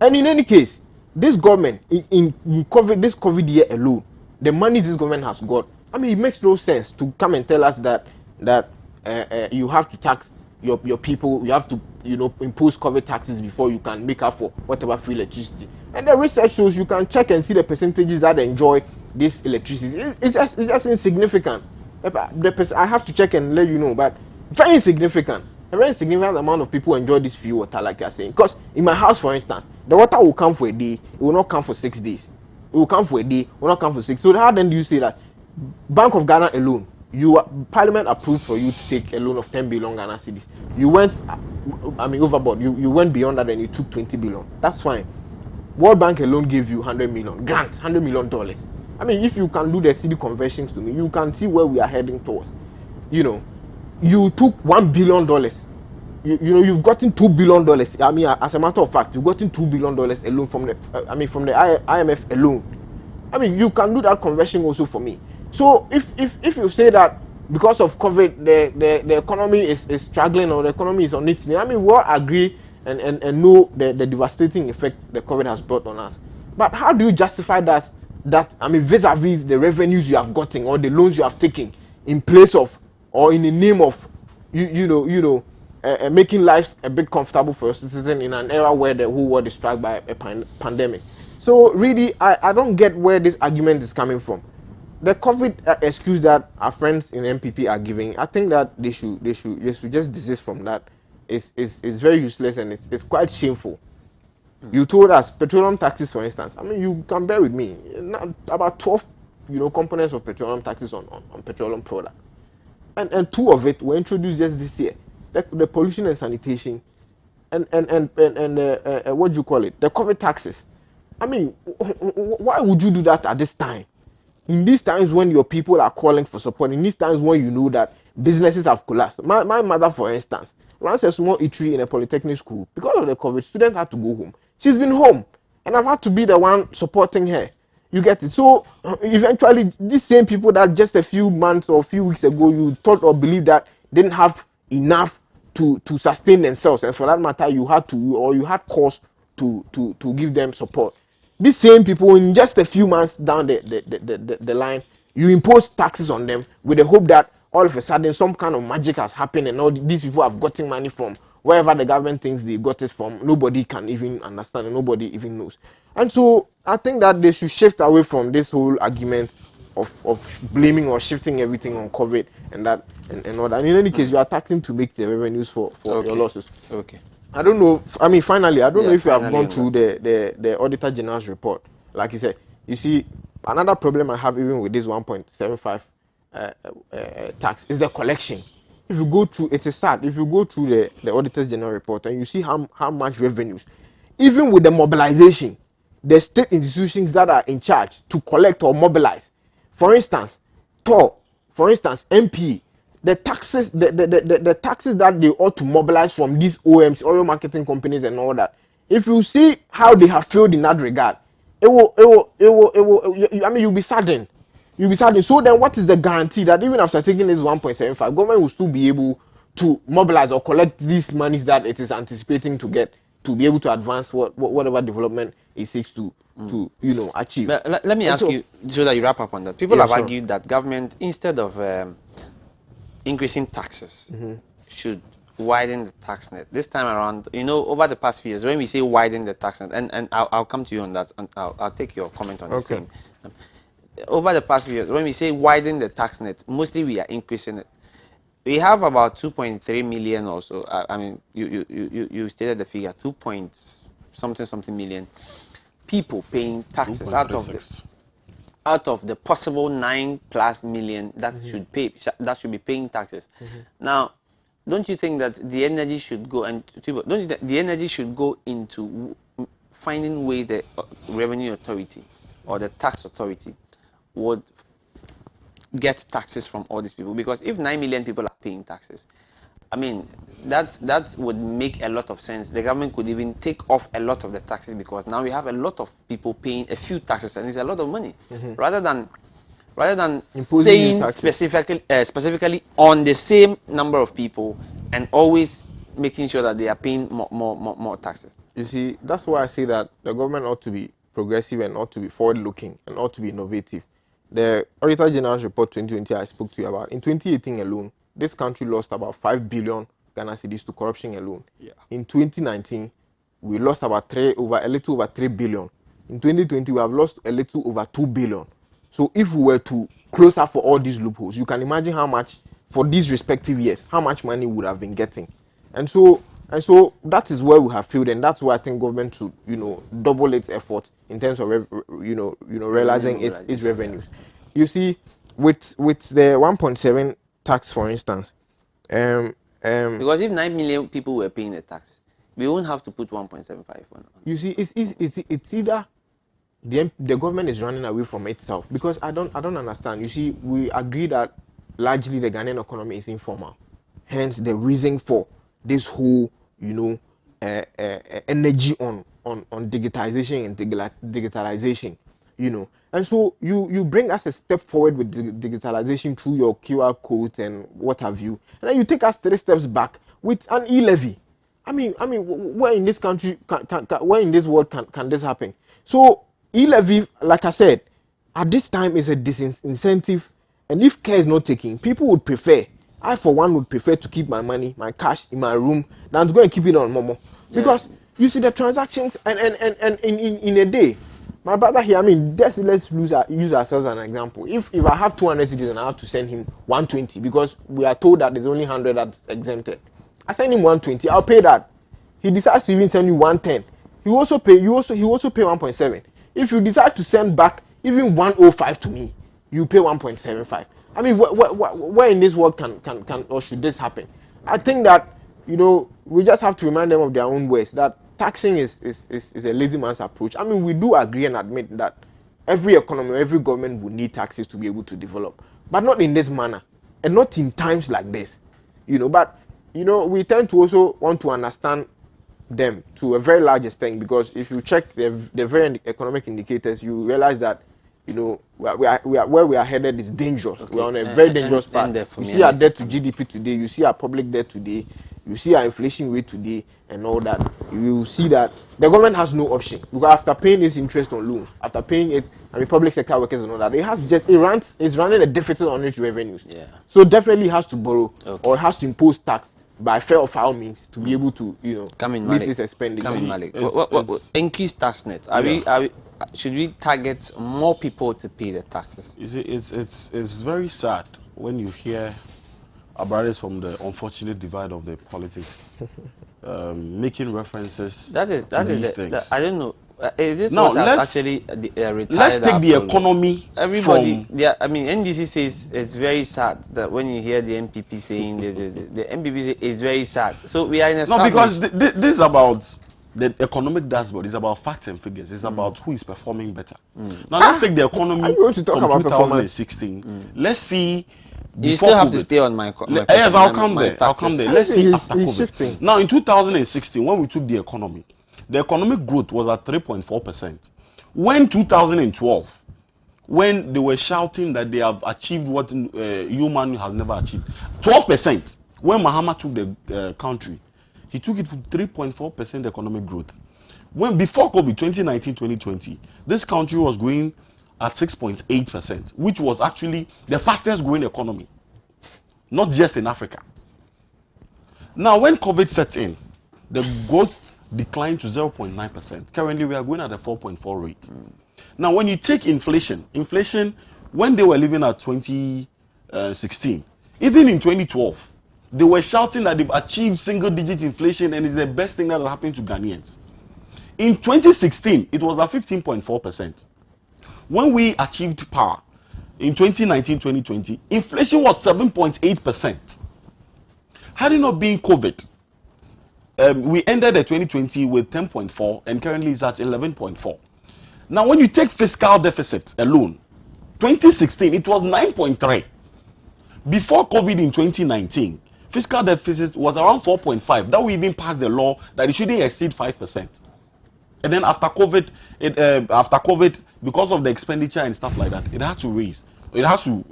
Speaker 1: And in any case, this government in COVID, this COVID year alone, the money this government has got, I mean, it makes no sense to come and tell us that you have to tax your people, you have to impose COVID taxes before you can make up for whatever free electricity. And the research shows, you can check and see the percentages that enjoy this electricity. It's just insignificant. I have to check and let you know, but very insignificant. A very significant amount of people enjoy this free water, like you're saying. Because in my house, for instance, the water will come for a day, it will not come for 6 days. It will come for a day, it will not come for 6. So how then do you say that Bank of Ghana alone, Parliament approved for you to take a loan of 10 billion Ghana cedis. You went, overboard. You went beyond that and you took 20 billion. That's fine. World Bank alone gave you 100 million grant, $100 million. I mean, if you can do the cedi conversions to me, you can see where we are heading towards. You took $1 billion. You've gotten $2 billion. I mean, as a matter of fact, you've gotten $2 billion alone from the IMF alone. I mean, you can do that conversion also for me. So if you say that because of COVID the economy is struggling, or the economy is on its knee, I mean, we all agree and know the devastating effect the COVID has brought on us. But how do you justify that I mean vis-a-vis the revenues you have gotten or the loans you have taken in place of or in the name of making lives a bit comfortable for your citizens in an era where the whole world is struck by a pandemic? So really, I don't get where this argument is coming from. The COVID excuse that our friends in MPP are giving, I think that they should just desist from that. It's very useless and it's quite shameful. You told us petroleum taxes, for instance. I mean, you can bear with me. About 12, components of petroleum taxes on petroleum products, and 2 of it were introduced just this year. The pollution and sanitation, and what do you call it? The COVID taxes. I mean, why would you do that at this time? In these times when your people are calling for support, in these times when you know that businesses have collapsed. My mother, for instance, runs a small eatery in a polytechnic school. Because of the COVID, students had to go home. She's been home, and I've had to be the one supporting her. You get it? So eventually, these same people that just a few months or a few weeks ago you thought or believed that didn't have enough to sustain themselves, and for that matter, you had cause to give them support. These same people, in just a few months down the line, you impose taxes on them with the hope that all of a sudden some kind of magic has happened and all these people have gotten money from wherever the government thinks they got it from. Nobody can even understand and nobody even knows. And so I think that they should shift away from this whole argument of blaming or shifting everything on COVID and all that. And in any case, you are taxing to make the revenues for your losses.
Speaker 3: Okay.
Speaker 1: I don't know. I mean, finally, I don't know if you have gone through the Auditor General's report. Like you said, you see, another problem I have even with this 1.75 tax is the collection. If you go through, it is sad. If you go through the Auditor General report and you see how much revenues, even with the mobilization, the state institutions that are in charge to collect or mobilize, for instance, TOR, for instance, MP, the taxes that they ought to mobilize from these OMs, oil marketing companies and all that. If you see how they have failed in that regard, I mean, you'll be saddened. You'll be saddened. So then what is the guarantee that even after taking this 1.75, government will still be able to mobilize or collect these monies that it is anticipating to get to be able to advance whatever development it seeks to achieve?
Speaker 3: But let me ask you so that you wrap up on that. People have argued that government, instead of increasing taxes, should widen the tax net. This time around, over the past few years, when we say widen the tax net, and I'll come to you on that, and I'll take your comment on the same. Over the past few years, when we say widen the tax net, mostly we are increasing it. We have about 2.3 million or so. I mean, you stated the figure, 2 point something million people paying taxes out of the possible 9+ million that should be paying taxes. Now, don't you think that the energy should go into finding ways the revenue authority or the tax authority would get taxes from all these people? Because if 9 million people are paying taxes, I mean, that would make a lot of sense. The government could even take off a lot of the taxes, because now we have a lot of people paying a few taxes, and it's a lot of money. Rather than staying specifically on the same number of people and always making sure that they are paying more taxes.
Speaker 1: You see, that's why I say that the government ought to be progressive and ought to be forward-looking and ought to be innovative. The Auditor General's report 2020 I spoke to you about, in 2018 alone, this country lost about 5 billion Ghana cedis to corruption alone. In 2019, we lost a little over 3 billion. In 2020, we have lost a little over 2 billion. So if we were to close up for all these loopholes, you can imagine how much, for these respective years, how much money we would have been getting. And so that is where we have failed, and that's why I think government should, double its effort in terms of, realizing its revenues. You see, with the 1.7 tax, for instance,
Speaker 3: because if 9 million people were paying the tax, we won't have to put 1.75 on.
Speaker 1: You see, it's either the government is running away from itself, because I don't understand. You see, we agree that largely the Ghanaian economy is informal, hence the reason for this whole energy on digitization and digitalization, and so you bring us a step forward with digitalization through your QR code and what have you, and then you take us 3 steps back with an e-levy. I mean, where in this country, where in this world can this happen? So e-levy, like I said, at this time is a disincentive, and if care is not taken, people would prefer. I, for one, would prefer to keep my money, my cash in my room than to go and keep it on Momo. Because you see the transactions, and in a day, my brother here, I mean, let's use ourselves as an example. If I have 200 citizens and I have to send him 120 because we are told that there's only 100 that's exempted, I send him 120, I'll pay that. He decides to even send you 110, he also pay 1.7. If you decide to send back even 105 to me, you pay 1.75. I mean, where in this world can or should this happen? I think that, you know, we just have to remind them of their own ways, that taxing is a lazy man's approach. I mean, we do agree and admit that every economy, every government will need taxes to be able to develop, but not in this manner and not in times like this, you know. But you know, we tend to also want to understand them to a very large extent, because if you check the very economic indicators, you realize that, you know, where we are headed is dangerous. Okay. We're on a very dangerous path. You see our debt to GDP today, you see our public debt today, you see our inflation rate today, and all that. You see that the government has no option, because after paying its interest on loans, after paying it, I mean, public sector workers and all that, it's running a deficit on its revenues. Yeah. So definitely has to borrow, or it has to impose tax by fair or foul means to be able to, you know, meet its expenditure.
Speaker 3: What increase tax net? Should we target more people to pay the taxes?
Speaker 4: You see, it's very sad when you hear our brothers from the unfortunate divide of the politics making references to these things.
Speaker 3: I don't know. Is this
Speaker 4: now,
Speaker 3: what has actually retired?
Speaker 4: Let's take the economy.
Speaker 3: Everybody, I mean, NDC says it's very sad that when you hear the MPP saying this, the MPP say it's very sad. So we are in a
Speaker 4: because this is about the economic dashboard. It's about facts and figures. It's about who is performing better. Now let's take the economy from 2016. Let's see.
Speaker 3: You still have to stay on my question.
Speaker 4: Yes, I'll come there. Let's see after COVID. Now in 2016, when we took the economic growth was at 3.4%. When 2012, when they were shouting that they have achieved what human has never achieved, 12%. When Mahama took the country, he took it to 3.4% economic growth. When before COVID, 2019-2020, this country was growing at 6.8%, which was actually the fastest growing economy, not just in Africa. Now, when COVID set in, the growth declined to 0.9%. Currently, we are going at a 4.4 rate. Now, when you take inflation, when they were living at 2016, even in 2012, they were shouting that they've achieved single-digit inflation and it's the best thing that has happened to Ghanaians. In 2016, it was at 15.4%. When we achieved power in 2019-2020, inflation was 7.8%. Had it not been COVID, we ended the 2020 with 10.4 and currently is at 11.4. Now, when you take fiscal deficit alone, 2016 it was 9.3. Before COVID in 2019, fiscal deficit was around 4.5. That we even passed the law that it shouldn't exceed 5%. And then after COVID, because of the expenditure and stuff like that, it had to raise. It has to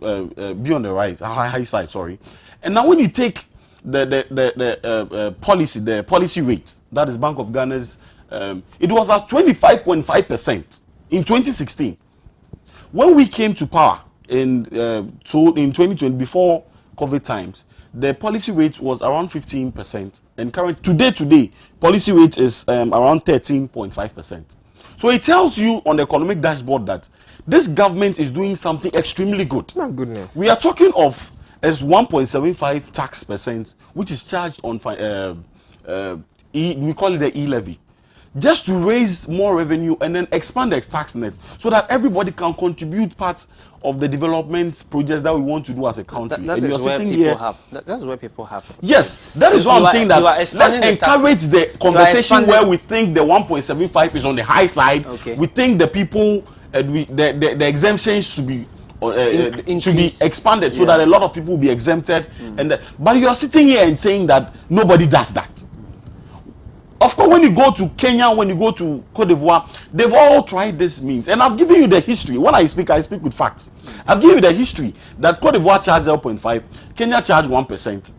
Speaker 4: be on the rise, high side. Sorry. And now when you take the policy rate, that is Bank of Ghana's, it was at 25.5% in 2016. When we came to power in 2020, before COVID times, the policy rate was around 15%, and today policy rate is around 13.5%. So it tells you on the economic dashboard that this government is doing something extremely good.
Speaker 1: My goodness.
Speaker 4: We are talking of as 1.75 tax percent, which is charged on we call it the e-levy, just to raise more revenue and then expand the tax net so that everybody can contribute part of the development projects that we want to do as a country.
Speaker 3: That's where people have.
Speaker 4: Yes, that is what I'm saying. That let's encourage the conversation where we think the 1.75 is on the high side. Okay. We think the people, the exemptions should be expanded so that a lot of people will be exempted. But you are sitting here and saying that nobody does that. Of course, when you go to Kenya, when you go to Cote d'Ivoire, they've all tried this means. And I've given you the history. When I speak with facts. I've given you the history that Cote d'Ivoire charged 0.5, Kenya charged 1%.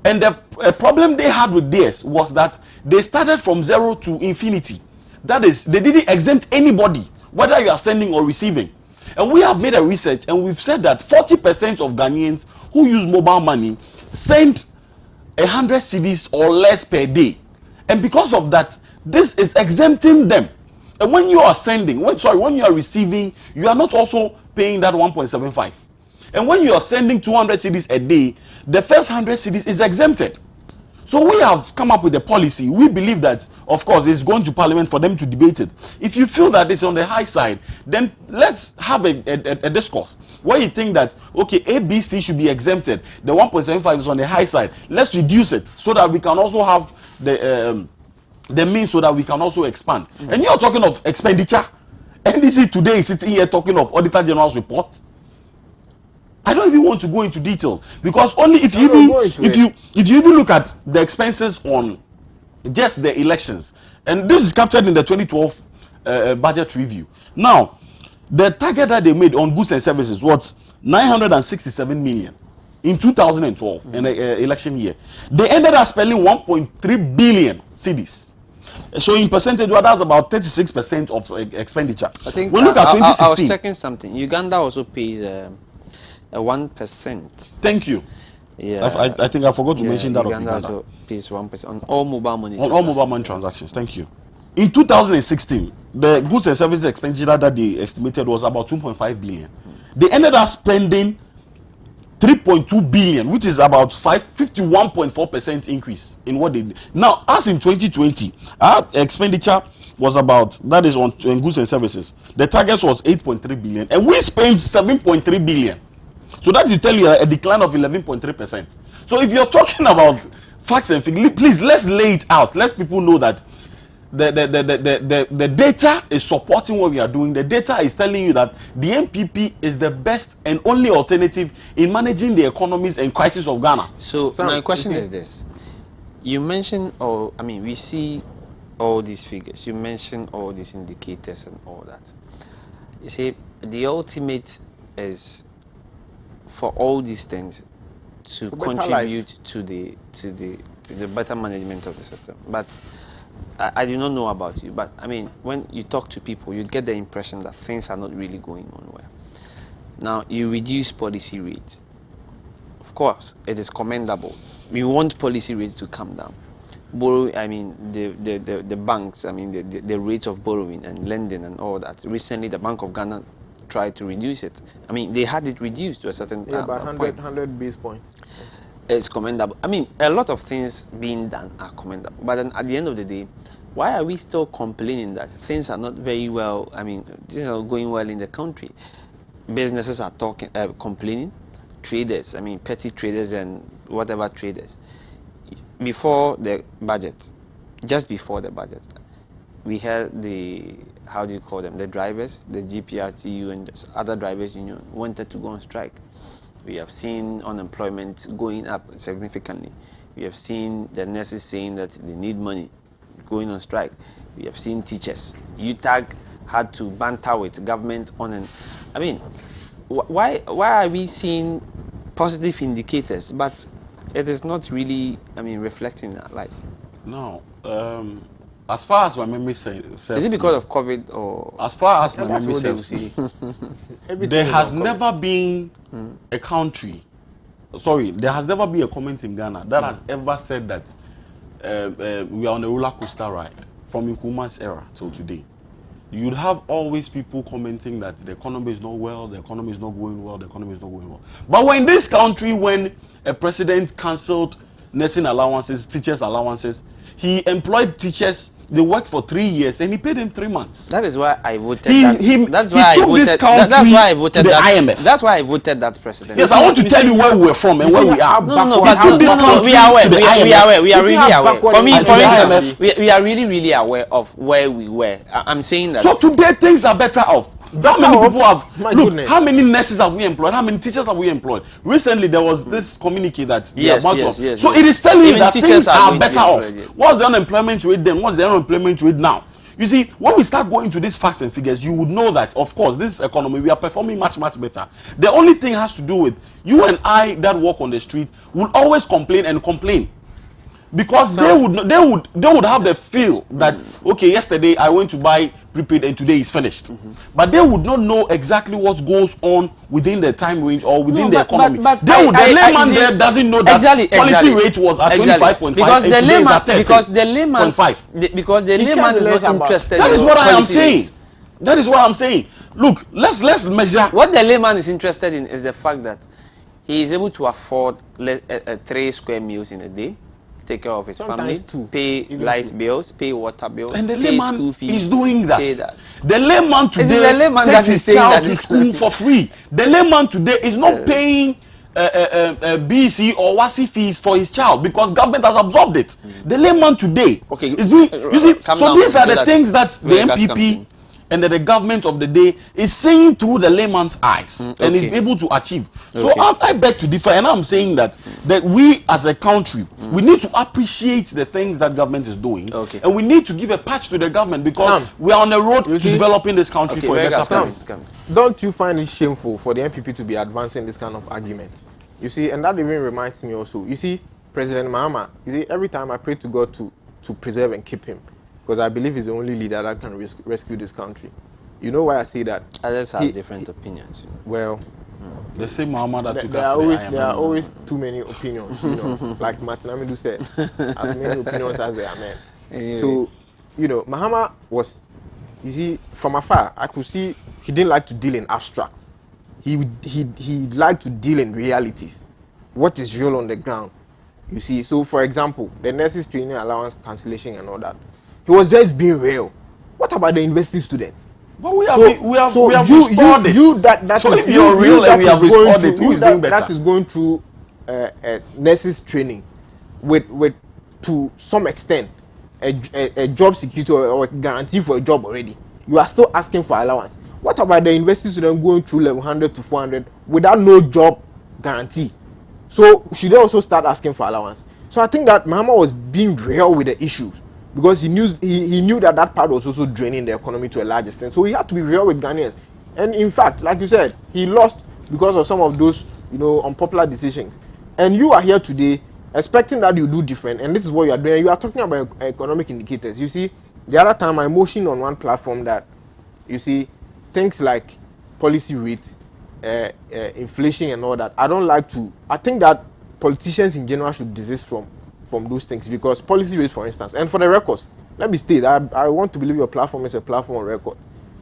Speaker 4: And the problem they had with theirs was that they started from 0 to infinity. That is, they didn't exempt anybody, whether you are sending or receiving. And we have made a research and we've said that 40% of Ghanaians who use mobile money send 100 cedis or less per day. And because of that, this is exempting them. And when you are sending, when you are receiving, you are not also paying that 1.75. And when you are sending 200 cedis a day, the first 100 cedis is exempted. So we have come up with a policy. We believe that, of course, it's going to Parliament for them to debate it. If you feel that it's on the high side, then let's have a discourse where you think that, okay, ABC should be exempted. The 1.75 is on the high side. Let's reduce it so that we can also have the means so that we can also expand. And you're talking of expenditure. NDC today is sitting here talking of Auditor General's report. I don't even want to go into detail because only if you even look at the expenses on just the elections, and this is captured in the 2012 budget review. Now, the target that they made on goods and services was 967 million in 2012, in the election year. They ended up spending 1.3 billion cedis. So in percentage, that's about 36% of expenditure.
Speaker 3: I think
Speaker 4: when we look at 2016,
Speaker 3: I was checking something. Uganda also pays a 1%.
Speaker 4: Thank you.
Speaker 3: Yeah,
Speaker 4: I think I forgot to mention that.
Speaker 3: Uganda also pays 1% on all mobile money.
Speaker 4: On all mobile money transactions. Thank you. In 2016, the goods and services expenditure that they estimated was about 2.5 billion. They ended up spending 3.2 billion, which is about 51.4% increase in what they did. Now, as in 2020, our expenditure was about, that is on goods and services. The target was 8.3 billion, and we spent 7.3 billion. So that will tell you a decline of 11.3%. So if you're talking about facts and figures, please let's lay it out. Let people know that the data is supporting what we are doing. The data is telling you that the MPP is the best and only alternative in managing the economies and crisis of Ghana.
Speaker 3: So my question is this: you mentioned, we see all these figures. You mentioned all these indicators and all that. You see, the ultimate is for all these things to contribute to the better management of the system. But I do not know about you, but I mean, when you talk to people, you get the impression that things are not really going on well. Now, you reduce policy rates. Of course, it is commendable. We want policy rates to come down. The banks, the rates of borrowing and lending and all that. Recently, the Bank of Ghana tried to reduce it. They had it reduced to a certain
Speaker 1: by 100 base points.
Speaker 3: It's commendable. A lot of things being done are commendable. But then at the end of the day, why are we still complaining that things are not very well, things are not going well in the country? Businesses are complaining. Traders, petty traders and whatever traders. Before the budget, just before the budget, we had the, the drivers, the GPRTU and other drivers union wanted to go on strike. We have seen unemployment going up significantly. We have seen the nurses saying that they need money, going on strike. We have seen teachers. UTAG had to banter with government on an... why are we seeing positive indicators, but it is not really, reflecting in our lives?
Speaker 4: No. As far as my memory says...
Speaker 3: Is it because of COVID or...
Speaker 4: As far as my memory says, there has never been a country... Sorry, there has never been a comment in Ghana that has ever said that we are on a roller coaster ride from Nkrumah's era till today. You'd have always people commenting that the economy is not well, the economy is not going well, the economy is not going well. But when this country, when a president cancelled nursing allowances, teachers' allowances, he employed teachers. They worked for 3 years and he paid them 3 months.
Speaker 3: That is why I voted That's why I voted that IMF. That's why I voted that president.
Speaker 4: Yes, I want to tell you where we're from and where we are.
Speaker 3: We are aware. We are really aware. For me, we are really aware of where we were. I'm saying that.
Speaker 4: So today things are better off. How many people have... Look, how many nurses have we employed? How many teachers have we employed? Recently, there was this communique that...
Speaker 3: Yes.
Speaker 4: So it is telling you that things are better off. What's the unemployment rate then? What's the unemployment rate now? You see, when we start going to these facts and figures, you would know that, of course, this economy, we are performing much, much better. The only thing has to do with you and I that walk on the street will always complain and complain. Because they would have the feel that okay, yesterday I went to buy prepaid and today is finished, but they would not know exactly what goes on within the time range or within the economy. The layman there doesn't know that policy rate was at 25.5
Speaker 3: because
Speaker 4: and
Speaker 3: the
Speaker 4: today is at 30.
Speaker 3: because the layman is not interested.
Speaker 4: That is what I am saying. That is what I'm saying. Look, let's measure.
Speaker 3: What the layman is interested in is the fact that he is able to afford 3 square meals in a day, take care of his family, pay light bills, pay water bills,
Speaker 4: and the
Speaker 3: pay school fees.
Speaker 4: Is doing that. The layman today takes his child to school for free. The layman today is not paying BC or WASI fees for his child because government has absorbed it. The layman today is doing. You see, so these are the things that the MPP and the government of the day is seeing through the layman's eyes and is able to achieve. So I beg to differ, and I'm saying that we as a country, we need to appreciate the things that government is doing, and we need to give a patch to the government because we are on the road to developing this country for a better place.
Speaker 1: Don't you find it shameful for the MPP to be advancing this kind of argument? You see, and that even reminds me also, you see, President Mahama, you see, every time I pray to God to preserve and keep him, because I believe he's the only leader that can rescue this country. You know why I say that?
Speaker 3: Others have different opinions.
Speaker 1: Well,
Speaker 4: the same Muhammad that
Speaker 1: there are always too many opinions. You know, like Martin Amidu said, as many opinions as there are men. Anyway. So, you know, Mahama was, you see, from afar, I could see he didn't like to deal in abstract. He liked to deal in realities. What is real on the ground? You see, so for example, the nurses training allowance cancellation and all that. He was just being real. What about the university student?
Speaker 4: But we have restored it.
Speaker 1: So
Speaker 4: if you're real and we have restored it, who is doing better?
Speaker 1: That is going through nurses training with to some extent a job security or a guarantee for a job already. You are still asking for allowance. What about the university student going through level 100 to 400 without no job guarantee? So should they also start asking for allowance? So I think that Mahama was being real with the issues. Because he knew that part was also draining the economy to a large extent. So he had to be real with Ghanaians. And in fact, like you said, he lost because of some of those, you know, unpopular decisions. And you are here today expecting that you do different. And this is what you are doing. You are talking about economic indicators. You see, the other time I motioned on one platform that, you see, things like policy rate, inflation and all that. I think that politicians in general should desist from those things because policy rates, for instance, and for the records, let me state, I want to believe your platform is a platform on record,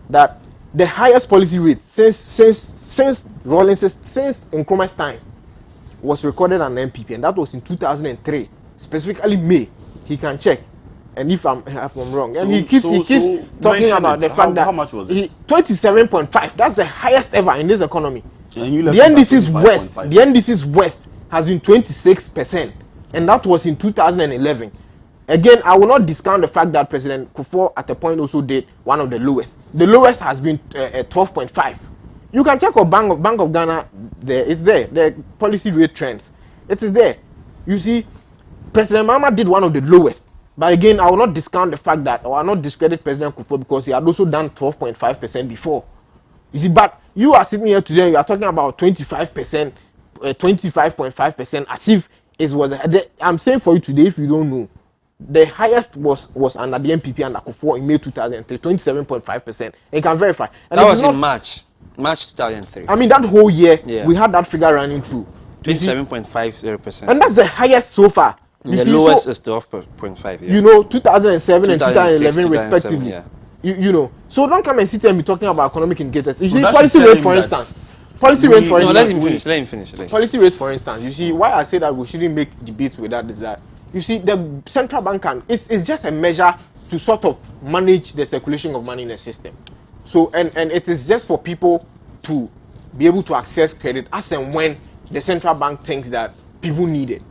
Speaker 1: that the highest policy rate since Nkrumah's time was recorded on MPP, and that was in 2003, specifically May. He can check, and if I'm wrong, and he keeps talking about the fact that
Speaker 4: how much was it?
Speaker 1: 27.5. That's the highest ever in this economy.
Speaker 4: And you
Speaker 1: the NDC's West has been 26%. And that was in 2011. Again, I will not discount the fact that President Kufuor at a point also did one of the lowest. The lowest has been 12.5. You can check on Bank of Ghana. There is there the policy rate trends. It is there. You see, President Mahama did one of the lowest. But again, I will not discount the fact that, or I will not discredit President Kufuor because he had also done 12.5% before. You see, but you are sitting here today. You are talking about 25%, 25.5%, as if I'm saying for you today, if you don't know, the highest was under the MPP under Kufuor in May 2003, 27.5%. You can verify. And
Speaker 3: that was in March 2003.
Speaker 1: I mean, that whole year, we had that figure running through.
Speaker 3: 27.50%.
Speaker 1: And that's the highest so far.
Speaker 3: The lowest is 12.5. Yeah.
Speaker 1: You know, 2007 and 2011 respectively. Yeah. You know, so don't come and sit here and be talking about economic indicators. You see, policy rate, for instance. Policy rate, for instance.
Speaker 3: Let him finish.
Speaker 1: Policy rate, for instance. You see, why I say that we shouldn't make debates with that is that, you see, the central bank it's just a measure to sort of manage the circulation of money in the system. So, and it is just for people to be able to access credit as and when the central bank thinks that people need it.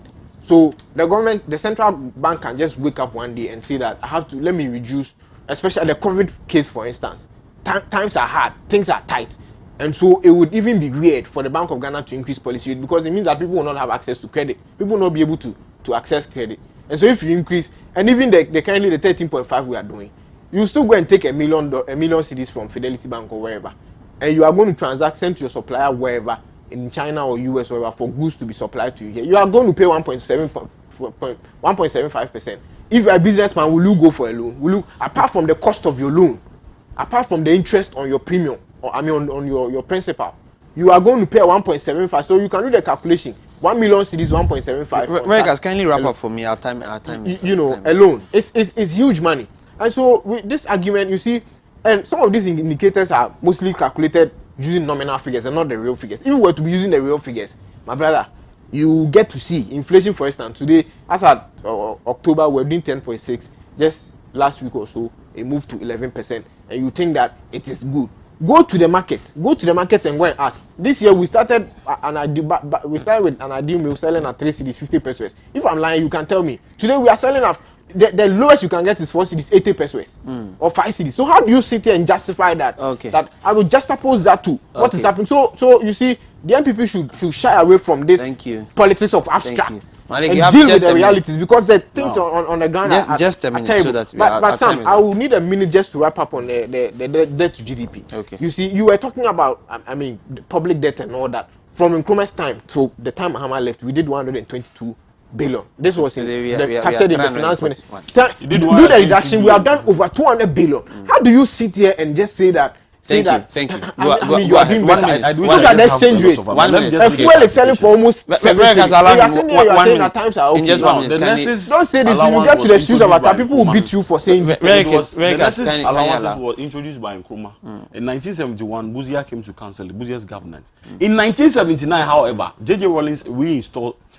Speaker 1: So the central bank can just wake up one day and say that let me reduce, especially the COVID case, for instance. Times are hard, things are tight. And so it would even be weird for the Bank of Ghana to increase policy rate because it means that people will not have access to credit. People will not be able to access credit. And so if you increase, and even currently the 13.5 we are doing, you still go and take a million cedis from Fidelity Bank or wherever, and you are going to transact, send to your supplier wherever in China or US or wherever for goods to be supplied to you here. You are going to pay 1.75%. If you are a businessman, will you go for a loan? Will you, apart from the cost of your loan, apart from the interest on your premium, or I mean on your principal, you are going to pay 1.75. So you can do the calculation. 1 million cedis, 1.75.
Speaker 3: Regas, kindly wrap up for me. Our time is
Speaker 1: alone. It's huge money. And so with this argument, you see, and some of these indicators are mostly calculated using nominal figures and not the real figures. If we were to be using the real figures, my brother, you get to see inflation, for instance, today, as at October, we're doing 10.6. Just last week or so, it moved to 11%. And you think that it is good. Go to the market and go and ask. This year we started with an ideal meal selling at 3 cedis, 50 pesos. If I'm lying, you can tell me. Today we are selling at the lowest you can get is 4 cedis, 80 pesos or 5 cedis. So how do you sit here and justify that?
Speaker 3: Okay.
Speaker 1: That I will juxtapose that to what is happening. So you see, the MPP should shy away from this politics of abstract and deal with the realities, because the things on the ground are
Speaker 3: just a minute
Speaker 1: terrible.
Speaker 3: so that
Speaker 1: but Sam, I will need a minute just to wrap up on the debt to GDP.
Speaker 3: Okay.
Speaker 1: You see, you were talking about the public debt and all that. From Nkrumah's time to the time Mahama left, we did 122 billion. This was captured in the finance ministry. Do the reduction, we have done over 200 billion. How do you sit here and just say that?
Speaker 3: Thank you.
Speaker 1: You are doing better. Look at the exchange rate. A fuel is selling for almost 7 cents. You are saying that times are okay. Don't say this. If you get to the shoes of our people will beat you for saying this.
Speaker 4: The nurses allowances were introduced by Nkrumah. In 1971, Buzia came to council, the Buzia's government. In 1979, however, J.J. Rawlings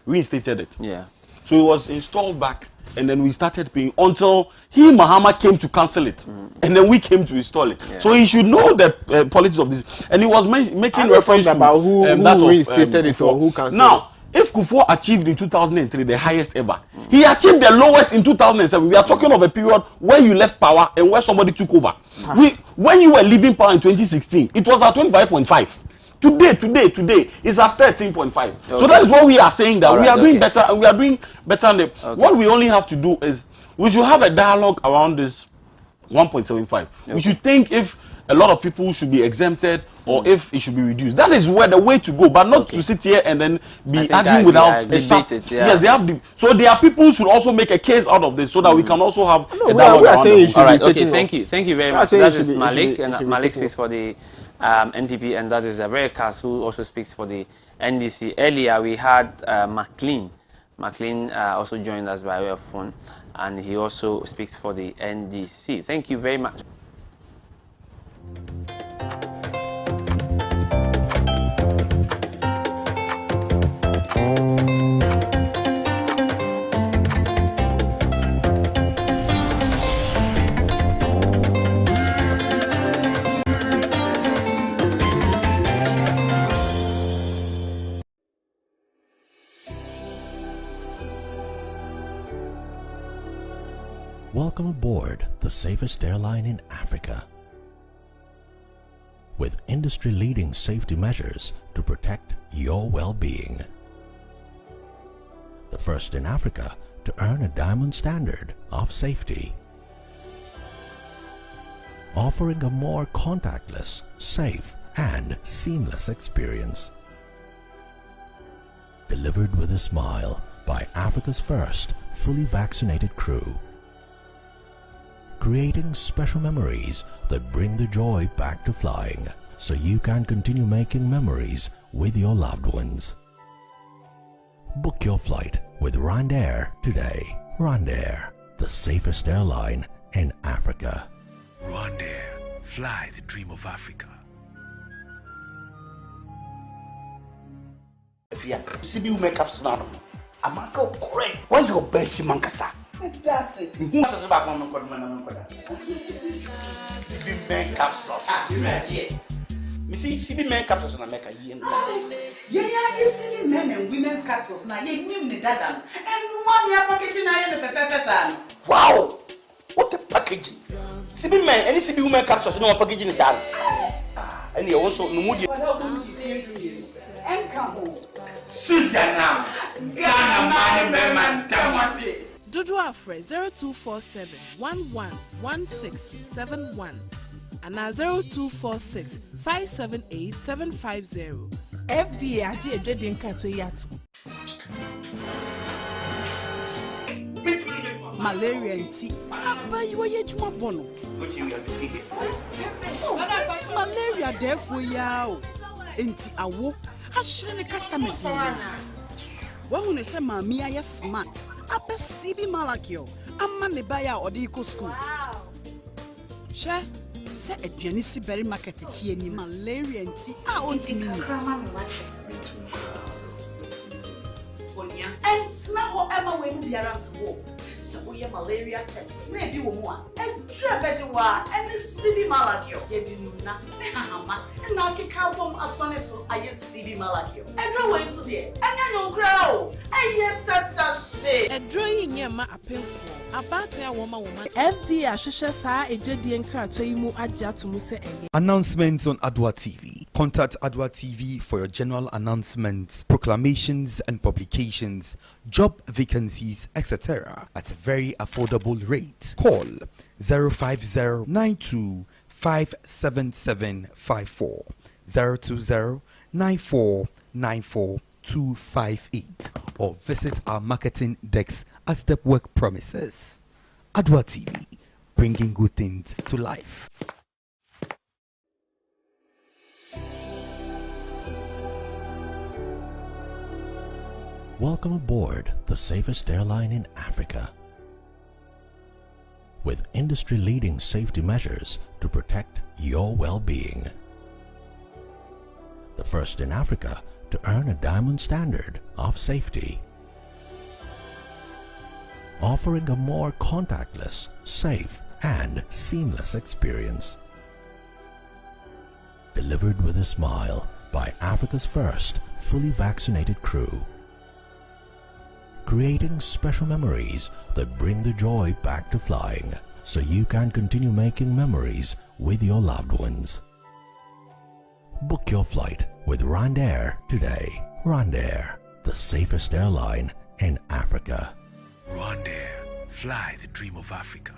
Speaker 4: reinstated it.
Speaker 3: Yeah.
Speaker 4: So it was installed back, and then we started paying until Mahama came to cancel it, and then we came to install it. Yeah. So he should know the politics of this, and he was making reference to
Speaker 1: about who reinstated it or who cancelled
Speaker 4: now, it. If Kufuor achieved in 2003 the highest ever, he achieved the lowest in 2007. We are talking of a period where you left power and where somebody took over. When you were leaving power in 2016, it was at 25.5. Today, it's at 13.5. Okay. So that is what we are saying, that we are doing better, and we are doing better. What we only have to do is, we should have a dialogue around this 1.75. We should think if a lot of people should be exempted or if it should be reduced. That is where the way to go, but not to sit here and then be arguing without
Speaker 3: debate it.
Speaker 4: Yes, they have. So there are people who should also make a case out of this, so that we can also have a dialogue around it.
Speaker 3: All right. Okay. Thank you very much. That is Malik, and Malik speaks for the NDP, and that is Verikas, who also speaks for the NDC. Earlier we had McLean. McLean also joined us by way of phone, and he also speaks for the NDC. Thank you very much.
Speaker 15: Welcome aboard the safest airline in Africa. With industry-leading safety measures to protect your well-being. The first in Africa to earn a diamond standard of safety. Offering a more contactless, safe, and seamless experience. Delivered with a smile by Africa's first fully vaccinated crew. Creating special memories that bring the joy back to flying, so you can continue making memories with your loved ones. Book your flight with RwandAir today. RwandAir, the safest airline in Africa.
Speaker 16: RwandAir, fly the dream of Africa.
Speaker 17: CB will make up now. I'm not correct. Why your best mankasa?
Speaker 18: That's it.
Speaker 17: Who wants to back on CB men capsules. Me see CB men capsules na make a year.
Speaker 18: Yeah, you see men and women's capsules now. You knew me that and one year packaging I am the
Speaker 17: Wow! What a packaging! CB men, any CB women capsules no packaging is out. And you also no mood.
Speaker 18: And come home.
Speaker 17: Susanna, Ghana man, Tamasi.
Speaker 19: Dodo Afre 0247 111671 and 0246 578 750. FDA adi ejede nkato yato.
Speaker 18: Malaria nti abayi wo yejuma bono.
Speaker 17: What you are doing here?
Speaker 18: Malaria defo ya o. Enti awo ahire ne customers ni. Wahu ne se maami aye smart. Ape CB Malakio. Amma ne baya odi ko school. She se aduane si berry market echi ani malaria nti a ontimi ni.
Speaker 6: Onia ent na ho ema we mu biara to wo. So we malaria test. Maybe we want a better wa and CB Malakio. Yedinu na ne hahama and na keka bom asone so aye CB Malakio. Edro we so there. Anya no grow. Aye tata she.
Speaker 19: Edro yi nyema apemfo. Abate a woman FDA ahwehwe saa ejedi nkrato yi mu age atomu se enye.
Speaker 20: Announcements on Adoatv. Contact Adoatv for your general announcements, proclamations and publications, job vacancies, etc. at a very affordable rate. Call 05092577754, 02094949258, or visit our marketing desk at Stepwork premises. Adoatv, bringing good things to life.
Speaker 15: Welcome aboard the safest airline in Africa. With industry-leading safety measures to protect your well-being. The first in Africa to earn a diamond standard of safety. Offering a more contactless, safe, and seamless experience. Delivered with a smile by Africa's first fully vaccinated crew. Creating special memories that bring the joy back to flying, so you can continue making memories with your loved ones. Book your flight with RwandAir today. RwandAir, the safest airline in Africa.
Speaker 16: RwandAir, fly the dream of Africa.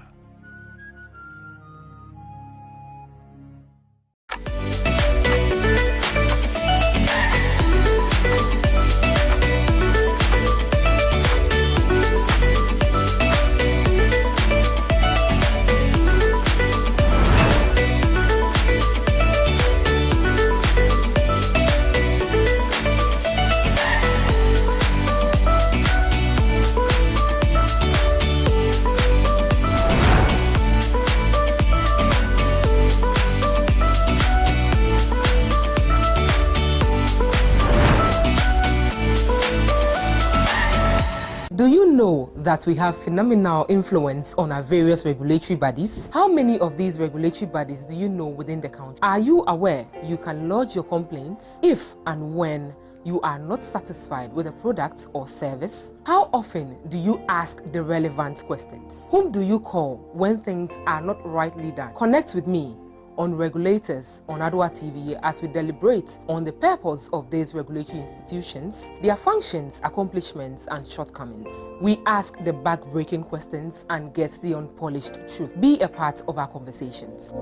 Speaker 21: Do you know that we have phenomenal influence on our various regulatory bodies? How many of these regulatory bodies do you know within the country? Are you aware you can lodge your complaints if and when you are not satisfied with a product or service? How often do you ask the relevant questions? Whom do you call when things are not rightly done? Connect with me on Regulators on Adoatv as we deliberate on the purpose of these regulatory institutions, their functions, accomplishments, and shortcomings. We ask the back-breaking questions and get the unpolished truth. Be a part of our conversations.